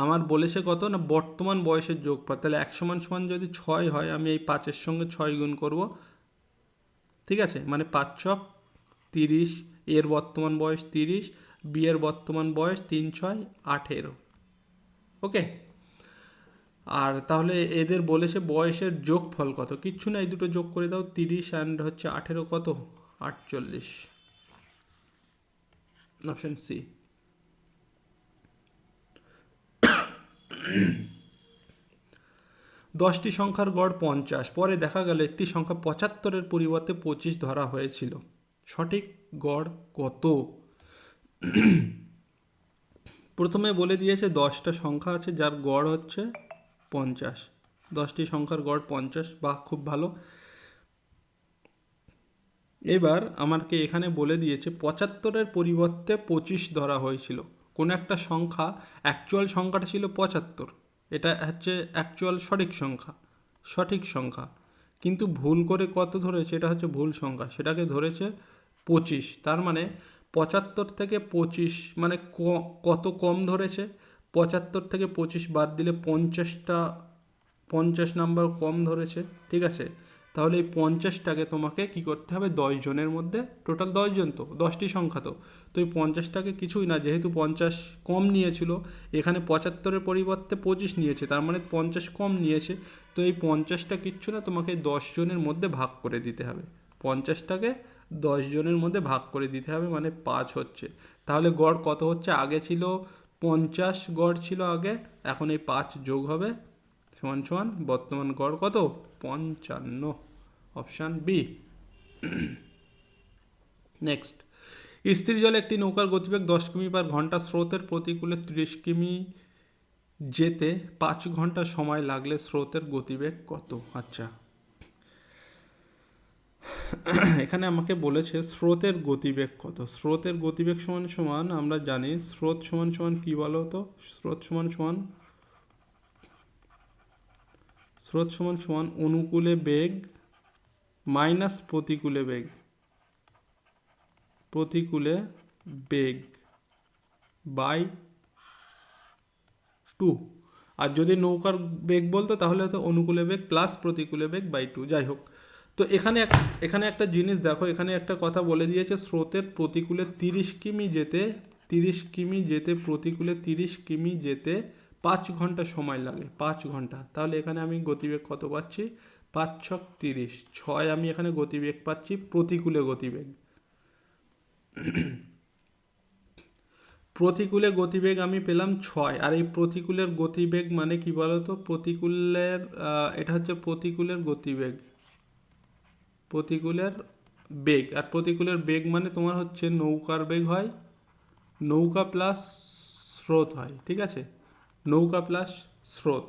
আমার বলেছে কত না বর্তমান বয়সের যোগফল, তাহলে 1 সমান সমান যদি 6 হয়, আমি এই 5-এর সঙ্গে 6 গুণ করব। ঠিক আছে, মানে 5 × 30, এর বর্তমান বয়স 30, বি এর বর্তমান বয়স 3 × 6 = 18। ওকে, আর তাহলে এদের বলেছে বয়সের যোগফল কত? কিচ্ছু না, এই দুটো যোগ করে দাও, 30 অ্যান্ড হচ্ছে 18 কত? 48। Option C. 10টি সংখ্যার গড় 50, পরে দেখা গেল একটি সংখ্যা 75-এর পরিবর্তে 25 ধরা হয়েছিল, সঠিক গড় কত? প্রথমে বলে দিয়েছে 10টা সংখ্যা আছে যার গড় হচ্ছে 50, 10টি সংখ্যার গড় 50, বাহ খুব ভালো। এবার আমাকে এখানে বলে দিয়েছে 75-এর পরিবর্তে 25 ধরা হয়েছিল। কোন একটা সংখ্যা, অ্যাকচুয়াল সংখ্যাটা ছিল 75, এটা হচ্ছে অ্যাকচুয়াল সঠিক সংখ্যা, কিন্তু ভুল করে কত ধরেছে, এটা হচ্ছে ভুল সংখ্যা, সেটাকে ধরেছে 25। তার মানে 75 থেকে 25 মানে কত কম ধরেছে? 75 থেকে 25 বাদ দিলে 50 নাম্বার কম ধরেছে। ঠিক আছে, তাহলে এই 50টাকে তোমাকে কি করতে হবে? 10 জনের মধ্যে, টোটাল 10 জন, তো 10টি সংখ্যা, তো এই 50টাকে কিছুই না, যেহেতু 50 কম নিয়েছিল, এখানে 75-এর পরিবর্তে 25 নিয়েছে, তার মানে 50 কম নিয়েছে। তো এই 50টা কিচ্ছু না, তোমাকে 10 জনের মধ্যে ভাগ করে দিতে হবে, 50টাকে 10 জনের মধ্যে ভাগ করে দিতে হবে, মানে 5 হচ্ছে। তাহলে গড় কত হচ্ছে? আগে ছিল 50 গড় ছিল আগে, এখন এই 5 যোগ হবে সমান সমান বর্তমান গড় কত? 55। Option B. নেক্সট, স্থির জলে একটি নৌকার গতিবেগ 10 কিমি পার ঘন্টা, স্রোতের প্রতিকূলে 30 কিমি যেতে 5 ঘন্টা সময় লাগলে স্রোতের গতিবেগ কত? আচ্ছা, এখানে আমাকে বলেছে স্রোতের গতিবেগ কত। স্রোতের গতিবেগ সমান সমান আমরা জানি স্রোত সমান সমান কি বলো তো? স্রোত সমান সমান অনুকূলে বেগ মাইনাস প্রতিকূলে বেগ, বাই 2। আর যদি নৌকার বেগ বলতো তাহলে হয়তো অনুকূলে বেগ প্লাস প্রতিকূলে বেগ বাই 2। যাই হোক, তো এখানে একটা জিনিস দেখো, এখানে একটা কথা বলে দিয়েছে স্রোতের প্রতিকূলে 30 কিমি যেতে প্রতিকূলে 30 কিমি যেতে 5 ঘন্টা সময় লাগে, 5 ঘন্টা। তাহলে এখানে আমি গতিবেগ কত পাচ্ছি? 5 ছক 30, 6 আমি এখানে গতিবেগ পাচ্ছি, প্রতিকূলে গতিবেগ। প্রতিকূলে গতিবেগ আমি পেলাম 6, আর এই প্রতিকূলের গতিবেগ মানে কি বলতো? প্রতিকূলের এটা হচ্ছে প্রতিকূলের গতিবেগ, প্রতিকূলের বেগ। আর প্রতিকূলের বেগ মানে তোমার হচ্ছে নৌকার বেগ হয়, নৌকা প্লাস স্রোত হয়, ঠিক আছে? নৌকা প্লাস স্রোত।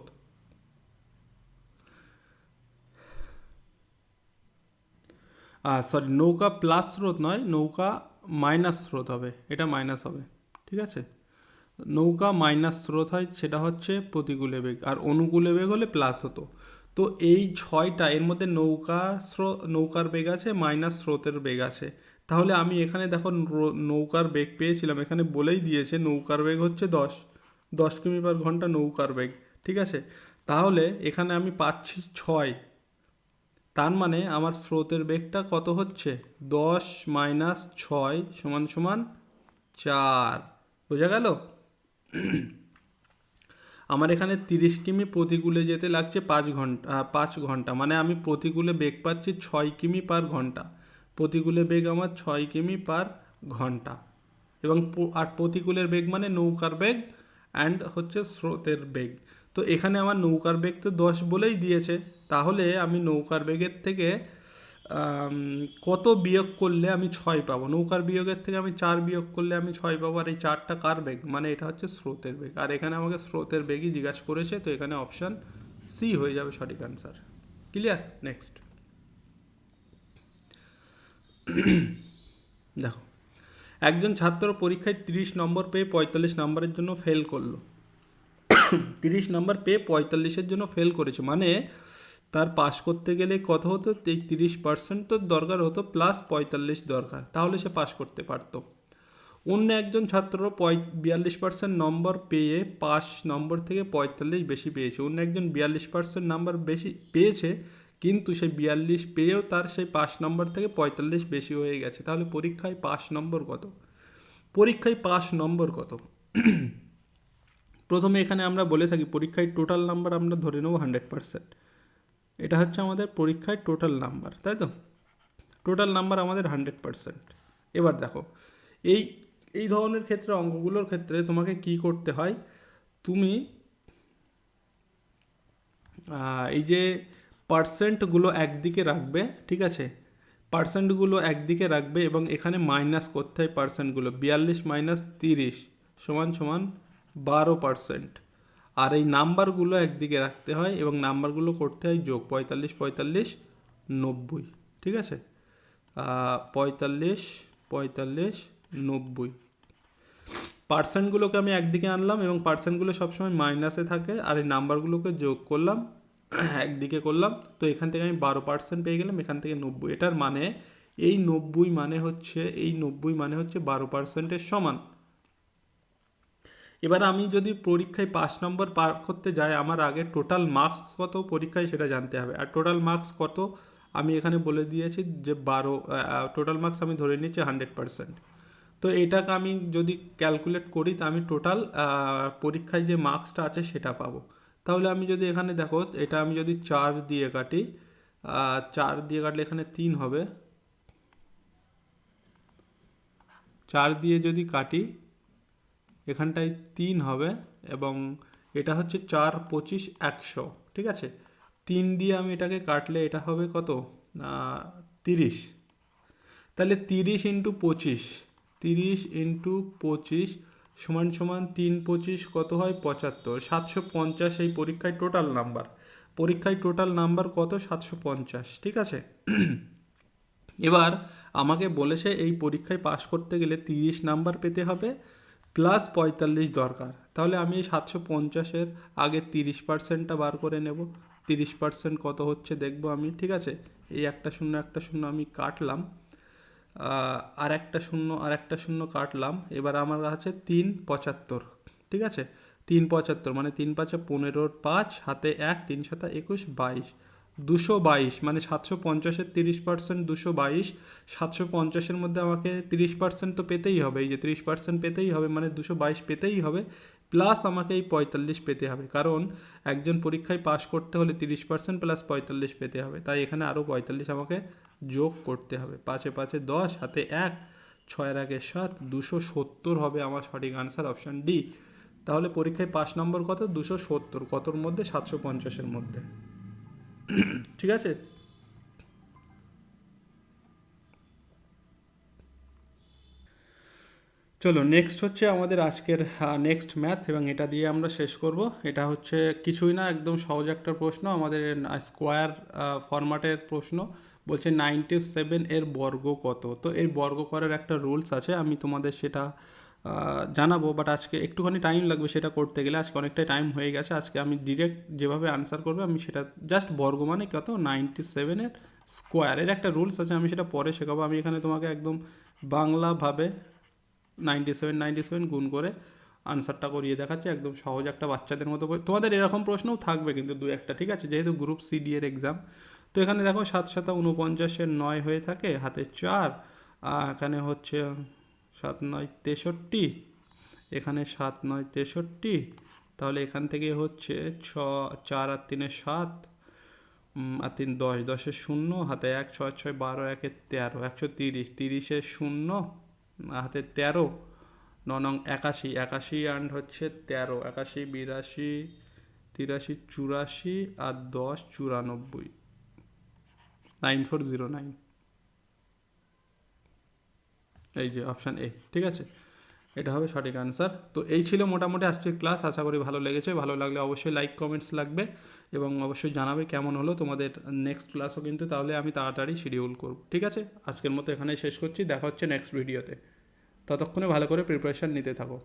সরি, নৌকা প্লাস স্রোত নয়, নৌকা মাইনাস স্রোত হবে, এটা মাইনাস হবে, ঠিক আছে? নৌকা মাইনাস স্রোত হয়, সেটা হচ্ছে প্রতিকূলে বেগ, আর অনুকূলে বেগ হলে প্লাস হতো। তো এই 6টা এর মধ্যে নৌকার বেগ আছে মাইনাস স্রোতের বেগ আছে। তাহলে আমি এখানে দেখো নৌকার বেগ পেয়েছিলাম, এখানে বলেই দিয়েছে নৌকার বেগ হচ্ছে 10 কিমি পার ঘন্টা নৌকার বেগ, ঠিক আছে? তাহলে এখানে আমি পাচ্ছি 6, তার মানে আমার স্রোতের বেগটা কত হচ্ছে? 10 মাইনাস 6 সমান সমান 4। বোঝা গেল? আমার এখানে 30 কিমি প্রতিকূলে যেতে লাগছে 5 ঘন্টা, মানে আমি প্রতিকূলে বেগ পাচ্ছি 6 কিমি পার ঘন্টা। প্রতিকূলে বেগ আমার 6 কিমি পার ঘন্টা, এবং আর প্রতিকূলের বেগ মানে নৌকার বেগ অ্যান্ড হচ্ছে স্রোতের বেগ। তো এখানে আমার নৌকার বেগ তো 10 বলেই দিয়েছে, তাহলে আমি নৌকার বেগের থেকে কত বিয়োগ করলে আমি 6 পাবো? নৌকার বিয়োগের থেকে আমি 4 বিয়োগ করলে আমি 6 পাবো, আর এই 4টা কার বেগ? মানে এটা হচ্ছে স্রোতের বেগ, আর এখানে আমাকে স্রোতের বেগই জিজ্ঞাসা করেছে, তো এখানে অপশান সি হয়ে যাবে সঠিক অ্যান্সার। ক্লিয়ার? নেক্সট দেখো, একজন ছাত্র পরীক্ষায় 30 নম্বর পেয়ে 45 নম্বরের জন্য ফেল করলো। 30 নম্বর পেয়ে 45-এর জন্য ফেল করেছে, মানে তার পাস করতে গেলে কত হতো? এই 30% তো দরকার হতো, প্লাস 45 দরকার, তাহলে সে পাস করতে পারতো। অন্য একজন ছাত্র 42% নম্বর পেয়ে পাস নম্বর থেকে 45 বেশি পেয়েছে। অন্য একজন 42% নাম্বার বেশি পেয়েছে, কিন্তু সেই 42 পেয়েও তার সেই পাস নম্বর থেকে 45 বেশি হয়ে গেছে। তাহলে পরীক্ষায় পাস নম্বর কত? পরীক্ষায় পাস নম্বর কত? প্রথমে এখানে আমরা বলে থাকি পরীক্ষায় টোটাল নাম্বার আমরা ধরে নেব 100%। এটা হচ্ছে আমাদের পরীক্ষায় টোটাল নাম্বার, তাই তো? টোটাল নাম্বার আমাদের 100%। এবার দেখো, এই এই ধরনের ক্ষেত্রে, অঙ্কগুলোর ক্ষেত্রে তোমাকে কি করতে হয়? তুমি এই যে পার্সেন্টগুলো একদিকে রাখবে, ঠিক আছে? পার্সেন্টগুলো একদিকে রাখবে এবং এখানে মাইনাস করতে হয় পার্সেন্টগুলো। 42 মাইনাস 30 সমান সমান 12%। আর এই নাম্বারগুলো একদিকে রাখতে হয় এবং নাম্বারগুলো করতে হয় যোগ, 45 45 90, ঠিক আছে? 45 45 90। পার্সেন্টগুলোকে আমি একদিকে আনলাম এবং পার্সেন্টগুলো সবসময় মাইনাসে থাকে, আর এই নাম্বারগুলোকে যোগ করলাম, একদিকে করলাম, তো এখান থেকে আমি 12% পেয়ে গেলাম, এখান থেকে 90। এটার মানে এই 90 মানে হচ্ছে 12%-এর সমান। এবার আমি যদি পরীক্ষায় 5 নম্বর পার করতে যাই, আমার আগে টোটাল মার্কস কত পরীক্ষায় সেটা জানতে হবে। আর টোটাল মার্কস কত আমি এখানে বলে দিয়েছি যে টোটাল মার্কস আমি ধরে নিচ্ছি 100%। তো এটাকে আমি যদি ক্যালকুলেট করি, তা আমি টোটাল পরীক্ষায় যে মার্কসটা আছে সেটা পাবো। তাহলে আমি যদি এখানে দেখো, এটা আমি যদি 4 দিয়ে কাটি, 4 দিয়ে কাটলে এখানে 3 হবে, 4 দিয়ে যদি কাটি এখানটায় 3 হবে এবং এটা হচ্ছে 4 25 100, ঠিক আছে। 3 দিয়ে আমি এটাকে কাটলে এটা হবে কত, 30। তাহলে 30 × 25, 30 × 25 সমান সমান 3 25 কত হয় 75, 750 এই পরীক্ষায় টোটাল নাম্বার। পরীক্ষায় টোটাল নাম্বার কত, 750, ঠিক আছে। এবার আমাকে বলেছে এই পরীক্ষায় পাশ করতে গেলে 30 নাম্বার পেতে হবে প্লাস 45 দরকার। তাহলে আমি এই 750-এর আগে 30%টা বার করে নেব। 30% কত হচ্ছে দেখব আমি, ঠিক আছে। এই একটা শূন্য আমি কাটলাম, আর একটা শূন্য কাটলাম। এবার আমার আছে 375, ঠিক আছে। 375 মানে 3 5 15, 5 হাতে 1, 3 7 21, 22, 222 মানে 750-এর 30% 222। 750-এর মধ্যে আমাকে 30% তো পেতেই হবে, এই যে 30% পেতেই হবে মানে 222 পেতেই হবে, প্লাস আমাকে এই 45 পেতে হবে, কারণ একজন পরীক্ষায় পাশ করতে হলে 30% প্লাস 45 পেতে হবে। তাই এখানে আরও 45 আমাকে যোগ করতে হবে। 5 5 10, হাতে 1, 6 1 7, 270 হবে আমার সঠিক আনসার, অপশান ডি। তাহলে পরীক্ষায় পাস নম্বর কত, 270, কতর মধ্যে, 750-এর মধ্যে, ঠিক আছে। চলো নেক্সট হচ্ছে আমাদের আজকের নেক্সট ম্যাথ, এবং এটা দিয়ে আমরা শেষ করব। এটা হচ্ছে কিছুই না, একদম সহজ একটা প্রশ্ন, আমাদের স্কোয়ার ফরম্যাটের প্রশ্ন। বলছে 97 এর বর্গ কত। তো এর বর্গ করার একটা রুলস আছে, আমি তোমাদের সেটা জানাবো, বাট আজকে একটুখানি টাইম লাগবে সেটা করতে গেলে। আজকে অনেকটাই টাইম হয়ে গেছে, আজকে আমি ডিরেক্ট যেভাবে আনসার করবে আমি সেটা জাস্ট বর্গ মানে কত, 97-এর স্কোয়ারের একটা রুলস আছে, আমি সেটা পরে শেখাবো। আমি এখানে তোমাকে একদম বাংলাভাবে 97 গুণ করে আনসারটা করিয়ে দেখাচ্ছে, একদম সহজ একটা বাচ্চাদের মতো। তোমাদের এরকম প্রশ্নও থাকবে কিন্তু দু একটা, ঠিক আছে, যেহেতু গ্রুপ সি ডি এর এক্সাম। তো এখানে দেখো 7 7 49-এর 9 হয়ে থাকে, হাতে 4, এখানে হচ্ছে 7 9 63, এখানে 7 9 63, তাহলে এখান থেকে হচ্ছে 4 আর 3 7, আর 3 10, 10-এর 0, হাতে 1, 6 6 12, 1 13, 130, 30-এর 0, হাতে 13, 9 9 81, 81 অ্যান্ড হচ্ছে 13, 81 82 83 84 আর 10 94, 9409, এই যে অপশান এ, ঠিক আছে। এটা হবে সঠিক আনসার। তো এই ছিল মোটামুটি আজকের ক্লাস, আশা করি ভালো লেগেছে। ভালো লাগলে অবশ্যই লাইক কমেন্টস লাগবে এবং অবশ্যই জানাবে কেমন হলো তোমাদের নেক্সট ক্লাসও, কিন্তু তাহলে আমি তাড়াতাড়ি শিডিউল করব, ঠিক আছে। আজকের মতো এখানেই শেষ করছি, দেখা হচ্ছে নেক্সট ভিডিওতে। ততক্ষণে ভালো করে প্রিপারেশান নিতে থাকো।